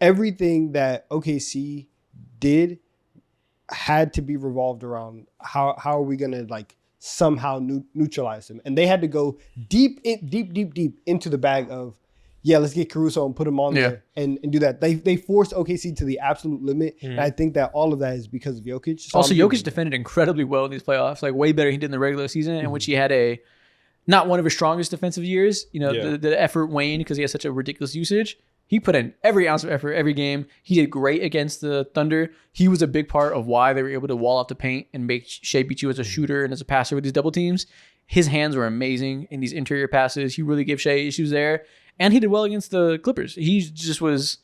everything that OKC did had to be revolved around how are we going to like somehow neutralize him. And they had to go deep into the bag of, yeah, let's get Caruso and put him on there and do that. They forced OKC to the absolute limit. And I think that all of that is because of Jokic. So also, Jokic defended incredibly well in these playoffs, like way better than he did in the regular season, in which he had not one of his strongest defensive years. The effort waned because he had such a ridiculous usage. He put in every ounce of effort every game. He did great against the Thunder. He was a big part of why they were able to wall off the paint and make Shea beat you as a shooter and as a passer with these double teams. His hands were amazing in these interior passes. He really gave Shea issues there. And he did well against the Clippers. He just was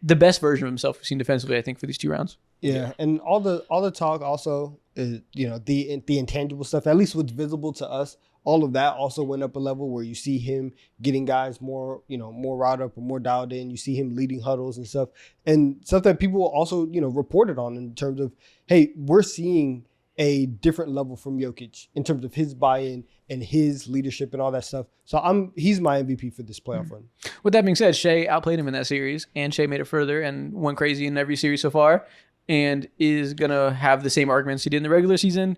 the best version of himself we've seen defensively, I think, for these 2 rounds. Yeah, and all the talk also is, the intangible stuff, at least what's visible to us, all of that also went up a level where you see him getting guys more riled up or more dialed in. You see him leading huddles and stuff that people also, reported on in terms of, hey, we're seeing a different level from Jokic in terms of his buy-in and his leadership and all that stuff. So he's my MVP for this playoff run. With that being said, Shea outplayed him in that series, and Shea made it further and went crazy in every series so far, and is going to have the same arguments he did in the regular season.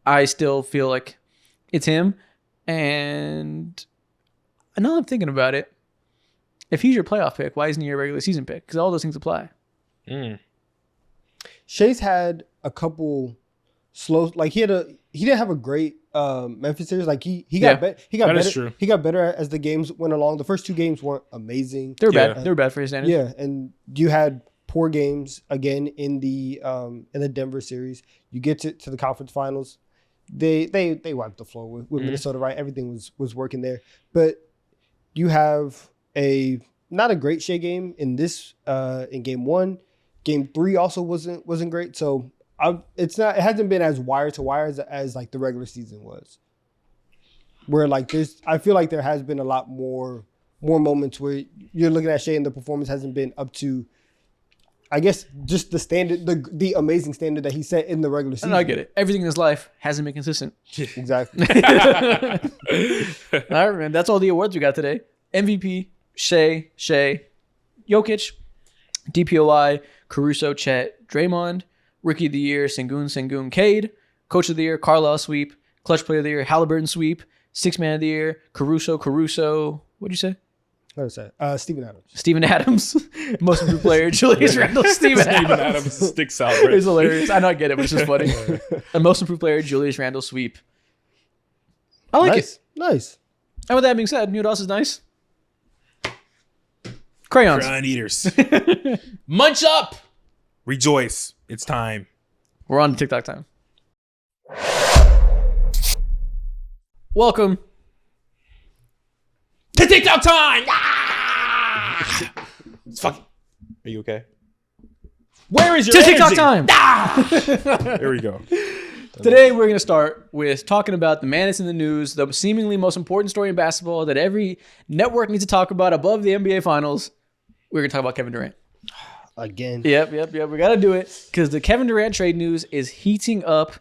I still feel like it's him. And now I'm thinking about it. If he's your playoff pick, why isn't he your regular season pick? Because all those things apply. Shea's had a couple slow, like he didn't have a great Memphis series. Like he got better. He got better as the games went along. The first 2 games weren't amazing. They were bad. They were bad for his standards. Yeah, and you had poor games again in the Denver series. You get to the conference finals. They wiped the floor with Minnesota, right? Everything was working there. But you have not a great Shea game in this in game 1. Game 3 also wasn't great. So it hasn't been as wire to wire as like the regular season was. Where like I feel like there has been a lot more moments where you're looking at Shea and the performance hasn't been up to, I guess, just the standard, the amazing standard that he set in the regular season. I get it. Everything in his life hasn't been consistent. Exactly. All right, man. That's all the awards we got today. MVP, Shea, Jokic, DPOI, Caruso, Chet, Draymond, Rookie of the Year, Sengun, Cade, Coach of the Year, Carlisle sweep, Clutch Player of the Year, Halliburton sweep, Sixth Man of the Year, Caruso. What'd you say? What did I say? Steven Adams. Most improved player, Julius Randle. Steven Adams sticks out. Right? It's hilarious. I know I get it, but it's just funny. And most improved player, Julius Randle sweep. I like it. Nice. And with that being said, you know what else is nice? Crayons. Crayon eaters. Munch up. Rejoice. It's time. We're on TikTok time. Welcome to TikTok time. Ah! It's fucking. Are you okay? Where is your to TikTok time? Ah! There we go. Today we're going to start with talking about the man that's in the news, the seemingly most important story in basketball that every network needs to talk about above the NBA Finals. We're going to talk about Kevin Durant. Again. Yep. We got to do it because the Kevin Durant trade news is heating up.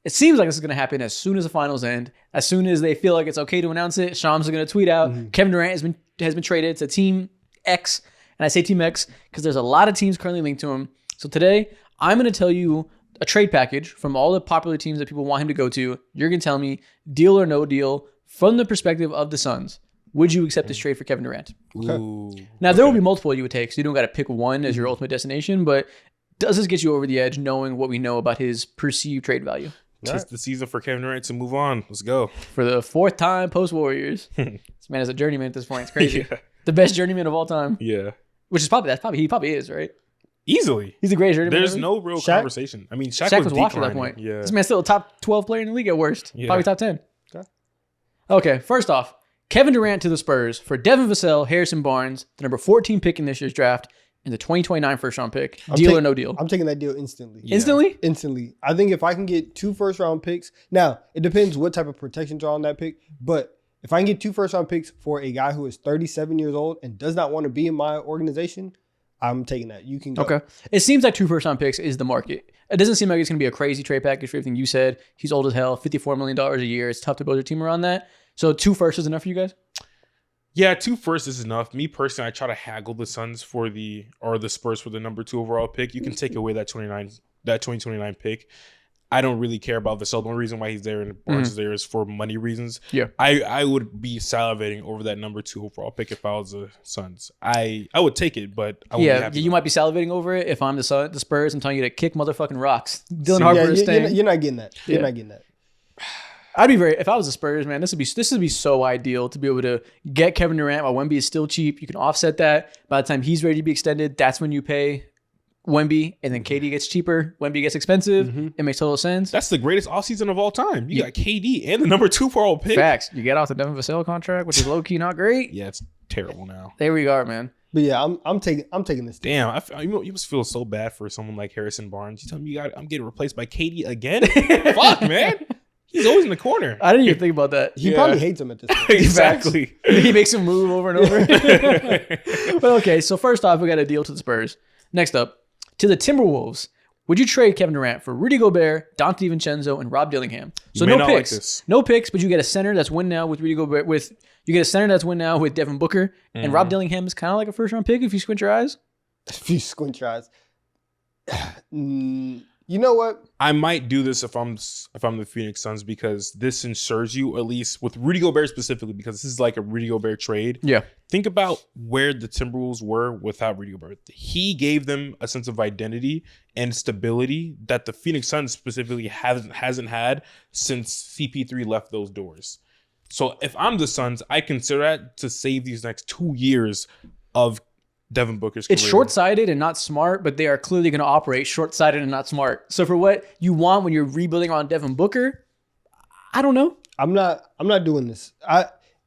It seems like this is going to happen as soon as the finals end. As soon as they feel like it's okay to announce it, Shams is going to tweet out, Kevin Durant has been traded to Team X. And I say Team X because there's a lot of teams currently linked to him. So today, I'm going to tell you a trade package from all the popular teams that people want him to go to. You're going to tell me deal or no deal from the perspective of the Suns. Would you accept this trade for Kevin Durant? Okay. Now, there will be multiple you would take, so you don't got to pick one as your ultimate destination, but does this get you over the edge knowing what we know about his perceived trade value? Tis the season for Kevin Durant to move on. Let's go. For the 4th time post-Warriors. This man is a journeyman at this point. It's crazy. Yeah. The best journeyman of all time. Yeah. Which is he probably is, right? Easily. He's a great journeyman. There's no real conversation. I mean, Shaq was washed at that point. Yeah. This man's still a top 12 player in the league at worst. Yeah. Probably top 10. Okay, first off, Kevin Durant to the Spurs for Devin Vassell, Harrison Barnes, the number 14 pick in this year's draft, and the 2029 first-round pick. Deal or no deal? I'm taking that deal instantly. Yeah. Instantly? Instantly. I think if I can get 2 first-round picks, now, it depends what type of protections are on that pick, but if I can get 2 first-round picks for a guy who is 37 years old and does not want to be in my organization, I'm taking that. You can go. Okay. It seems like 2 first-round picks is the market. It doesn't seem like it's going to be a crazy trade package for everything you said. He's old as hell, $54 million a year. It's tough to build your team around that. So 2 firsts is enough for you guys? Yeah, 2 firsts is enough. Me personally, I try to haggle the Suns for the Spurs for the number 2 overall pick. You can take away that 2029 pick. I don't really care about Vassell. The only reason why he's there and Barnes is there is for money reasons. Yeah. I would be salivating over that number 2 overall pick if I was the Suns. I would take it, but I wouldn't be happy you might be salivating over it. If I'm the Spurs, I'm telling you to kick motherfucking rocks. Dylan Harper is staying. You're not getting that. You're not getting that. I'd be if I was the Spurs, man, this would be so ideal to be able to get Kevin Durant while Wemby is still cheap. You can offset that. By the time he's ready to be extended, that's when you pay Wemby, and then KD gets cheaper. Wemby gets expensive. It makes total sense. That's the greatest offseason of all time. You got KD and the number 2 overall pick. Facts. You get off the Devin Vassell contract, which is low key not great. Yeah, it's terrible now. There we are, man. But yeah, I'm taking this. Damn, you must feel so bad for someone like Harrison Barnes. You tell me I'm getting replaced by KD again? Fuck, man. He's always in the corner. I didn't even think about that. He probably hates him at this point. Exactly. He makes him move over and over. But okay, so first off, we got a deal to the Spurs. Next up, to the Timberwolves. Would you trade Kevin Durant for Rudy Gobert, Dante DiVincenzo, and Rob Dillingham? So no picks. Like this. No picks, but you get a center that's win now with Rudy Gobert. You get a center that's win now with Devin Booker. And Rob Dillingham is kind of like a first-round pick if you squint your eyes. If you squint your eyes. You know what? I might do this if I'm the Phoenix Suns because this ensures you, at least with Rudy Gobert specifically, because this is like a Rudy Gobert trade. Yeah. Think about where the Timberwolves were without Rudy Gobert. He gave them a sense of identity and stability that the Phoenix Suns specifically hasn't had since CP3 left those doors. So if I'm the Suns, I consider that to save these next 2 years of Devin Booker's career. It's short-sighted and not smart, but they are clearly going to operate short-sighted and not smart. So for what you want when you're rebuilding on Devin Booker, I don't know. I'm not doing this.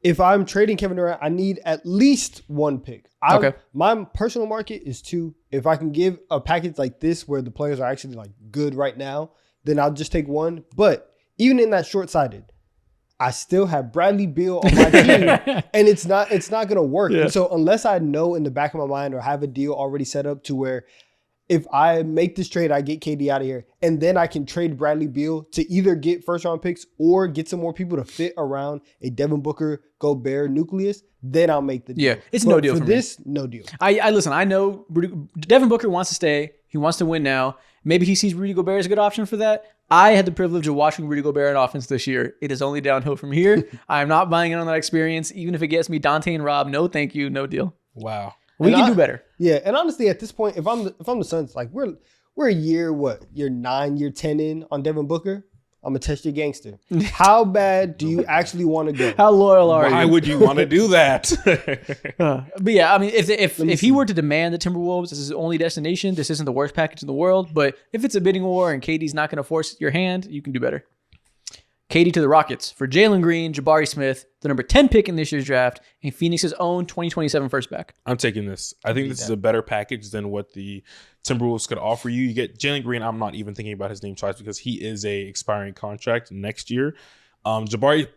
If I'm trading Kevin Durant, I need at least 1 pick. Okay. My personal market is 2. If I can give a package like this where the players are actually like good right now, then I'll just take 1. But even in that short-sighted, I still have Bradley Beal on my team, and it's not going to work. Yeah. And so unless I know in the back of my mind or have a deal already set up to where if I make this trade, I get KD out of here, and then I can trade Bradley Beal to either get first-round picks or get some more people to fit around a Devin Booker, Gobert nucleus, then I'll make the deal. Yeah, it's no deal for this, no deal. I listen, I know Devin Booker wants to stay. He wants to win now. Maybe he sees Rudy Gobert as a good option for that. I had the privilege of watching Rudy Gobert in offense this year. It is only downhill from here. I'm not buying in on that experience. Even if it gets me Dante and Rob, no thank you, no deal. Wow. We can do better. Yeah, and honestly, at this point, if I'm the Suns, like we're a year 9, year 10 in on Devin Booker. I'm gonna test your gangster. How bad do you actually want to go? How loyal are you? Why would you want to do that? But yeah, I mean, if he were to demand the Timberwolves as his only destination, this isn't the worst package in the world. But if it's a bidding war and KD's not going to force your hand, you can do better. KD to the Rockets for Jalen Green, Jabari Smith, the number 10 pick in this year's draft, and Phoenix's own 2027 first back. I'm taking this. I think this is a better package than what the Timberwolves could offer you. You get Jalen Green. I'm not even thinking about his name twice because he is a expiring contract next year. Jabari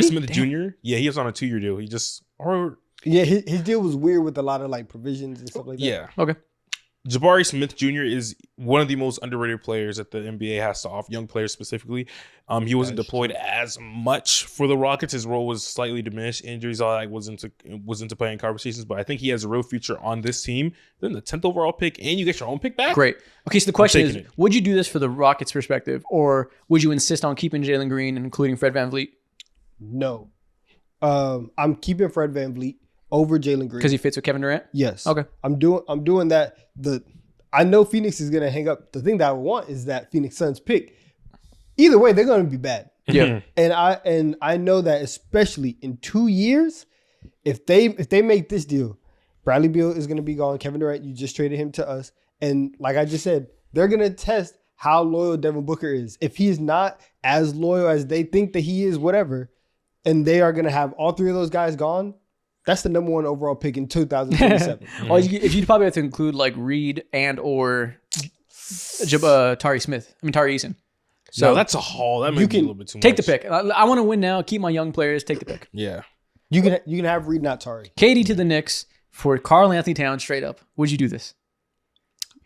Smith Jr. Yeah, he is on a 2-year deal. His deal was weird with a lot of like provisions and stuff like that. Yeah. Okay. Jabari Smith Jr. is one of the most underrated players that the NBA has to offer, young players specifically. He wasn't deployed as much for the Rockets. His role was slightly diminished. Injuries, all that was into playing conversations. But I think he has a real future on this team. Then the 10th overall pick, and you get your own pick back. Great. Okay, so the question is, would you do this for the Rockets' perspective, or would you insist on keeping Jalen Green and including Fred VanVleet? No. I'm keeping Fred VanVleet over Jalen Green. Because he fits with Kevin Durant? Yes. Okay. I'm doing that. I know Phoenix is gonna hang up. The thing that I want is that Phoenix Suns pick. Either way, they're gonna be bad. Yeah. And I know that especially in 2 years, if they make this deal, Bradley Beal is gonna be gone. Kevin Durant, you just traded him to us. And like I just said, they're gonna test how loyal Devin Booker is. If he is not as loyal as they think that he is, whatever, and they are gonna have all 3 of those guys gone. That's the number 1 overall pick in 2027. Well, if you'd probably have to include like Reed and or Tari Eason. So no, that's a haul. That might be a little bit too much. Take the pick. I want to win now. Keep my young players. Take the pick. Yeah. You can have Reed, not Tari. KD to the Knicks for Karl Anthony Towns straight up. Would you do this?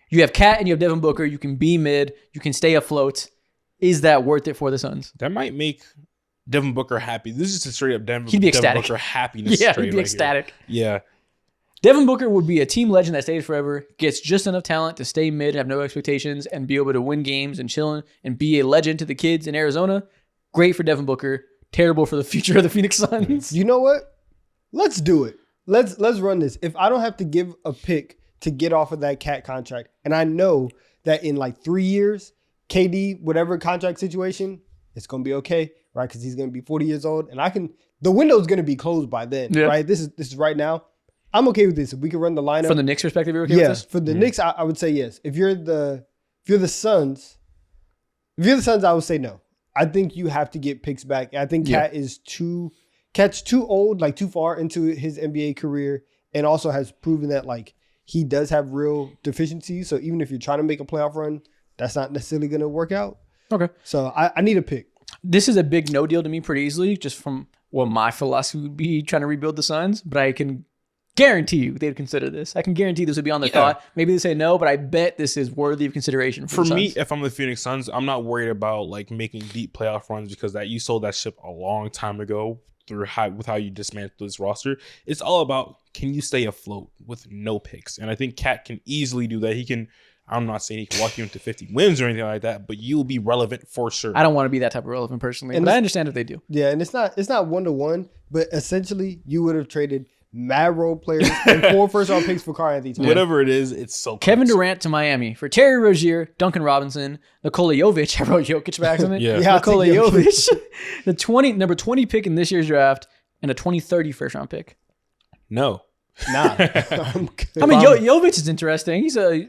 You have Cat and you have Devin Booker. You can be mid. You can stay afloat. Is that worth it for the Suns? That might make Devin Booker happy. This is a straight up Devin Booker happiness. Yeah, trade he'd be ecstatic. Here. Yeah. Devin Booker would be a team legend that stays forever, gets just enough talent to stay mid and have no expectations and be able to win games and chill and be a legend to the kids in Arizona. Great for Devin Booker. Terrible for the future of the Phoenix Suns. You know what? Let's do it. Let's run this. If I don't have to give a pick to get off of that Cat contract, and I know that in like 3 years, KD, whatever contract situation, it's going to be okay, right? Because he's going to be 40 years old, and the window's going to be closed by then, right? This is right now. I'm okay with this. If we can run the lineup. From the Knicks perspective, you're okay with this? For the Knicks, I would say yes. If you're the Suns, I would say no. I think you have to get picks back. I think Cat's too old, like too far into his NBA career, and also has proven that like he does have real deficiencies. So even if you're trying to make a playoff run, that's not necessarily going to work out. Okay. So I need a pick. This is a big no deal to me pretty easily, just from what my philosophy would be trying to rebuild the Suns. But I can guarantee you they'd consider this. I can guarantee this would be on their thought. Maybe they say no, but I bet this is worthy of consideration for the me. Suns. If I'm the Phoenix Suns, I'm not worried about like making deep playoff runs because you sold that ship a long time ago with how you dismantled this roster. It's all about, can you stay afloat with no picks? And I think Cat can easily do that. I'm not saying he can walk you into 50 wins or anything like that, but you'll be relevant for sure. I don't want to be that type of relevant personally, but I understand if they do. Yeah, and it's not 1-to-1, but essentially you would have traded mad role players and 4 first-round picks for Karl-Anthony Towns. Whatever it is, it's so Kevin close. Durant to Miami for Terry Rozier, Duncan Robinson, Nikola Jovic. I wrote Jokic back on it. Yeah. Nikola Jovic. The number 20 pick in this year's draft and a 2030 first-round pick. No. Nah. I'm good. I mean, Jovic is interesting. He's a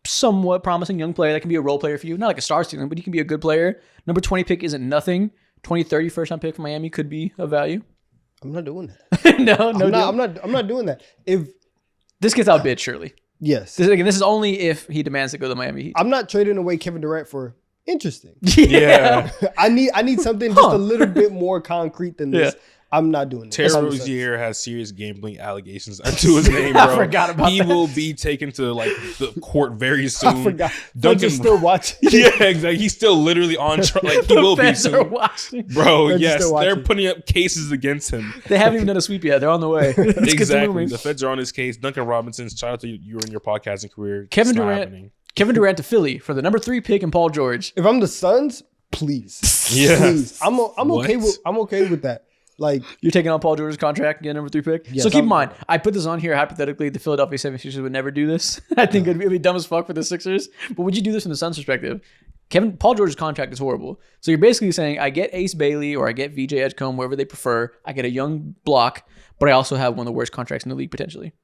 somewhat promising young player that can be a role player for you. Not like a star student, but he can be a good player. Number 20 pick isn't nothing. 2030 first-round pick for Miami could be of value. I'm not doing that. I'm not doing that. If this gets outbid, surely. Yes. This is only if he demands to go to Miami Heat. I'm not trading away Kevin Durant for interesting. Yeah. I need something just a little bit more concrete than this. Yeah. I'm not doing Terry this. Rozier has serious gambling allegations to his name, bro. I forgot about He that. will be taken to like the court very soon. I forgot. Duncan Duncan still watching. Yeah, exactly. He's still literally on trial. Like he will be Fans are soon. watching. Bro, Feds are yes, still they're watching. putting up cases against him. They haven't even done a sweep yet. They're on the way. Let's get to Exactly. moving. The feds are on his case. Duncan Robinson, shout out to you in your podcasting career. Kevin It's not Durant. happening. Kevin Durant to Philly for the number 3 pick and Paul George. If I'm the Suns, please. Yeah. Please. I'm okay What? I'm okay with that. Like, You're taking on Paul George's contract, get number 3 pick. Yes, So keep in I'm- mind, I put this on here hypothetically. The Philadelphia 76ers would never do this. I think it'd be dumb as fuck for the Sixers. But would you do this from the Suns' perspective? Paul George's contract is horrible. So you're basically saying, I get Ace Bailey or I get VJ Edgecombe, wherever they prefer. I get a young block, but I also have one of the worst contracts in the league potentially.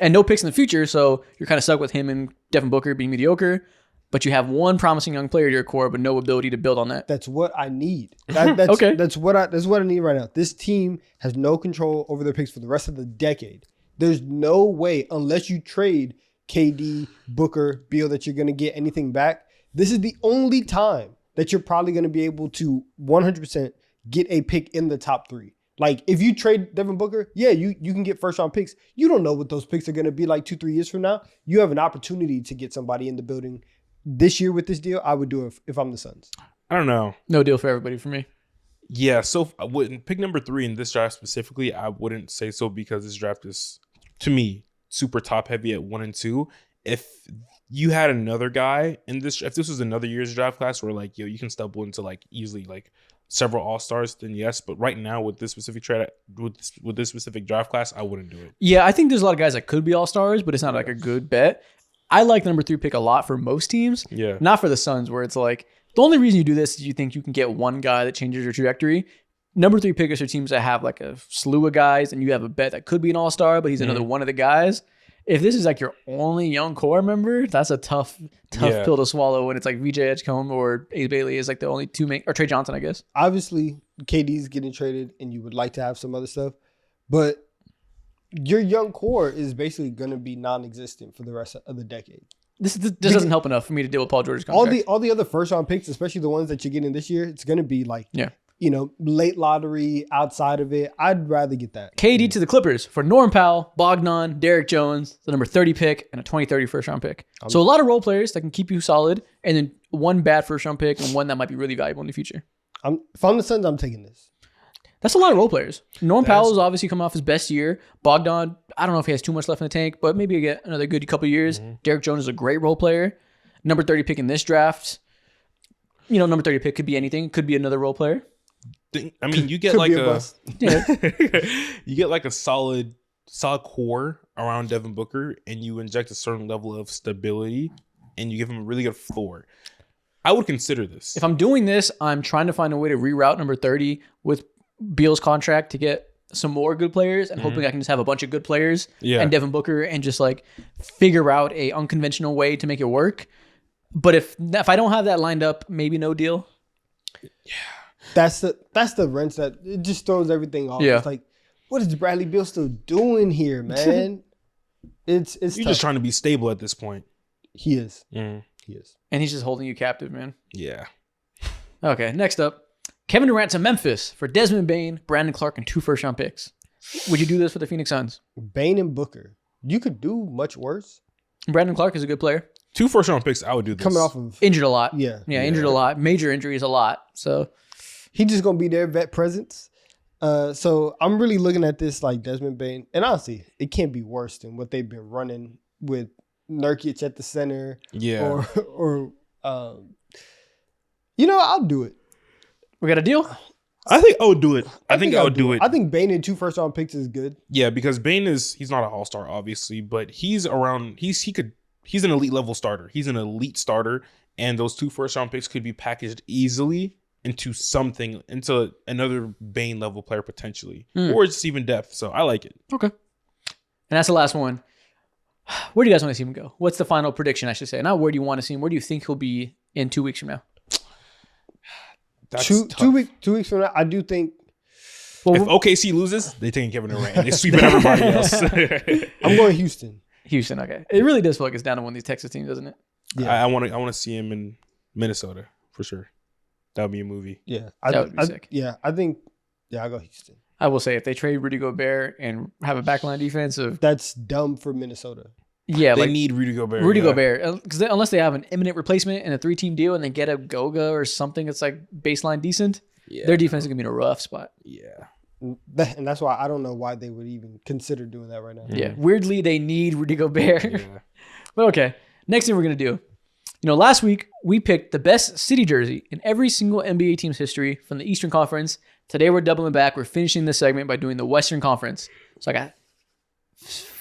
And no picks in the future, so you're kind of stuck with him and Devin Booker being mediocre. But you have one promising young player to your core, but no ability to build on that. that's what I need. That's, Okay. That's what I need right now. This team has no control over their picks for the rest of the decade. There's no way, unless you trade KD, Booker, Beal, that you're going to get anything back. This is the only time that you're probably going to be able to 100% get a pick in the top 3. Like, if you trade Devin Booker, yeah, you can get first-round picks. You don't know what those picks are going to be like 2-3 years from now. You have an opportunity to get somebody in the building. This year with this deal, I would do it if I'm the Suns. I don't know. No deal for everybody for me. Yeah, so I wouldn't pick number 3 in this draft specifically. I wouldn't say so because this draft is, to me, super top heavy at 1 and 2. If you had another guy in this, if this was another year's draft class where like, yo, you can stumble into like easily like several all-stars, then yes. But right now with this specific trade, with this specific draft class, I wouldn't do it. Yeah, I think there's a lot of guys that could be all-stars, but it's not like a good bet. I like the number 3 pick a lot for most teams. Yeah. Not for the Suns, where it's like, the only reason you do this is you think you can get one guy that changes your trajectory. Number 3 pickers are teams that have like a slew of guys, and you have a bet that could be an all-star, but he's another one of the guys. If this is like your only young core member, that's a tough Yeah. pill to swallow when it's like VJ Edgecombe or Ace Bailey is like the only 2 main, or Trey Johnson, I guess. Obviously, KD's getting traded and you would like to have some other stuff, but your young core is basically going to be non-existent for the rest of the decade. This doesn't help enough for me to deal with Paul George's contract. All the other first-round picks, especially the ones that you're getting this year, it's going to be like, Yeah. Late lottery, outside of it. I'd rather get that. KD to the Clippers for Norm Powell, Bogdan, Derek Jones, the number 30 pick, and a 2030 first-round pick. So a lot of role players that can keep you solid, and then one bad first-round pick and one that might be really valuable in the future. If I'm the Suns, I'm taking this. That's a lot of role players. Norm Powell is obviously coming off his best year. Bogdan, I don't know if he has too much left in the tank, but maybe he'll get another good couple years. Derek Jones is a great role player. Number 30 pick in this draft. Number 30 pick could be anything. Could be another role player. I mean, you get Could like be a bust. Yeah. you get like a solid core around Devin Booker, and you inject a certain level of stability, and you give him a really good floor. I would consider this. If I'm doing this, I'm trying to find a way to reroute number 30 with Beal's contract to get some more good players and hoping I can just have a bunch of good players and Devin Booker and just like figure out a unconventional way to make it work. But if I don't have that lined up, maybe no deal. Yeah. That's the wrench that it just throws everything off. Yeah. It's like, what is Bradley Beal still doing here, man? It's You're tough. just trying to be stable at this point. He is. Mm. He is. And he's just holding you captive, man. Yeah. Okay, next up. Kevin Durant to Memphis for Desmond Bane, Brandon Clark, and 2 first-round picks. Would you do this for the Phoenix Suns? Bane and Booker. You could do much worse. Brandon Clark is a good player. 2 first-round picks, I would do this. Coming off of Injured a lot. Yeah. Injured a lot. Major injuries a lot. So he just gonna be their vet presence. So I'm really looking at this like Desmond Bane, and honestly, it can't be worse than what they've been running with Nurkic at the center. Yeah. Or I'll do it. we got a deal? I think I would do it. I think I would do it. I think Bane and 2 first-round picks is good. Yeah, because Bane he's not an all-star, obviously, but he's around. He's an elite level starter. He's an elite starter, and those 2 first-round picks could be packaged easily into another Bane level player potentially, or just even depth. So I like it. Okay. And that's the last one. Where do you guys want to see him go? What's the final prediction, I should say? Not where do you want to see him. Where do you think he'll be in 2 weeks from now? That's two tough. 2 weeks from now, I do think Well, If OKC loses, they taking Kevin Durant. They sweeping everybody else. I'm going Houston. Houston, okay. It really does feel like it's down to one of these Texas teams, doesn't it? Yeah. I want to see him in Minnesota for sure. That would be a movie. Yeah. That would be sick. Yeah, I think I'll go Houston. I will say if they trade Rudy Gobert and have a backline defense of That's dumb for Minnesota. yeah, They like need Rudy Gobert. Rudy yeah. Gobert, because unless they have an imminent replacement in a 3-team deal and they get a Goga or something that's like baseline decent, Yeah. their defense is gonna be in a rough spot. Yeah. And that's why I don't know why they would even consider doing that right now. Yeah, weirdly they need Rudy Gobert. Yeah. But okay, next thing we're gonna do. Last week we picked the best city jersey in every single NBA team's history from the Eastern Conference. Today we're doubling back. We're finishing this segment by doing the Western Conference. So I got.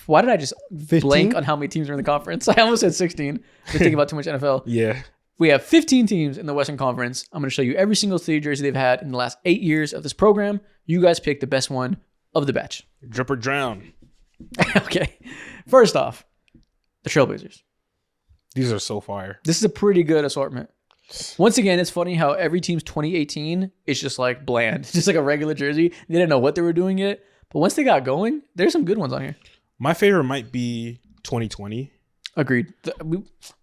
Why did I just 15? blank on how many teams are in the conference? I almost said 16. Been thinking about too much NFL. Yeah. We have 15 teams in the Western Conference. I'm going to show you every single city jersey they've had in the last 8 years of this program. You guys pick the best one of the batch. Drip or drown. Okay. First off, the Trailblazers. These are so fire. This is a pretty good assortment. Once again, it's funny how every team's 2018 is just like bland. Just like a regular jersey. They didn't know what they were doing yet. But once they got going, there's some good ones on here. My favorite might be 2020. Agreed.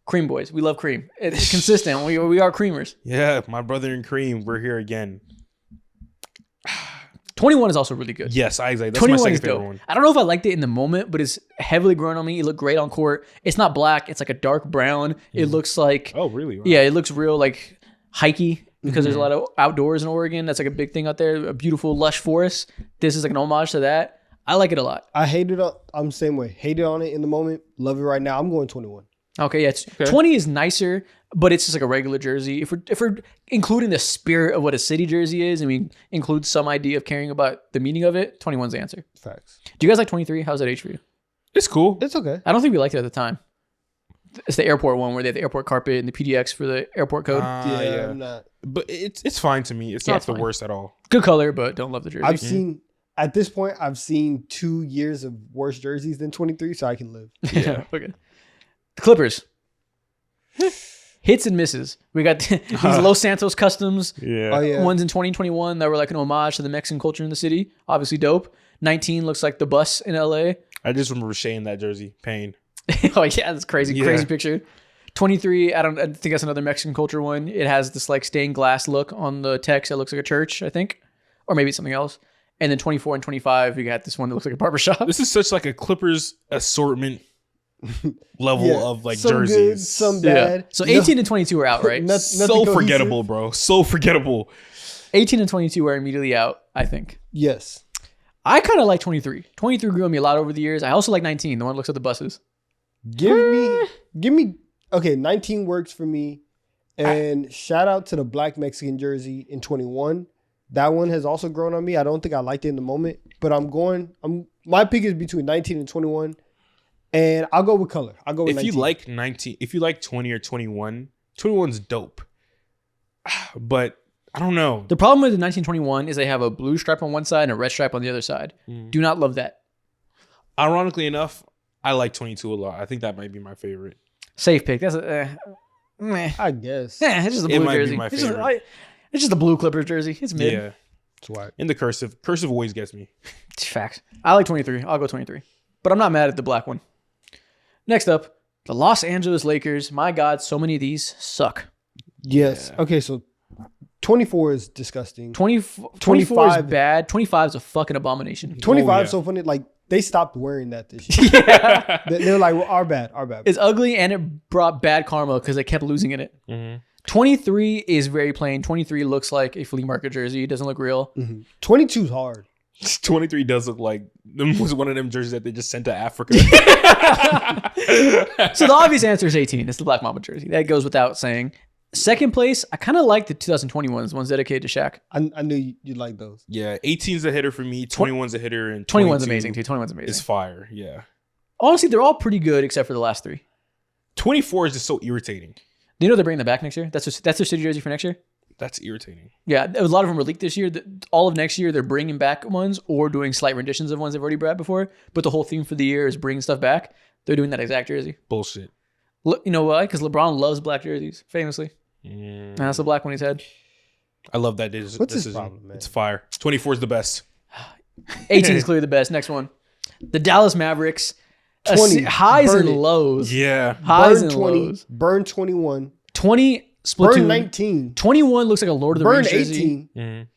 Cream boys. We love cream. It's consistent. We are creamers. Yeah, my brother and Cream, we're here again. 21 is also really good. Yes, I exactly. That's 21 my is second favorite dope. one. I don't know if I liked it in the moment, but it's heavily grown on me. It looked great on court. It's not black. It's like a dark brown. It looks like, Oh, really? Wow. yeah, it looks real like hikey because there's a lot of outdoors in Oregon. That's like a big thing out there. A beautiful lush forest. This is like an homage to that. I like it a lot. I hated it. I'm the same way. Hated on it in the moment. Love it right now. I'm going 21. Okay, yeah, 20 is nicer, but it's just like a regular jersey. If we're including the spirit of what a city jersey is, and we include some idea of caring about the meaning of it, 21's the answer. Facts. Do you guys like 23? How's that age for you? It's cool. It's okay. I don't think we liked it at the time. It's the airport one where they have the airport carpet and the PDX for the airport code. Yeah, I'm not. But it's fine to me. It's Yeah, not it's the fine. worst at all. Good color, but don't love the jersey. I've seen at this point. I've seen 2 years of worse jerseys than 23, so I can live. Yeah. Okay. The Clippers. Hits and misses. We got these Los Santos customs Yeah. Oh yeah. ones in 2021 that were like an homage to the Mexican culture in the city. Obviously dope. 19 looks like the bus in LA. I just remember Shea in that jersey. Pain. Oh yeah, that's crazy, Yeah. crazy picture. 23, I think that's another Mexican culture one. It has this like stained glass look on the text that looks like a church, I think. Or maybe it's something else. And then 24 and 25, we got this one that looks like a barbershop. This is such like a Clippers assortment level Yeah. of like Some jerseys. good, some bad. So 18 and 22 are out, right? Nothing So cohesive. forgettable, bro. So forgettable. 18 and 22 are immediately out, I think. Yes. I kind of like 23. 23 grew on me a lot over the years. I also like 19, the one that looks at the buses. Give me. Okay, 19 works for me. And shout out to the black Mexican jersey in 21. That one has also grown on me. I don't think I liked it in the moment, but my pick is between 19 and 21. And I'll go with color. I'll go with 19. If you like 19, if you like 20 or 21, 21's dope. But I don't know. The problem with the 1921 is they have a blue stripe on one side and a red stripe on the other side. Do not love that. Ironically enough, I like 22 a lot. I think that might be my favorite. Safe pick. That's meh. I guess. It's just a blue might be jersey. my It's just, favorite. it's just a blue Clippers jersey. It's mid. Yeah. That's why. In the cursive. Cursive always gets me. Facts. I like 23. I'll go 23. But I'm not mad at the black one. Next up, the Los Angeles Lakers. My God, so many of these suck. Yes. Yeah. Okay, so 24 is disgusting. 24 is 25 bad. 25 is a fucking abomination. 25 yeah. is so funny. Like, they stopped wearing that this year. Yeah. They're like, well, our bad. It's ugly and it brought bad karma because they kept losing in it. 23 is very plain. 23 looks like a flea market jersey. It doesn't look real. 22 is hard. 23 does look like was one of them jerseys that they just sent to Africa. So the obvious answer is 18. It's the Black Mamba jersey. That goes without saying. Second place, I kind of like the 2021s, ones dedicated to Shaq. I knew you'd like those. Yeah, 18's a hitter for me. 21's a hitter, and 21's amazing too. 21's amazing. It's fire. Yeah. Honestly, they're all pretty good except for the last three. 24 is just so irritating. Do you know they're bringing them back next year? That's their city jersey for next year? That's irritating. Yeah, a lot of them were leaked this year. All of next year, they're bringing back ones or doing slight renditions of ones they've already brought before. But the whole theme for the year is bringing stuff back. They're doing that exact jersey. Bullshit. You know why? Because LeBron loves black jerseys, famously. And that's the black one he's had. I love that. What's his problem, man? It's fire. 24 is the best. 18 is clearly the best. Next one. The Dallas Mavericks. 20. Highs Burn and it. lows. Yeah. Highs Burn and 20. lows. Burn 21. 20, Splatoon. Burn 19. 21 looks like a Lord of the Burn Rings jersey. 18.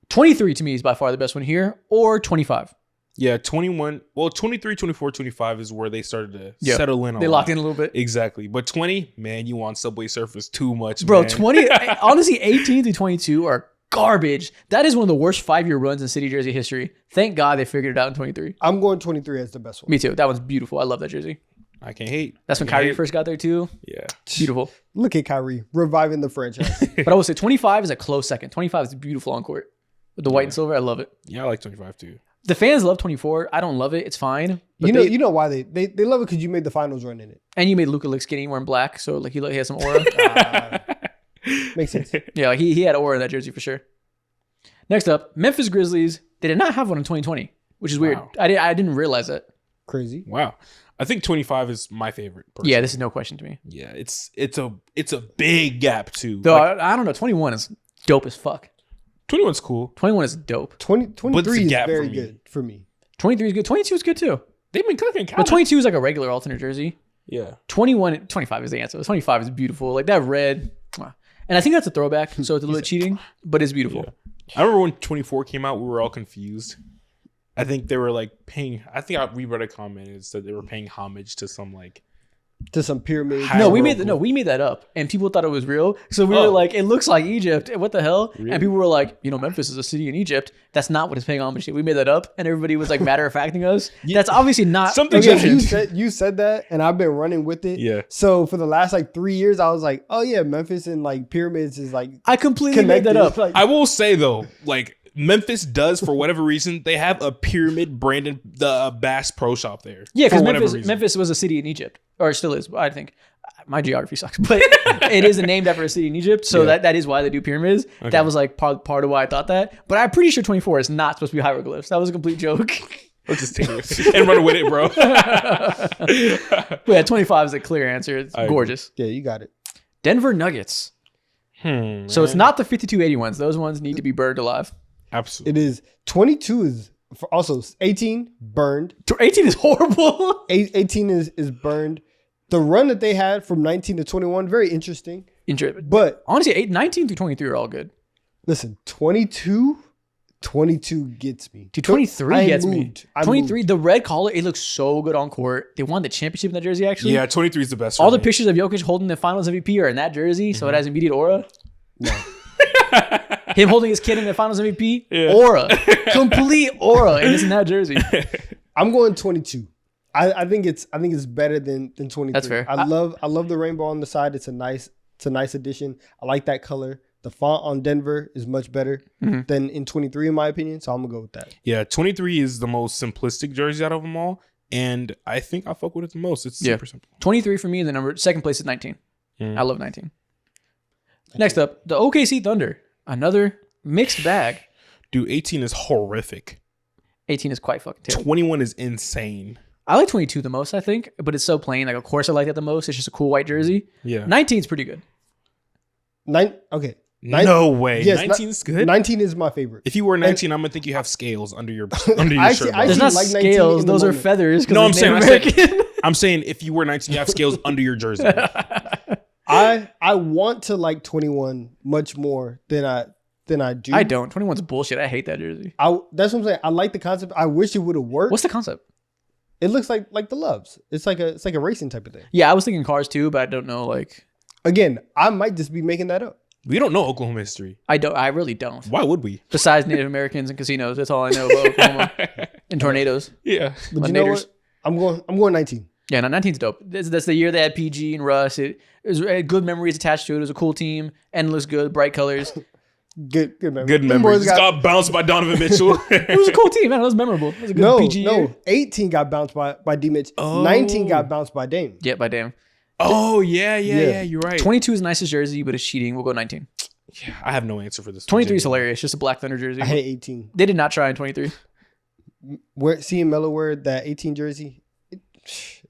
23 to me is by far the best one here. Or 25. Yeah, 21. Well, 23, 24, 25 is where they started to Yeah. settle in on. They locked in a little bit. Exactly. But 20, man, you want Subway Surfers too much, Bro, man. 20, honestly, 18 through 22 are garbage. That is one of the worst 5-year runs in city jersey history. Thank God they figured it out in 23. I'm going 23 as the best one. Me too. That one's beautiful. I love that jersey. I can't hate. That's when Can't Kyrie hate. first got there too. Yeah. Beautiful. Look at Kyrie reviving the franchise. But I will say 25 is a close second. 25 is beautiful on court. With the white and silver, I love it. Yeah, I like 25 too. The fans love 24. I don't love it. It's fine. But you know why they love it, because you made the finals run in it. and you made Luka look skinny wearing black, so like he has some aura. Makes sense. Yeah, like he had aura in that jersey for sure. Next up, Memphis Grizzlies. They did not have one in 2020, which is weird. Wow. I didn't realize that. Crazy. Wow. I think 25 is my favorite. Personally. Yeah, this is no question to me. Yeah, it's a big gap too. Though Like, I don't know. 21 is dope as fuck. 21's cool. 21 is dope. 23 is gap for very me. good for me. 23 is good. 22 is good too. They've been cooking. But 22 is like a regular alternate jersey. Yeah. 25 is the answer. 25 is beautiful. Like that red. And I think that's a throwback, so it's a little bit cheating, but it's beautiful. Yeah. I remember when 24 came out, we were all confused. I think they were like paying. We read a comment and said they were paying homage to some like. To some pyramid. No, we Hieroglyph. made that up, and people thought it was real. So we were like, "It looks like Egypt. What the hell?" Really? And people were like, Memphis is a city in Egypt. That's not what it's paying homage to. We made that up, and everybody was like matter of facting us. That's obviously not Something Egyptian. You said that, and I've been running with it. Yeah. So for the last like 3 years, I was like, oh yeah, Memphis and like pyramids is like I completely made connected. that up. Like, I will say though, like Memphis does for whatever reason, they have a pyramid branded the Bass Pro Shop there. Yeah, for because whatever reason. Memphis was a city in Egypt, or it still is. I think my geography sucks, but it is named after a city in Egypt, so Yeah. that is why they do pyramids. That was like part of why I thought that. But I'm pretty sure 24 is not supposed to be hieroglyphs. That was a complete joke. Let's just take it and run with it, bro. But yeah, 25 is a clear answer. It's I agree. gorgeous. yeah, you got it. Denver Nuggets. So it's not the 5280 ones. Those ones need to be burned alive. Absolutely. It is 22 is also 18 burned. 18 is horrible. 18 is burned. The run that they had from 19 to 21, very interesting. But Honestly, 19 through 23 are all good. listen, 22 gets me. Dude, 23 I gets moved. me. I 23, moved. the red collar, it looks so good on court. They won the championship in that jersey, actually. Yeah, 23 is the best. All for the me. pictures of Jokic holding the finals MVP are in that jersey, so it has immediate aura. No. Him holding his kid in the Finals MVP. Yeah. Aura, complete aura, and it's in that jersey. I'm going 22. I think it's better than 23. That's fair. I love the rainbow on the side. It's a nice addition. I like that color. The font on Denver is much better than in 23 in my opinion. So I'm gonna go with that. Yeah, 23 is the most simplistic jersey out of them all, and I think I fuck with it the most. It's super simple. 23 for me. The second place is 19. I love 19. Next up, the OKC Thunder. Another mixed bag. Dude, 18 is horrific. 18 is quite fucking terrible. 21 is insane. I like 22 the most, I think, but it's so plain. Like, of course, I like that the most. It's just a cool white jersey. Yeah. 19 is pretty good. Okay. No way. Yes, 19 is good. 19 is my favorite. If you were 19, I'm gonna think you have scales under your Actually, shirt. I bro. There's not like 19 scales. in the Those are moment. feathers. 'cause No, I'm it's saying- Native American. I'm saying if you were 19, you have scales under your jersey. I want to like 21 much more than I do. I don't. 21's bullshit. I hate that jersey. That's what I'm saying. I like the concept. I wish it would have worked. What's the concept? It looks like the Loves. It's like a racing type of thing. Yeah, I was thinking cars too, but I don't know. Like, Again, I might just be making that up. We don't know Oklahoma history. I don't. I really don't. Why would we? Besides Native Americans and casinos, that's all I know about Oklahoma and tornadoes. Yeah. But you know Laters. what? I'm going 19. Yeah, no, 19's dope. That's the year they had PG and Russ. It was good memories attached to it. It was a cool team and it looks good, bright colors. Good memory. Good Them memories. boys Just got bounced by Donovan Mitchell. It was a cool team, man. It was memorable. It was a good PG year. 18 got bounced by D Mitch. Oh. 19 got bounced by Dame. Yeah, by damn. Oh, yeah. Yeah. You're right. 22 is the nicest jersey, but it's cheating. We'll go 19. Yeah, I have no answer for this. 23 is hilarious. Just a Black Thunder jersey. I hate 18. They did not try in 23. Seeing Melo wear that 18 jersey, it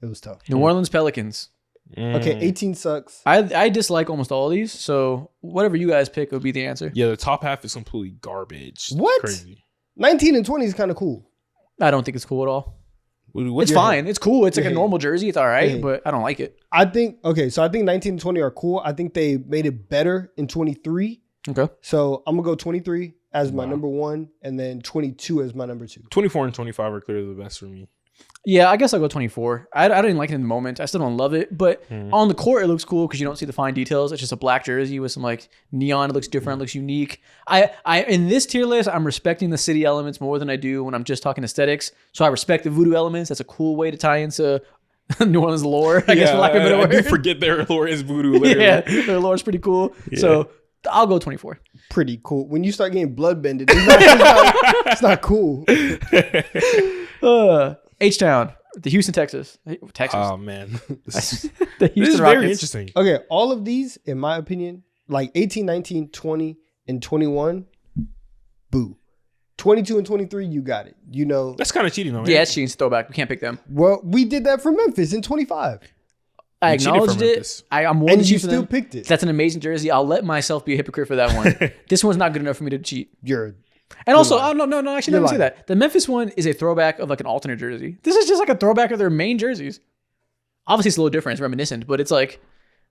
was tough. New Orleans Pelicans. Okay, 18 sucks. I dislike almost all of these, so whatever you guys pick would be the answer. Yeah, the top half is completely garbage. What? Crazy. 19 and 20 is kind of cool. I don't think it's cool at all. What's It's fine. It's cool. It's like a You're normal jersey. It's all right, You're but I don't like it. I think 19 and 20 are cool. I think they made it better in 23. Okay. So I'm gonna go 23 as my Wow. number 1, and then 22 as my number 2. 24 and 25 are clearly the best for me. Yeah, I guess I'll go 24. I didn't like it in the moment. I still don't love it, but on the court it looks cool because you don't see the fine details. It's just a black jersey with some like neon. It looks different. It looks unique. I in this tier list, I'm respecting the city elements more than I do when I'm just talking aesthetics. So I respect the voodoo elements. That's a cool way to tie into New Orleans lore. I guess for lack of a better I do word. forget their lore is voodoo. Literally. Yeah, their lore's pretty cool. Yeah. So I'll go 24. Pretty cool. When you start getting bloodbended, it's not cool. H-Town, the Houston, Texas. Oh man, this The this Houston is very Rockets. interesting. Okay, all of these, in my opinion, like 18, 19, 20, and 21, boo. 22 and 23, you got it. You know, That's kind of cheating, though. Yeah, it's cheating. Throwback. We can't pick them. well, we did that for Memphis in 25, I You cheated acknowledged for it. Memphis. I'm more and than you cheat for still them. picked it. That's an amazing jersey. I'll let myself be a hypocrite for that one. This one's not good enough for me to cheat. You're And also, lying. oh, no, actually, You're let me say lying. that. The Memphis one is a throwback of like an alternate jersey. This is just like a throwback of their main jerseys. Obviously, it's a little different. It's reminiscent, but it's like,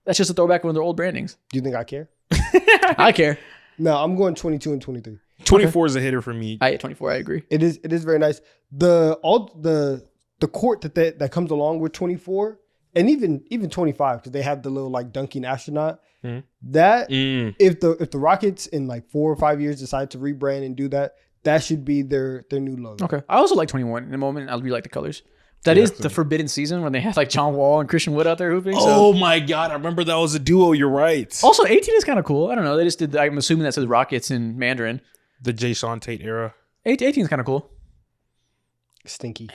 that's just a throwback of one of their old brandings. Do you think I care? I care. No, I'm going 22 and 23. 24 is a hitter for me. I at 24, I agree. It is very nice. The court that comes along with 24 and even 25, because they have the little like dunking astronaut. Mhm. That Mm. if the Rockets in like 4 or 5 years decide to rebrand and do that, that should be their new logo. Okay. I also like 21 in a moment. I really like the colors. That Yeah, is the forbidden season when they had like John Wall and Christian Wood out there hooping. Oh my god, I remember that was a duo. You're right. Also, 18 is kind of cool. I don't know. They just did, I'm assuming that says Rockets in Mandarin. The Jay Sean Tate era. 18 is kind of cool. Stinky.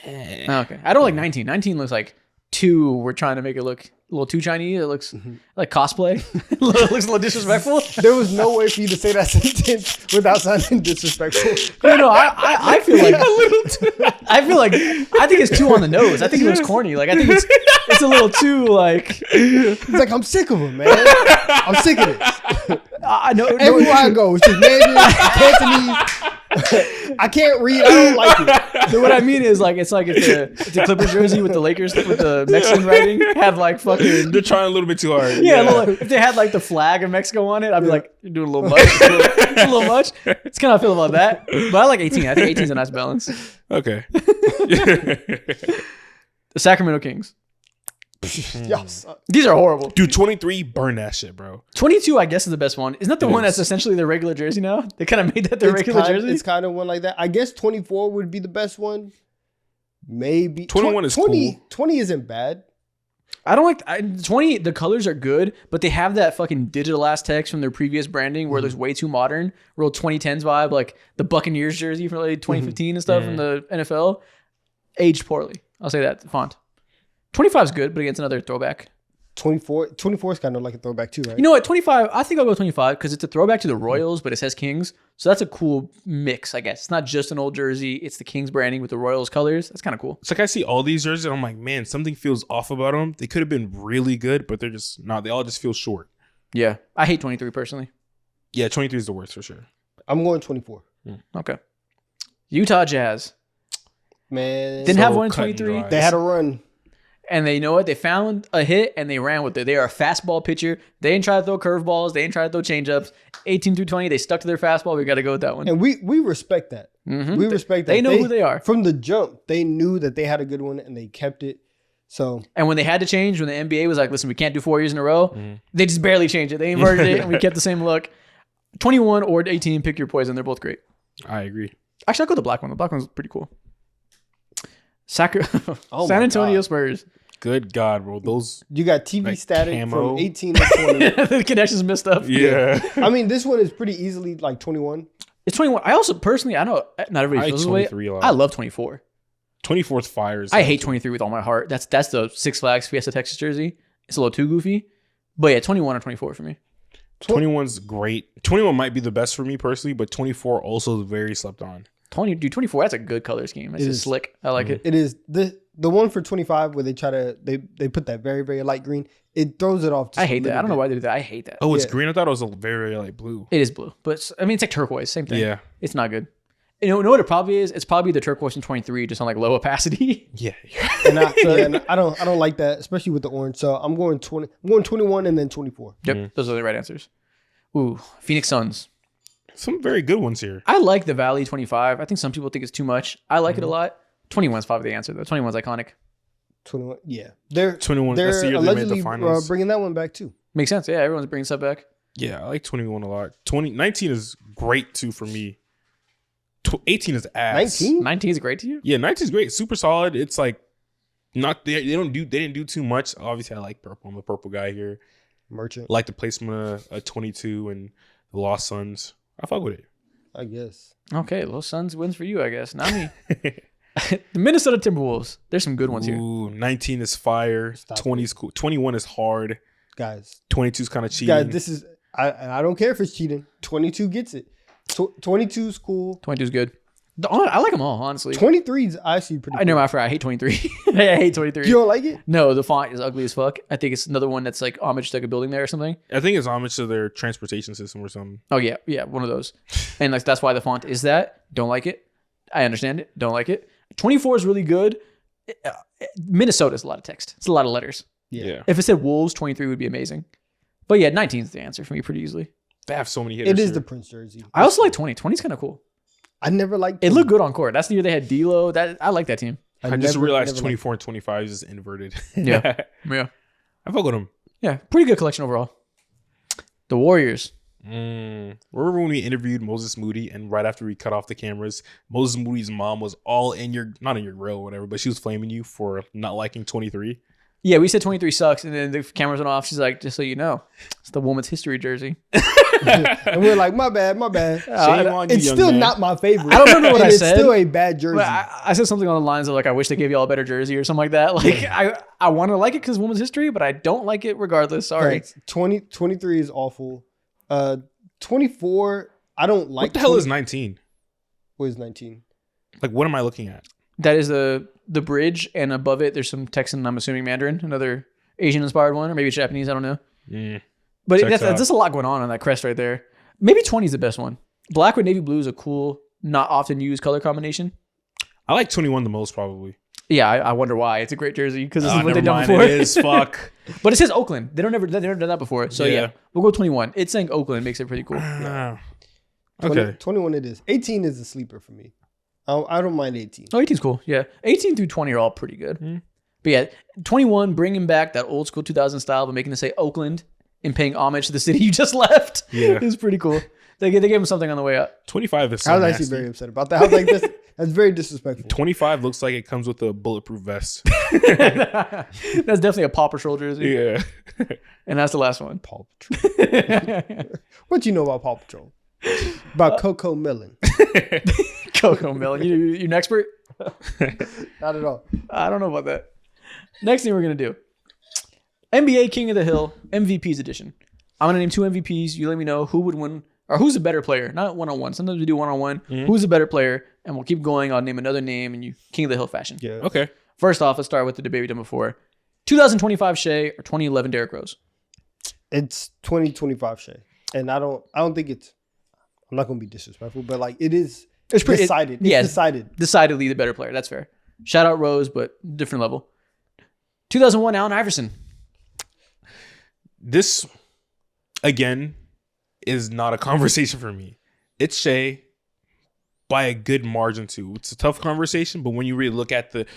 Oh, okay. I don't like 19. 19 looks like we're trying to make it look a little too Chinese. It looks like cosplay. It looks a little disrespectful. There was no way for you to say that sentence without sounding disrespectful. No, I feel like I think it's too on the nose. I think it looks corny. Like I think it's a little too like It's like, I'm sick of them, man. I'm sick of this. I know. Everywhere I go, it's just Mandarin, Cantonese. I can't read. I don't like it. So what I mean is like it's a Clippers jersey with the Lakers with the Mexican writing have like fucking They're trying a little bit too hard. if they had like the flag of Mexico on it, I'd be like, you're doing a little much. It's a little much. It's kind of how I feel about that. But I like 18. I think 18 is a nice balance. Okay. The Sacramento Kings. Y'all suck. These are horrible. Dude, 23, burn that shit, bro. 22, I guess, is the best one. Isn't that the It one is. that's essentially their regular jersey now? They kind of made that their regular jersey. It's kind of one like that. I guess 24 would be the best one. Maybe 21 is 20, cool. 20 isn't bad. I don't like 20. The colors are good, but they have that fucking digital ass text from their previous branding where it looks way too modern. Real 2010s vibe, like the Buccaneers jersey from like 2015 and stuff from the NFL. Aged poorly. I'll say that. The font. 25 is good, but again, it's another throwback. 24 is kind of like a throwback too, right? You know what? 25. I think I'll go 25 because it's a throwback to the Royals, but it says Kings. So that's a cool mix, I guess. It's not just an old jersey. It's the Kings branding with the Royals colors. That's kind of cool. It's like I see all these jerseys and I'm like, man, something feels off about them. They could have been really good, but they're just not. They all just feel short. Yeah. I hate 23 personally. Yeah, 23 is the worst for sure. I'm going 24. Okay. Utah Jazz. Man, Didn't have one in cut and 23. dry. they had a run. And they, you know what? They found a hit and they ran with it. They are a fastball pitcher. They ain't try to throw curveballs. They ain't try to throw changeups. 18 through 20, they stuck to their fastball. We got to go with that one. And we respect that. Mhm. We respect that. They know who they are. From the jump, they knew that they had a good one and they kept it. So And when they had to change, when the NBA was like, listen, we can't do 4 years in a row, they just barely changed it. They inverted it and we kept the same look. 21 or 18, pick your poison. They're both great. I agree. Actually, I'll go with the black one. The black one's pretty cool. Oh San my Antonio God. Spurs. Good God, bro. Those. you got TV Like static camo. from 18 to 20. The connections missed up. Yeah. I mean, this one is pretty easily like 21. It's 21. I also personally, I know not everybody I feels like this way. 23 a lot. I love 24. 24th fires. I hate 23 with all my heart. That's the Six Flags Fiesta Texas jersey. It's a little too goofy. But yeah, 21 or 24 for me. 21's great. 21 might be the best for me personally, but 24 also is very slept on. 24, that's a good color scheme. It's It just is. slick. I like it. It is the one for 25 where they try to they put that very very light green. It throws it off. Just I a hate that. little I don't know bit. why they do that. I hate that. Oh, it's Yeah. green. I thought it was a very, very light blue. It is blue. But I mean, it's like turquoise. Same thing. Yeah. It's not good. You know what it probably is? It's probably the turquoise in 23, just on like low opacity. Yeah. And I don't like that, especially with the orange. So I'm going 20. I'm going 21 and then 24. Yep. Those are the right answers. Ooh, Phoenix Suns. Some very good ones here. I like the Valley 25. I think some people think it's too much. I like it a lot. 21 is probably the answer, though. 21's iconic. 21. Yeah, they're 21. That's the they're year they made allegedly the finals. bringing that one back too. Makes sense. Yeah, everyone's bringing stuff back. Yeah, I like 21 a lot. 19 is great too for me. 18 is ass. 19. 19 is great to you? Yeah, 19 is great. Super solid. It's like not they didn't do too much. Obviously, I like purple. I'm a purple guy here. Merchant, Like the placement of 22 and the Lost Suns. I fuck with it. I guess. Okay, Los Suns wins for you, I guess. Not me. The Minnesota Timberwolves. There's some good ones here. Ooh, 19 is fire. Stop 20 is cool. 21 is hard. Guys, 22 is kind of cheating. guys, this is I don't care if it's cheating. 22 gets it. 22 is cool. 22 is good. I like them all, honestly. 23 is actually pretty. I know I forgot. I hate 23. I hate 23. You don't like it? No, the font is ugly as fuck. I think it's another one that's like homage to like a building there or something. I think it's homage to their transportation system or something. Oh yeah, yeah, one of those. And like that's why the font is that. Don't like it. I understand it. Don't like it. 24 is really good. Minnesota is a lot of text. It's a lot of letters. Yeah. If it said Wolves, 23 would be amazing. But yeah, 19 is the answer for me pretty easily. They have so many hitters. It is here. the Prince jersey. I also like 20. 20 is kind of cool. I never liked It looked good on court. That's the year they had D'Lo. That I like that team. I just realized never 24 and 25 is inverted. Yeah. Yeah. I fuck with them. Yeah. Pretty good collection overall. The Warriors. Remember when we interviewed Moses Moody and right after we cut off the cameras, Moses Moody's mom was all in your, not in your grill or whatever, but she was flaming you for not liking 23. Yeah, we said 23 sucks, and then the cameras went off. She's like, just so you know, it's the woman's history jersey. And we're like, my bad. Shame on you, It's young still man. not my favorite. I don't remember what And I it's said. still a bad jersey. But I said something on the lines of like, I wish they gave y'all a better jersey or something like that. Like, I want to like it because women's history, but I don't like it regardless. Sorry. Facts. 23 is awful. 24, I don't like. What the hell 20 is 19? What is 19? Like, what am I looking at? That is the bridge, and above it, there's some Texan, I'm assuming Mandarin, another Asian-inspired one, or maybe it's Japanese, I don't know. But Checks that's out. just a lot going on that crest right there. Maybe 20 is the best one. Black with navy blue is a cool, not often used color combination. I like 21 the most, probably. Yeah, I wonder why. It's a great jersey because this is what Never they've done mind, before. It is. Fuck. But it says Oakland. They've never done that before. So yeah, Yeah. we'll go 21. It's saying Oakland makes it pretty cool. Ah. 20, Okay. 21 it is. 18 is a sleeper for me. I don't mind 18. Oh, 18's cool. Yeah. 18 through 20 are all pretty good. But yeah, 21 bringing back that old school 2000 style, but making it say Oakland and paying homage to the city you just left. Yeah. It's pretty cool. They gave him something on the way up. 25 is so I was nasty. actually very upset about that. I was like, that's very disrespectful. 25 looks like it comes with a bulletproof vest. That's definitely a Paw Patrol jersey. Yeah. And that's the last one. Paw Patrol. What you know about Paw Patrol? About Coco Melon? Coco Melon. You an expert? Not at all. I don't know about that. Next thing we're going to do. NBA King of the Hill MVPs edition. I'm going to name 2 MVPs. You let me know who would win or who's a better player. Not one-on-one. Sometimes we do one-on-one. Who's a better player? And we'll keep going. I'll name another name and you King of the Hill fashion. Yeah. Okay. First off, let's start with the debate we've done before. 2025 Shea or 2011 Derrick Rose? It's 2025 Shea. And I don't think it's, I'm not going to be disrespectful, but like it is decided. It's decided. Decidedly the better player. That's fair. Shout out Rose, but different level. 2001 Allen Iverson. This, again, is not a conversation for me. It's Shea by a good margin, too. It's a tough conversation, but when you really look into it,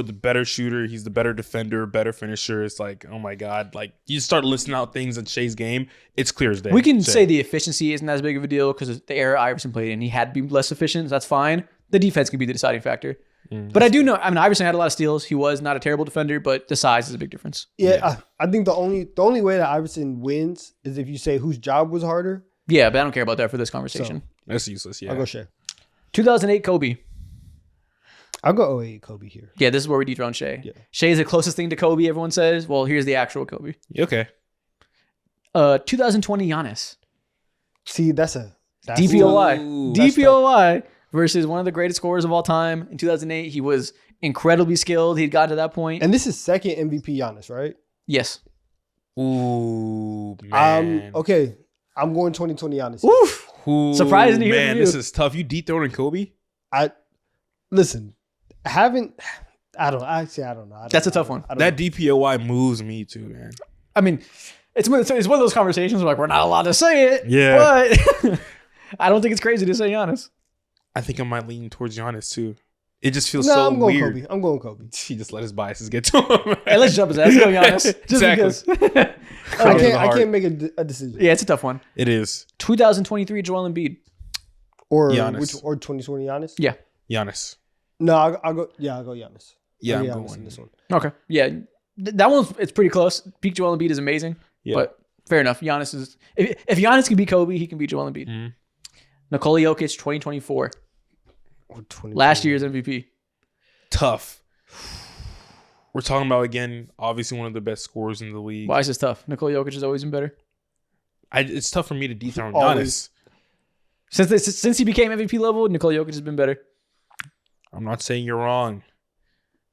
the better shooter, he's the better defender, better finisher. It's like, oh my God. Like, you start listing out things in Shea's game, it's clear as day. We can Shea. say the efficiency isn't as big of a deal because the era Iverson played in, he had to be less efficient. So that's fine. The defense can be the deciding factor. But I do know, Iverson had a lot of steals. He was not a terrible defender, but the size is a big difference. Yeah. I think the only way that Iverson wins is if you say whose job was harder. Yeah, but I don't care about that for this conversation. That's useless, yeah. I'll go Shea. 2008 Kobe. I'll go 08 Kobe here. Yeah, this is where we dethrone Shea. Yeah. Shea is the closest thing to Kobe, everyone says. Well, here's the actual Kobe. Okay. 2020 Giannis. See, that's DPOY. Ooh, DPOY versus one of the greatest scorers of all time. In 2008, he was incredibly skilled. He'd gotten to that point. And this is second MVP Giannis, right? Yes. Ooh, man. Okay. I'm going 2020 Giannis. Oof. Ooh, Surprising to hear man, from you. this is tough. You dethroning Kobe? Listen, I don't know. That's a tough one. That DPOY moves me too, man. I mean, it's one of those conversations where like we're not allowed to say it. Yeah. But I don't think it's crazy to say Giannis. I think I might lean towards Giannis too. It just feels No, so I'm going weird. Kobe. I'm going Kobe. He just let his biases get to him. Hey, let's jump his ass. Let's go Giannis. Just Exactly. because. I Okay. can't make a decision. Yeah, it's a tough one. It is 2023 Joel Embiid. Or Giannis. or 2020 Giannis. Yeah. Giannis. No, I'll go. Yeah, I'll go Giannis. Yeah, I'll I'm go Giannis going in this one. Okay. Yeah. That one's it's pretty close. Peak Joel Embiid is amazing. Yeah. But fair enough. Giannis is if Giannis can beat Kobe, he can beat Joel Embiid. Mhm. Nikola Jokic 2024. Or 2020. Last year's MVP. Tough. We're talking about, again, obviously one of the best scorers in the league. Why is this tough? Nikola Jokic has always been better. It's tough for me to dethrone Always. Giannis. Since he became MVP level, Nikola Jokic has been better. I'm not saying you're wrong.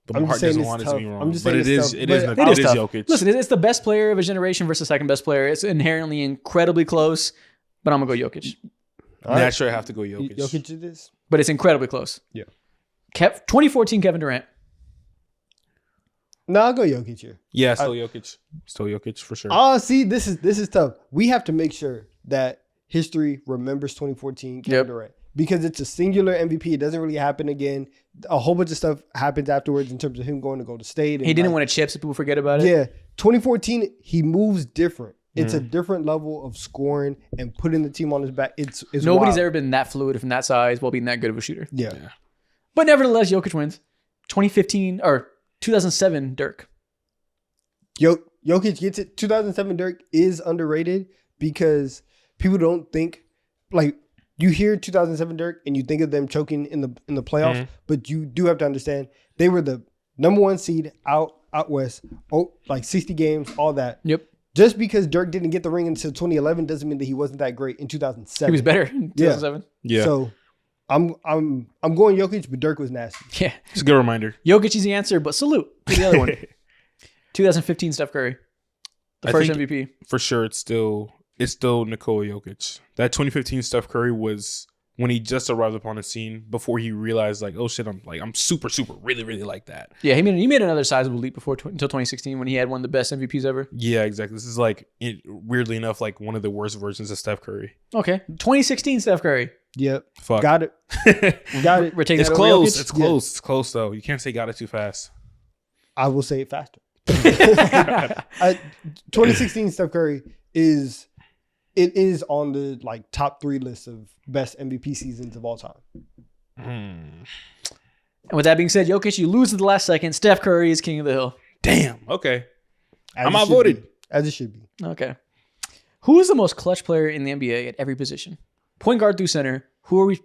But I'm my just heart saying doesn't it's want it tough. to be wrong. I'm just But saying it it's is tough. it is But It is tough. Jokic. Listen, it's the best player of his generation versus the second best player. It's inherently incredibly close, but I'm gonna go Jokic. All right. Naturally, I have to go Jokic. Jokic it is. But it's incredibly close. Yeah. 2014 Kevin Durant. No, I'll go Jokic here. Yeah, still Jokic. Still Jokic for sure. Oh, see, this is tough. We have to make sure that history remembers 2014 Kevin Yep. Durant because it's a singular MVP. It doesn't really happen again. A whole bunch of stuff happens afterwards in terms of him going to Golden State. And He didn't like, win a chip, so people forget about it. Yeah, 2014, he moves different. It's a different level of scoring and putting the team on his back. It's Nobody's wild. ever been that fluid from that size while being that good of a shooter. Yeah. But nevertheless, Jokic wins. 2015 or 2007 Dirk. Jokic gets it. 2007 Dirk is underrated because people don't think like you hear 2007 Dirk and you think of them choking in the playoffs, but you do have to understand they were the number 1 seed out west, like 60 games, all that. Yep. Just because Dirk didn't get the ring until 2011 doesn't mean that he wasn't that great in 2007. He was better in 2007. Yeah. So I'm going Jokic, but Dirk was nasty. Yeah. It's a good reminder. Jokic is the answer, but salute to the other one. 2015 Steph Curry. The I first think- MVP. For sure, it's still Nikola Jokic. That 2015 Steph Curry was when he just arrived upon the scene before he realized like, oh shit, I'm super, super, really, really like that. Yeah, he made another sizable leap until 2016 when he had one of the best MVPs ever. Yeah, exactly. This is like, weirdly enough, like one of the worst versions of Steph Curry. Okay. 2016 Steph Curry. Yep. Fuck. Got it. Got it. We're taking It's that over close. Jokic? It's close. It's close though. You can't say got it too fast. I will say it faster. 2016 Steph Curry is on the like top 3 list of best MVP seasons of all time. And with that being said, Jokic, you lose at the last second. Steph Curry is king of the hill. Damn. Okay. As I'm it should outvoted. be. As it should be. Okay. Who is the most clutch player in the NBA at every position? Point guard through center. Who is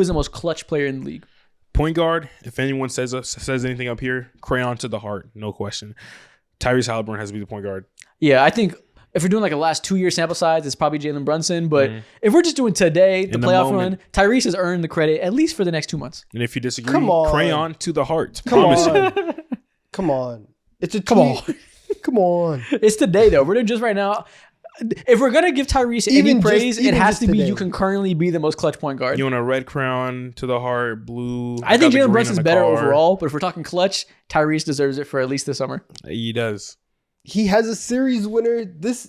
the most clutch player in the league? Point guard. If anyone says anything up here, crayon to the heart, no question. Tyrese Halliburton has to be the point guard. Yeah, I think if we're doing like a last 2-year sample size, it's probably Jalen Brunson. But if we're just doing today, the In the playoff moment. run, Tyrese has earned the credit at least for the next 2 months. And if you disagree, Come on. crayon to the heart. Come Promise you. on. Come on. It's a Come on. Come on. It's today though. We're doing just right now. If we're gonna give Tyrese any Even just- praise, it even has just to be today. you can currently be the most clutch point guard. You want a red crayon to the heart, blue. I think got the Jalen green Brunson's on the better car. overall, but if we're talking clutch, Tyrese deserves it for at least this summer. He does. He has a series winner this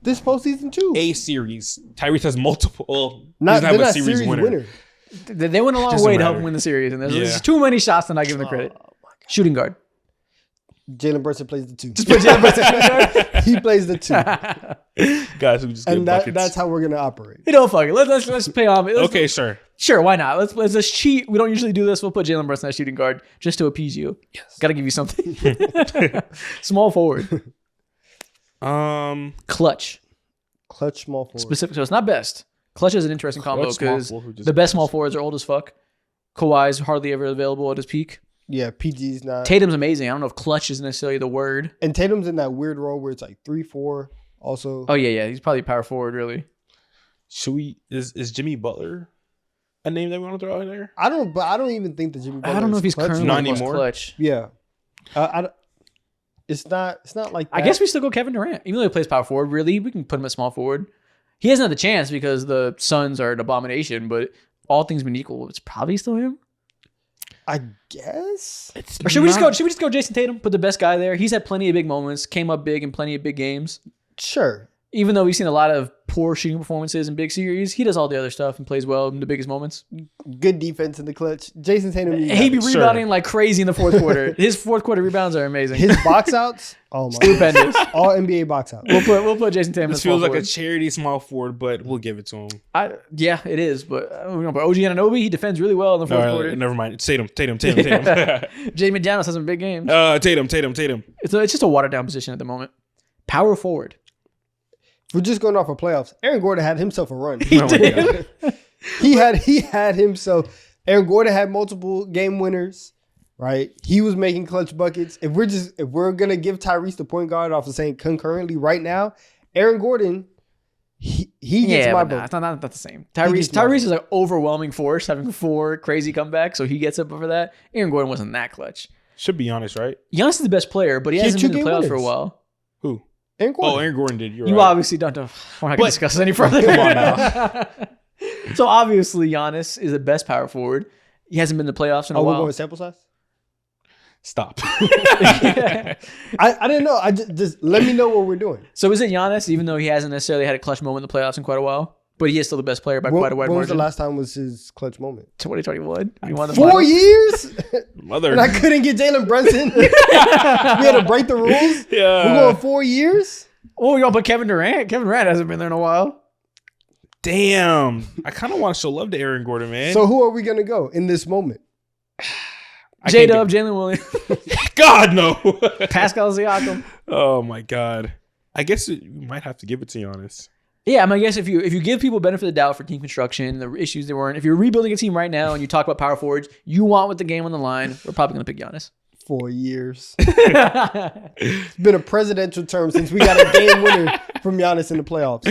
postseason too. A series. Tyrese has multiple. Well, he Not, doesn't have they're a not series series winner. winner. They went a long Doesn't way to help matter. him win the series, and there's Yeah. just too many shots to not give him the credit. Shooting guard. Jalen Brunson plays the 2. Just put Jalen Brunson shooting guard. He plays the 2. Guys who just get And buckets. that's how we're gonna operate. You know, fuck it. Let's pay off. Okay, sure. Sure, why not? Let's just cheat. We don't usually do this. We'll put Jalen Brunson at shooting guard just to appease you. Yes. Got to give you something. Small forward. Clutch. Clutch small forward. Specific. So it's not best. Clutch is an interesting combo Clutch small because forward, just the best small forwards are old as fuck. Kawhi's hardly ever available at his peak. Yeah, PG's not. Tatum's amazing. I don't know if clutch is necessarily the word. And Tatum's in that weird role where it's like 3-4 also. Oh yeah. He's probably a power forward, really. Should we? Is Jimmy Butler a name that we want to throw out there? I don't even think that Jimmy Butler I don't know is if he's clutch. currently Not the most anymore. clutch. Yeah. It's not like that. I guess we still go Kevin Durant. Even though he plays power forward, really, we can put him at small forward. He hasn't had the chance because the Suns are an abomination, but all things being equal, it's probably still him. I guess. Or should we just go Jason Tatum? Put the best guy there. He's had plenty of big moments, came up big in plenty of big games. Sure. Even though we've seen a lot of poor shooting performances in big series, he does all the other stuff and plays well in the biggest moments. Good defense in the clutch. Jason Tatum. He'd be Sure. rebounding like crazy in the fourth quarter. His fourth quarter rebounds are amazing. His box outs. Oh my. Stupendous. All NBA box outs. We'll put Jason Tatum. This as small feels like a forward. charity small forward, but we'll give it to him. Yeah, it is. But but OG Anunoby, he defends really well in the fourth quarter. Never mind. It's Tatum. Jay McDaniels has some big games. Tatum. It's just a watered down position at the moment. Power forward. If we're just going off of playoffs, Aaron Gordon had himself a run. He did. He had himself. Aaron Gordon had multiple game winners, right? He was making clutch buckets. If we're gonna give Tyrese the point guard off of saying concurrently right now, Aaron Gordon, he gets my but vote. it's not the same. gets my Tyrese is an overwhelming force, having 4 crazy comebacks, so he gets up for that. Aaron Gordon wasn't that clutch. Should be honest, right? Giannis is the best player, but he He had hasn't 2 been in the game playoffs for a winners. while. Who? Aaron Gordon. Oh, Aaron Gordon did. You're You right. obviously don't know. We're not going to discuss this any further. Come on now. So obviously Giannis is the best power forward. He hasn't been in the playoffs in a We're while. going sample size. Stop. I didn't know. I just let me know what we're doing. So is it Giannis, even though he hasn't necessarily had a clutch moment in the playoffs in quite a while? But he is still the best player by quite a wide when was the margin. last time was his clutch moment? 2021. He won the 4 finals. years? Mother. And I couldn't get Jalen Brunson. We had to break the rules. Yeah. We're going 4 years? Oh, you want to put Kevin Durant? Kevin Durant hasn't been there in a while. Damn. I kind of want to show love to Aaron Gordon, man. So who are we going to go in this moment? I J can't Dub, Jalen Williams, God, no. Pascal Siakam. Oh, my God. I guess you might have to give it to Giannis. Yeah, I mean, I guess if you give people benefit of the doubt for team construction, the issues they weren't. If you're rebuilding a team right now and you talk about power forwards, you want with the game on the line, we're probably going to pick Giannis. 4 years. It's been a presidential term since we got a game winner from Giannis in the playoffs.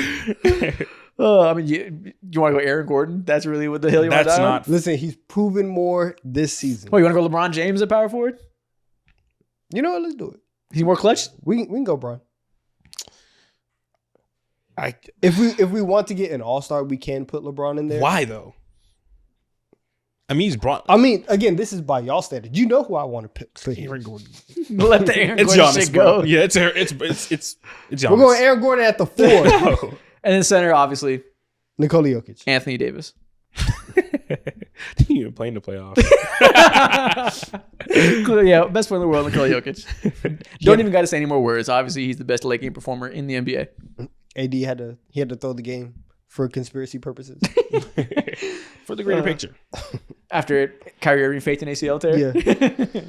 I mean, you want to go Aaron Gordon? That's really what the hell you want to That's do? not. Listen, he's proven more this season. Oh, you want to go LeBron James at power forward? You know what? Let's do it. Is he more clutch? We can go, Bron. I, If we want to get an all-star, we can put LeBron in there. why, though? I mean, he's brought I mean, again, this is by y'all standard. You know who I want to pick. Aaron Gordon. Let the Aaron It's Gordon Giannis, shit bro. go. Yeah, it's Giannis. We're going Aaron Gordon at the 4. And then center, obviously, Nikola Jokic. Anthony Davis. Didn't even play in the playoffs. Yeah, best player in the world, Nikola Jokic. Don't even got to say any more words. Obviously, he's the best late game performer in the NBA. AD had to throw the game for conspiracy purposes. For the greater picture. After Kyrie Irving faked an ACL tear. Yeah.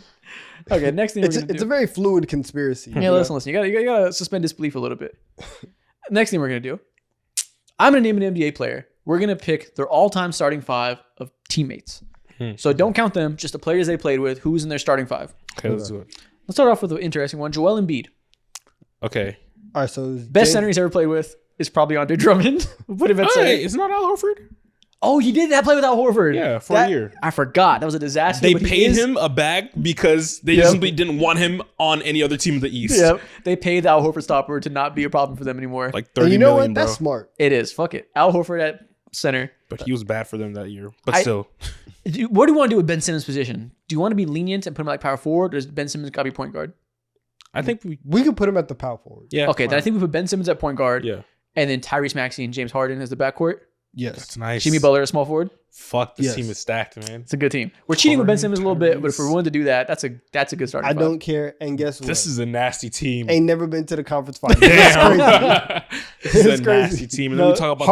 Okay, next thing It's we're gonna a do. very fluid conspiracy. Yeah, listen. You gotta suspend disbelief a little bit. Next thing we're gonna do. I'm gonna name an NBA player. We're gonna pick their all-time starting five of teammates. So don't count them, just the players they played with, who's in their starting five. Okay, let's do it. Let's start off with an interesting one. Joel Embiid. Okay. All right, so Best center he's ever played with is probably Andre Drummond. We'll put him at center. Hey, it's not Al Horford? Oh, he did that play without Horford. Yeah, for a year. I forgot. That was a disaster. They but he paid is- him a bag because they Yep. simply didn't want him on any other team in the East. Yep. They paid the Al Horford stopper to not be a problem for them anymore. Like and 30 you know million, what? bro. That's smart. It is. Fuck it. Al Horford at center. But he was bad for them that year. But I- still. What do you want to do with Ben Simmons' position? Do you want to be lenient and put him like power forward, or does Ben Simmons got to be point guard? I think we... We could put him at the power forward. Yeah. Okay, then I think we put Ben Simmons at point guard, Yeah. and then Tyrese Maxey and James Harden as the backcourt. Yes. That's nice. Jimmy Butler at small forward. Fuck, this Yes. team is stacked, man. It's a good team. We're cheating with Ben Harden, Simmons a little bit, but if we're Tyrese. willing to do that, that's a good starting. I five. don't care. And guess what? This is a nasty team. Ain't never been to the conference final. It's crazy. Damn. This is It's a crazy. nasty team. And then No, we talk about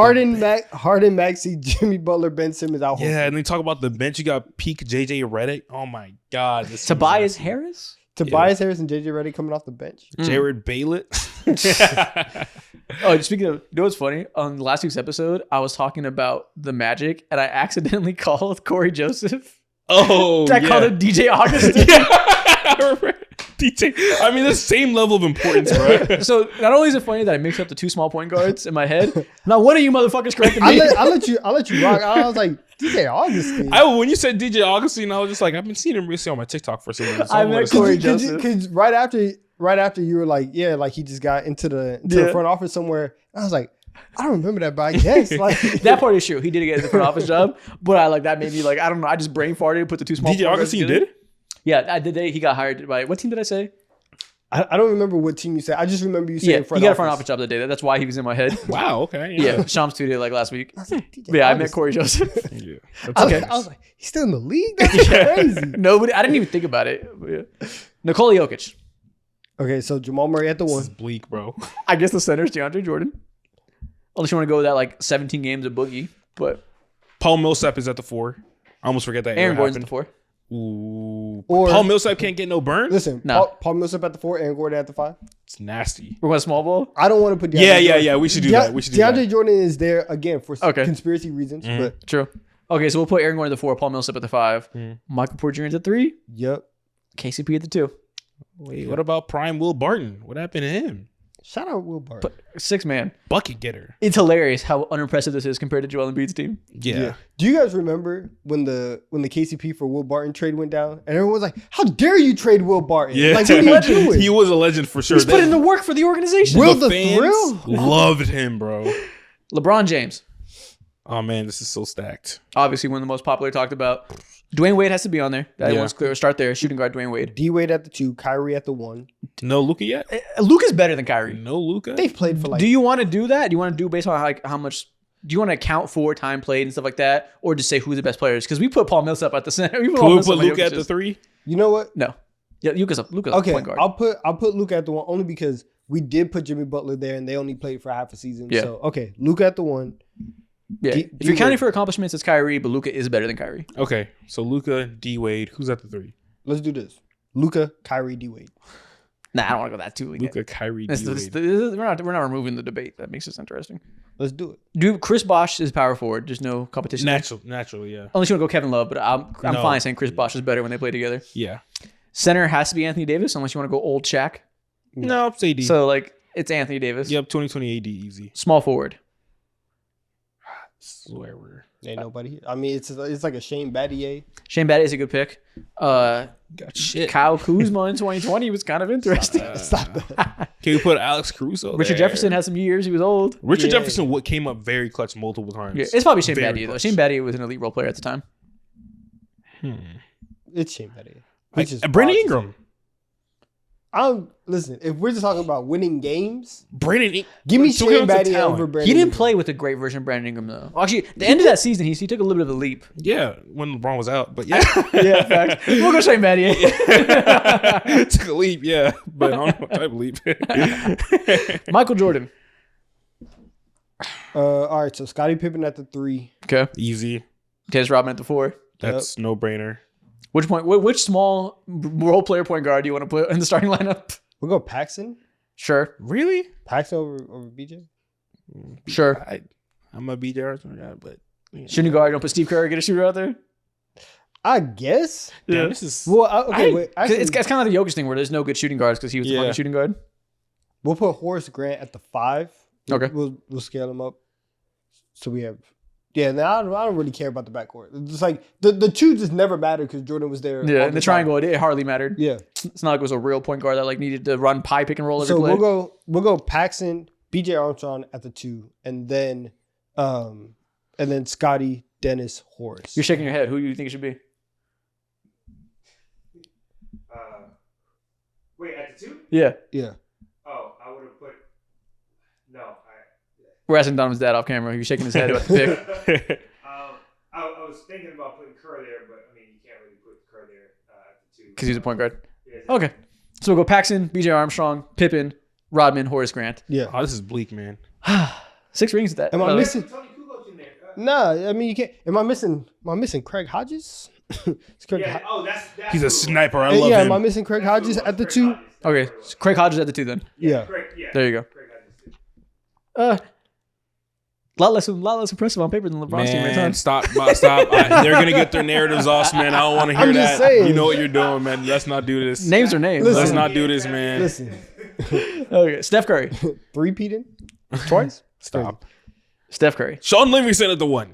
Harden, Maxey, Jimmy Butler, Ben Simmons, Al Horford. Yeah, and then talk about the bench. You got peak JJ Redick. Oh my God. This team is Tobias nasty. Harris. Tobias Harris and JJ Redick coming off the bench. Jared Baylett. Oh, speaking of, you know what's funny? On last week's episode, I was talking about the Magic, and I accidentally called Corey Joseph. Oh, I called him DJ Augustine. I remember DJ. I mean, the same level of importance, bro. So not only is it funny that I mixed up the two small point guards in my head, now one of you motherfuckers corrected me. I'll let you rock. I was like, DJ Augustine. When you said DJ Augustine, I was just like, I've been seeing him recently on my TikTok for some reason. So I I'm meant gonna- Corey Cause Joseph. Because right after you were like, yeah, like he just got into the front office somewhere. I was like, I don't remember that, but I guess like That part is true. He did get a different office job, but I like that made me like, I don't know. I just brain farted, put the two small DJ point guards Augustine together. did? Yeah, I did. He got hired by what team did I say? I don't remember what team you said. I just remember you saying Yeah, he got a front office job that day. That's why he was in my head. Wow. Okay. Yeah, Shams tweeted it like last week. I was like, DJ But yeah, I met Augustine. Corey Joseph. Yeah. Okay. I was like, he's still in the league? That's crazy. Nobody. I didn't even think about it. But yeah. Nikola Jokic. Okay, so Jamal Murray at the This one. is bleak, bro. I guess the center is DeAndre Jordan. Unless you want to go with that like 17 games of boogie, but Paul Millsap is at the 4. I almost forget that. Aaron ever Gordon's the happened. 4. Ooh. Or- Paul Millsap can't get no burn? Listen, No. Paul Millsap at the 4, Aaron Gordon at the 5. It's nasty. We're going small ball. I don't want to put DeAndre Yeah. Jordan. We should do that. We should do DeAndre that. Jordan is there again for Okay. conspiracy reasons, but True. Okay, so we'll put Aaron Gordon at the 4, Paul Millsap at the 5, Michael Porter Jr. at the 3, yep. KCP at the 2. Wait, what about Prime Will Barton? What happened to him? Shout out Will Barton. 6 man. Bucket getter. It's hilarious how unimpressive this is compared to Joel Embiid's team. Yeah. Do you guys remember when the KCP for Will Barton trade went down, and everyone was like, "How dare you trade Will Barton? Yeah. Like, what are you doing?" He was a legend for sure. He's put in the work for the organization. Will the fans thrill? loved him, bro. LeBron James. Oh man, this is so stacked. Obviously one of the most popular talked about. Dwayne Wade has to be on there. That one's clear. Start there. Shooting guard Dwayne Wade. D Wade at the 2, Kyrie at the 1. No Luca yet? Luka's better than Kyrie. No Luca. They've played for like. Do you want to do that? Do you want to do based on like how much? Do you want to account for time played and stuff like that, or just say who the best players? Because we put Paul Millsap at the center. We Can Paul we Millsap put on Luca at the Jokic's. 3? You know what? No. Yeah, Luka's a Okay, point guard. I'll put Luka at the 1 only because we did put Jimmy Butler there, and they only played for half a season. Yeah. So okay, Luka at the 1. yeah. D- If you're D counting Wade. for accomplishments, it's Kyrie, but Luka is better than Kyrie. Okay, so Luca, D Wade. Who's at the 3? Let's do this. Luka, Kyrie, D Wade. Nah, I don't want to go that too. Luca, Kyrie, D We're Wade. not removing the debate. That makes this interesting. Let's do it. Do Chris Bosh is power forward. There's no competition. there. Naturally, yeah. Unless you want to go Kevin Love, but I'm No. fine saying Chris Bosh is better when they play together. Yeah. Center has to be Anthony Davis, unless you want to go old Shaq. No, it's AD. So like it's Anthony Davis. Yep, 2020 AD easy. Small forward. Swear we're Ain't nobody here. I mean, it's like a Shane Battier. Shane Battier is a good pick. got shit. Kyle Kuzma in 2020 was kind of interesting. Stop that. Can we put Alex Caruso? Richard there? Jefferson had some years. He was old. Richard Yeah. Jefferson what came up very clutch multiple times. Yeah, it's probably Shane Very Battier though. clutch. Shane Battier was an elite role player at the time. It's Shane Battier. Which is Brandon wild to Ingram. Listen, if we're just talking about winning games, Brandon, give me Still Shane give him some Battier talent. over Brandon. He didn't Ingram. play with a great version of Brandon Ingram though. Well, actually, the end of that season, he took a little bit of a leap. yeah, when LeBron was out, but yeah, Yeah, facts. We'll go Shane Battier. took a leap, yeah, but I don't know what type of leap. Michael Jordan. All right, so Scottie Pippen at the 3. Okay. Easy, Dennis Rodman at the 4. that's no brainer. Which small role player point guard do you want to put in the starting lineup? We'll go Paxson. Sure. Really? Paxson over BJ. Sure. I'm a BJ Armstrong guy, but Shooting guard, don't put Steve Kerr, get a shooter out there. I guess. damn, this is Well, wait. 'Cause Actually, it's kind of like the Jokic thing where there's no good shooting guards because he was the Yeah. fucking shooting guard. we'll put Horace Grant at the 5. Okay. We'll scale him up. So we have. Yeah, now I don't really care about the backcourt. It's just like the 2 just never mattered because Jordan was there. Yeah, all and the time. triangle, it hardly mattered. Yeah. It's not like it was a real point guard that like needed to run pie pick and roll every So play. we'll go Paxson, BJ Armstrong at the 2, and then Scotty, Dennis, Horace. You're shaking your head. Who do you think it should be? Wait, at the 2? Yeah. Yeah. Oh, I would have put. No, We're asking Donovan's dad off camera. He was shaking his head about the pick. I was thinking about putting Kerr there, but I mean, you can't really put Kerr there at the 2 Because he's a point guard. Yeah, Okay. So we'll go Paxson, BJ Armstrong, Pippen, Rodman, Horace Grant. Yeah. oh, this is bleak, man. 6 rings at that. Am I missing? Tony Kukoc in there. Nah, I mean you can't. Am I missing Craig Hodges? It's Craig Yeah. Ho- Oh, that's He's a sniper. I Hey, love yeah, him. am I missing Craig Hodges at the 2? Okay. So Craig Hodges at the 2 then. Yeah. There you go. A lot less impressive on paper than LeBron's team right now. Man, stop. They're gonna get their narratives off, man. I don't want to hear I'm just that. saying. You know what you're doing, man. Let's not do this. Names are names. Listen. Let's not do this, man. Listen, Okay. Steph Curry. 3-peating twice. Stop. Steph Curry. Sean Livingston at the 1.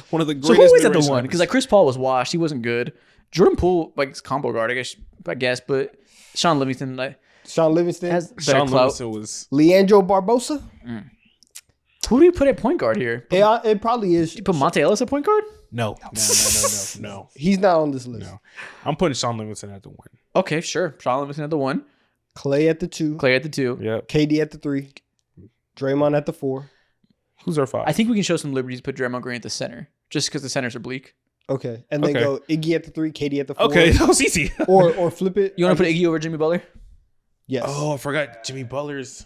One of the greatest. So who is at the mid-range 1? Because like Chris Paul was washed. He wasn't good. Jordan Poole, like, is combo guard, I guess. But Sean Livingston, like, Sean Livingston, has better Sean clout. Livingston was. Leandro Barbosa. Who do you put at point guard here? It probably is. You put Monte Ellis at point guard? No. He's not on this list. No. I'm putting Sean Livingston at the 1. Okay, sure. Sean Livingston at the 1. Clay at the 2. Clay at the 2. Yep. KD at the 3. Draymond at the 4. Who's our 5? I think we can show some liberties to put Draymond Green at the center, just because the centers are bleak. Okay, and then Okay. go Iggy at the 3, KD at the 4. Okay, that was easy. Or flip it. You want to put Iggy over Jimmy Butler? Yes. Oh, I forgot Jimmy Butler's.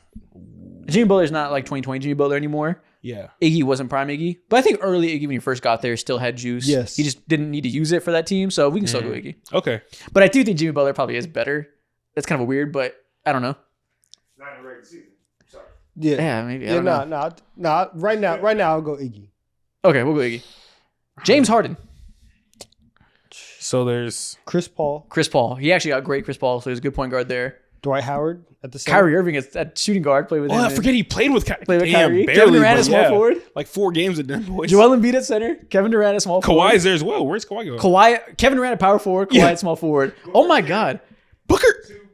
Jimmy Butler's not like 2020 Jimmy Butler anymore. Yeah. Iggy wasn't prime Iggy, but I think early Iggy when he first got there still had juice. Yes. He just didn't need to use it for that team, so we can still go Iggy. Okay. But I do think Jimmy Butler probably is better. That's kind of a weird, but I don't know. Not in the regular season. Sorry. Yeah. Yeah, maybe. I Yeah. don't know. Nah. Right now, I'll go Iggy. Okay, we'll go Iggy. James Harden, So there's Chris Paul, Chris Paul. He actually got great Chris Paul, so he's a good point guard there. Dwight Howard at the center. Kyrie Irving is at shooting guard. Play with him. I man. forget he played with Kyrie. Played with Damn, Kyrie. barely, Kevin Durant but at small yeah. forward. Like 4 games at them boys. Joel Embiid at center. Kevin Durant at small forward. Kawhi's there as well. Where's Kawhi going? Kevin Durant at power forward. Kawhi Yeah. at small forward. Oh my God. Booker.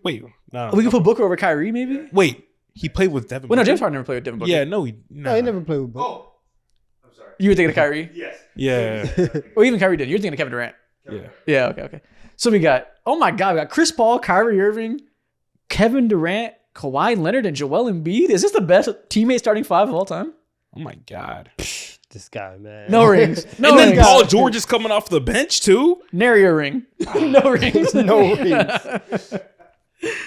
Wait, no. We could put Booker over Kyrie maybe? Wait, he played with Devin. Well, no, Booker? James Harden never played with Devin Booker. Yeah, no, No, he never played with Book. Oh, I'm sorry. You were thinking of Kyrie? Yes. Yeah, Or even Kyrie did. You're thinking of Kevin Durant. yeah. Yeah, okay. So we got, oh my God, we got Chris Paul, Kyrie Irving, Kevin Durant, Kawhi Leonard, and Joel Embiid. Is this the best teammate starting 5 of all time? Oh my god. This guy, man. No rings. No And then rings. Paul George is coming off the bench too. Nary a ring. No rings. No rings.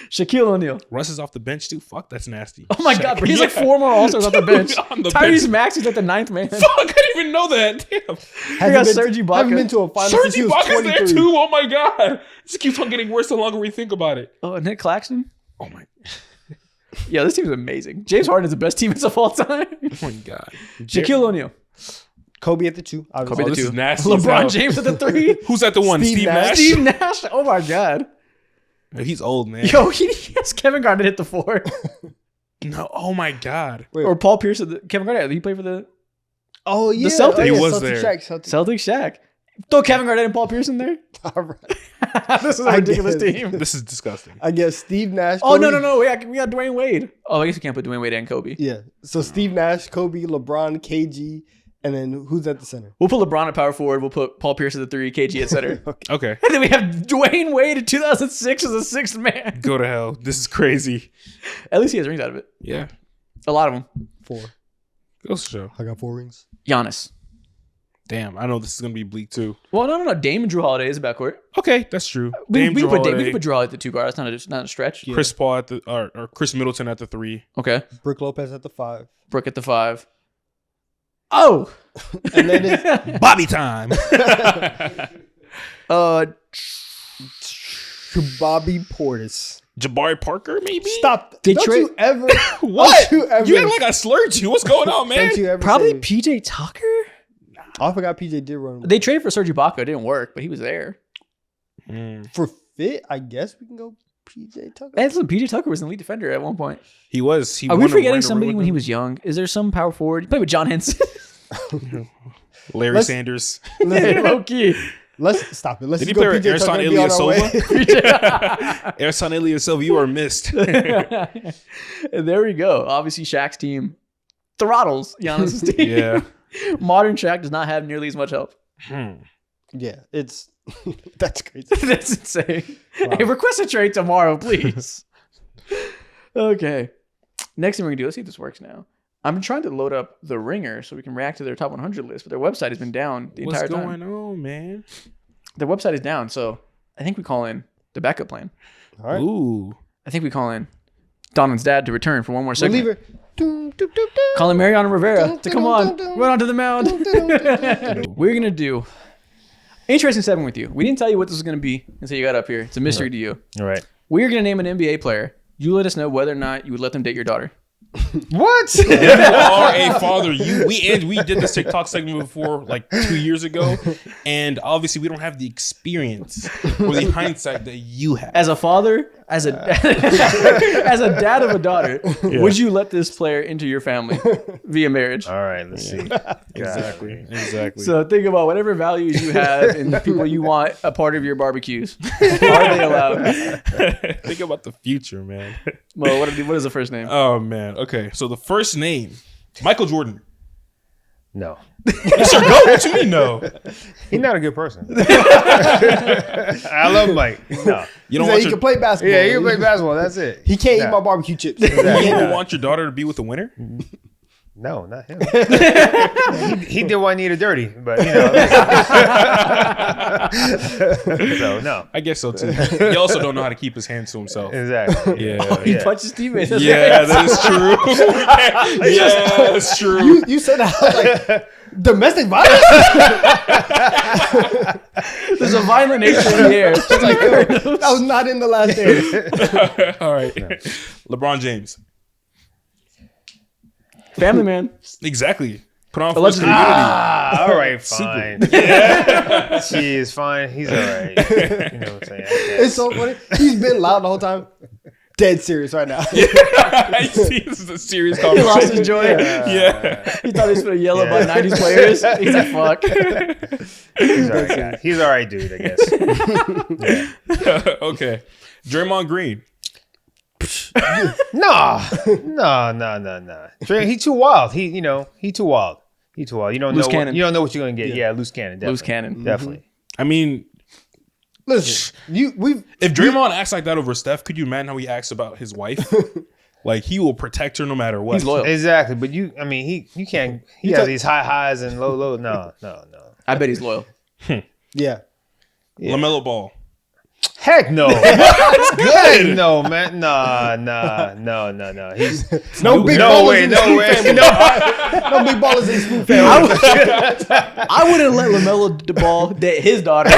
Shaquille O'Neal. Russ is off the bench too. Fuck, that's nasty. Oh my God, but he's like 4 more All-Stars off the bench. On the Tyrese bench. Maxey's like the 9th man. Fuck, I didn't even know that. Damn. We got Serge Ibaka. Haven't been to a final since he Serge was Ibaka's there 23. too. Oh my god. This keeps on getting worse the longer we think about it. Oh, Nick Claxton. Oh my. Yeah, this team is amazing. James Harden is the best teammate of all time. Oh my god. Shaquille O'Neal. Kobe at the 2. Kobe Oh, the this 2. is nasty. as hell. LeBron James at the 3. Who's at the 1? Steve Steve Nash. Nash. Steve Nash. Oh my God. He's old, man. Yo, he has Kevin Garnett hit the 4. No. Oh my god. Wait. Or Paul Pierce. Kevin Garnett. He played for the Oh yeah, Celtics. Oh, yeah. He was Celtics there. Shaq, Celtics. Celtics Shaq. Throw Kevin Garnett and Paul Pierce in there. All right. This is a I ridiculous guess. team. This is disgusting. I guess Steve Nash. Oh, Kobe. no. We got Dwayne Wade. Oh, I guess we can't put Dwayne Wade and Kobe. Yeah. So Steve Nash, Kobe, LeBron, KG, And then who's at the center? We'll put LeBron at power forward. We'll put Paul Pierce at the 3, KG at center. Okay. And then we have Dwayne Wade in 2006 as a sixth man. Go to hell. This is crazy. At least he has rings out of it. Yeah. A lot of them. 4. Goes to show. I got 4 rings. Giannis. Damn. I know this is gonna be bleak too. Well, no. Dame and Drew Holiday is a backcourt. Okay, that's true. We Drew put Holiday, Drew at the 2 guard. That's not a stretch. Chris Paul at the or Chris Middleton at the 3. Okay. Brook Lopez at the 5. Brooke at the 5. Oh. And then it's Bobby time. Bobby Portis. Jabari Parker, maybe. Stop. They Don't trade- you ever. What? Don't you ever. You act like I slurred you. What's going on, man? Don't you ever Probably say- PJ Tucker? I forgot PJ did run. They traded for Serge Ibaka. It didn't work, but he was there. For fit, I guess we can go PJ Tucker. And listen, PJ Tucker was an elite defender at one point. He was. He Are we won a forgetting ring somebody with when he them. was young? Is there some power forward? He played with John Henson. Larry Let's- Sanders. Low key. Let's stop it. Let's Did he just go play with PJ Tucker Ersan and be on our way. Ilyasova? Ersan Ilyasova, you are missed. And there we go. Obviously, Shaq's team throttles Giannis's team. Yeah. Modern Shaq does not have nearly as much help. Yeah, it's that's crazy. That's insane. Wow. Hey, request a trade tomorrow, please. Okay. Next thing we're going to do, let's see if this works now. I'm trying to load up The Ringer so we can react to their top 100 list, but their website has been down the entire time. What's going on, man? Their website is down, so I think we call in the backup plan. All right. Ooh. I think we call in Donovan's dad to return for one more We'll segment. leave it. Call in Mariano Rivera to come on, run onto the mound. We're going to do interesting segment with you. We didn't tell you what this was going to be until you got up here. It's a mystery to you. All right. We're going to name an NBA player. You let us know whether or not you would let them date your daughter. What? You are a father. We did this TikTok segment before, like 2 years ago, and obviously we don't have the experience or the hindsight that you have. As a father, as a as a dad of a daughter, would you let this player into your family via marriage? All right. Let's see. Exactly. So think about whatever values you have and the people you want a part of your barbecues. Are they allowed? Think about the future, man. Well, what is the first name? Oh man. Okay. So the first name, Michael Jordan. No. That's your goat. What you mean no? He's not a good person. I love Mike. No. You He don't said want he your can play basketball. Yeah, he can play basketball. That's it. He can't eat Nah. my barbecue chips. you don't want your daughter to be with a winner? No, not him. he did why needed dirty, but you know. So no. I guess so too. He also don't know how to keep his hands to himself. Exactly. Yeah. He yeah. punches teammates. That's Yeah, right. that is true. Yeah, that's true. You said that like domestic violence. There's a violent nature in the air. Just like That was not in the last days. All right. LeBron James. Family man. Exactly. Put on for Allegedly. his community. All right, fine. Yeah. She is fine. He's all right. You know what I'm saying? It's so funny. He's been loud the whole time. Dead serious right now. I see this is a serious He lost conversation. his joy. Yeah. He thought he was going to yell about 90s players. He's like, fuck. He's all right guy. He's all right dude, I guess. Yeah. Okay. Draymond Green. No. He too wild. He too wild. He too wild. You don't Loose know. cannon. You don't know what you're gonna get. Yeah, loose cannon. Definitely. Loose cannon. Definitely. I mean, Listen, if Draymond acts like that over Steph, could you imagine how he acts about his wife? Like, he will protect her no matter what. He's loyal. Exactly. But you can't. He has these high highs and low low. No. I bet he's loyal. yeah. LaMelo Ball. Heck no. Good. No, man. No. He's No big no ballers way. in the No Scoop way. family. No. No big ballers in the Scoop family. I wouldn't let LaMelo Ball date his daughter.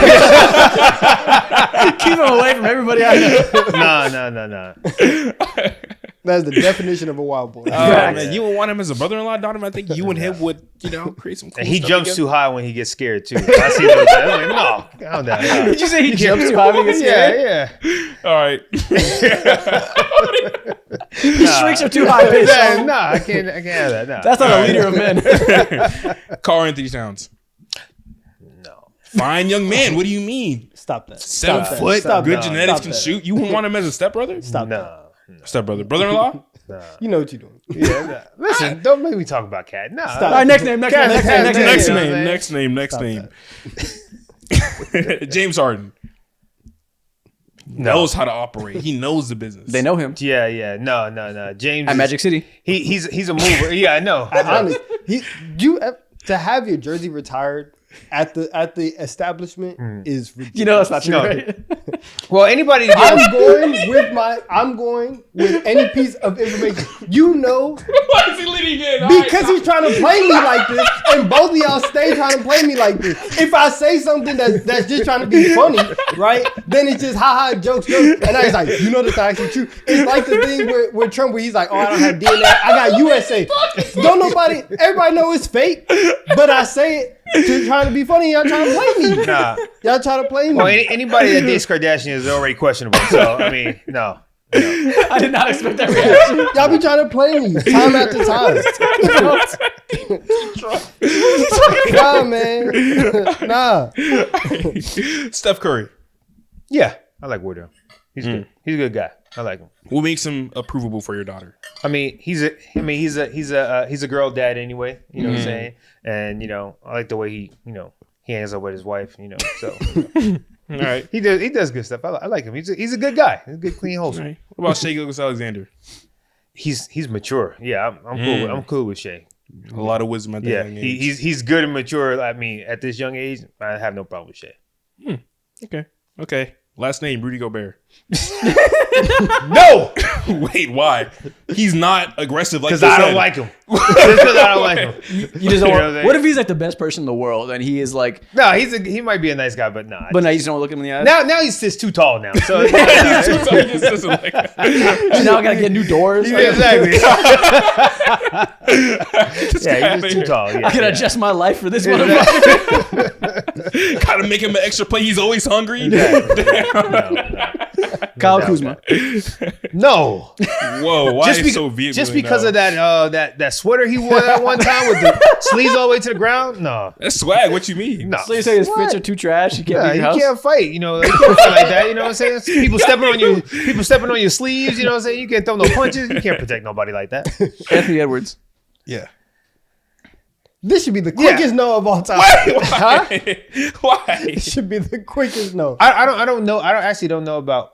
Keep him away from everybody I know. No. That's the definition of a wild boy. Man, you would want him as a brother-in-law, Donovan. I think you and him would, create some cool And he stuff jumps together. too high when he gets scared too. I see those. I'm like, no, calm down. No. Did you say he jumps too high when he gets scared? Yeah. All right. His shrieks are too high pitched. No, I can't have that. No. That's not a leader of men. Carl Anthony Towns. No. Fine young man. What do you mean? Stop that. 7 Stop that. foot, Stop good that. genetics, Stop can that. shoot. You wouldn't want him as a stepbrother? Stop that. No. Stepbrother. Brother-in-law? You know what you're doing. Yeah, nah. Listen, don't make me talk about Cat. Nah. Stop. All right, next name. James Harden knows how to operate. He knows the business. They know him Yeah. No. James at is- Magic City. He's a mover. Yeah, I know. Honest, to have your jersey retired at the establishment is ridiculous. You know that's not true, No. right? Well, anybody. I'm going with any piece of information. You know, Why is he leading in? because he's trying to play me like this, and both of y'all stay trying to play me like this. If I say something that's just trying to be funny, right? Then it's just jokes. And I was like, you know that's not actually true. It's like the thing with Trump where he's like, oh, I don't have DNA, I got USA. Everybody know it's fake, but I say it to trying to be funny. Y'all trying to play me. Nah. Y'all trying to play me. Well, anybody that dates Kardashian is already questionable. So I mean, no. I did not expect that reaction. Y'all be trying to play me time after time. Nah, man. Nah. Steph Curry. Yeah, I like Wardell. He's good. He's a good guy. I like him. What makes him approvable for your daughter? I mean, he's a girl dad anyway. You know what I'm saying? And I like the way he hangs out with his wife. So All right. he does good stuff. I like him. He's a good guy. He's a good, clean, wholesome. All right. What about Shai Gilgeous-Alexander? He's mature. Yeah, I'm cool. I'm cool with Shai. A lot of wisdom at that Yeah, young age. he's good and mature. I mean, at this young age, I have no problem with Shai. Okay. Last name, Rudy Gobert. No, Wait, why? He's not aggressive like because you I don't said. like him. Just because I don't like him. You just don't You know what I'm want, saying? what if he's like the best person in the world and he is like, No, he might be a nice guy, but nah. but now you just don't look him in the eyes? Now he's just too tall now. So He just doesn't like that. Now I gotta get new doors. yeah, exactly. Yeah, he's just too tall. Yeah, I can yeah. adjust my life for this motherfucker. Gotta make him an extra play. He's always hungry. Kyle Kuzma. No, Whoa, why just, is so vehemently just because no? of that sweater he wore that one time with the sleeves all the way to the ground. No, That's swag. What you mean? no. So you say his fits are too trash? You can't Yeah, leave you your house? can't fight. You can't fight like that. You know what I'm saying? People stepping on you. People stepping on your sleeves. You know what I'm saying? You can't throw no punches. You can't protect nobody like that. Anthony Edwards. Yeah. This should be the quickest no of all time. Why? Why? It should be the quickest no. I don't know. I actually don't know about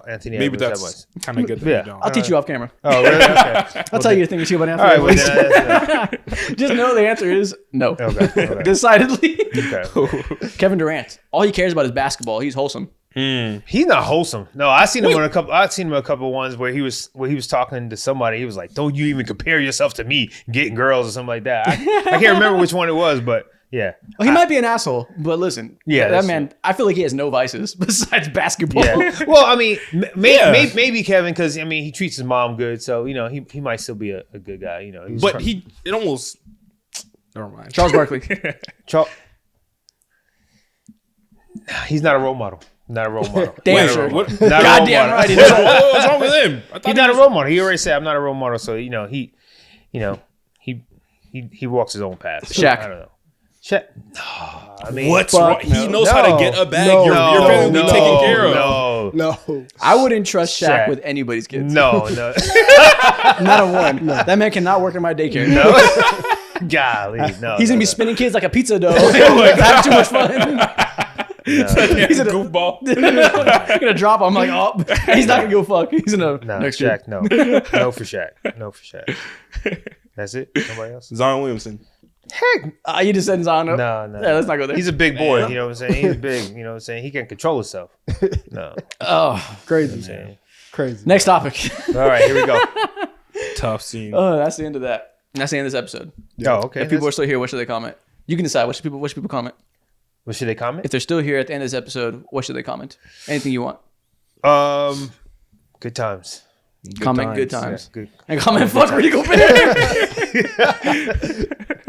Anthony Maybe Edwards. that's kind of good that Yeah. you don't. I'll teach you off camera. Oh, really? Okay. I'll tell you a thing or two about All Anthony right. Well, Edwards. then, Just know the answer is no. okay. Decidedly. Okay. Kevin Durant. All he cares about is basketball. He's wholesome. He's not wholesome. No, I've seen him on a couple. I've seen him a couple ones where he was talking to somebody. He was like, "Don't you even compare yourself to me getting girls or something like that." I can't remember which one it was, but yeah. Well, he might be an asshole, but listen, Yeah, that that's man. I feel like he has no vices besides basketball. Yeah. Well, I mean, maybe Kevin, because I mean, he treats his mom good, so he might still be a good guy. He's But it almost. Never mind. Charles Barkley. He's not a role model. Not a role model. Damn Wait, sure. what? Not a role Goddamn model. right. He What's does. what's wrong with him? I thought He's not a role model. He already said I'm not a role model, so he walks his own path. So, Shaq. I don't know. Shaq. No, I mean, What's Fuck wrong? He no. knows how to get a bag. No. Your family will be taken care of. No, No. I wouldn't trust Shaq, Shaq. with anybody's kids. no. Not a one. That man cannot work in my daycare. Golly, no. He's no, gonna be no. spinning kids like a pizza dough. Having too much fun. He's a goofball. Gonna drop him. I'm like, oh, he's not gonna go fuck. He's gonna No, next year. Shaq, no. No for Shaq. No for Shaq. That's it? Nobody else? Zion Williamson. Heck, You just said Zion. no. Yeah, let's not go there. He's a big boy, you know what I'm saying? He's big, you know what I'm saying? He can control himself. No. Oh, Crazy. Saying. Crazy. next topic. All right, here we go. Tough scene. Oh, that's the end of that. That's the end of this episode. Oh, okay. If people are still here, what should they comment? You can decide. What should people comment? What should they comment? If they're still here at the end of this episode, what should they comment? Anything you want. Good times. Comment good times. Good. And comment fuck Rudy Gobert.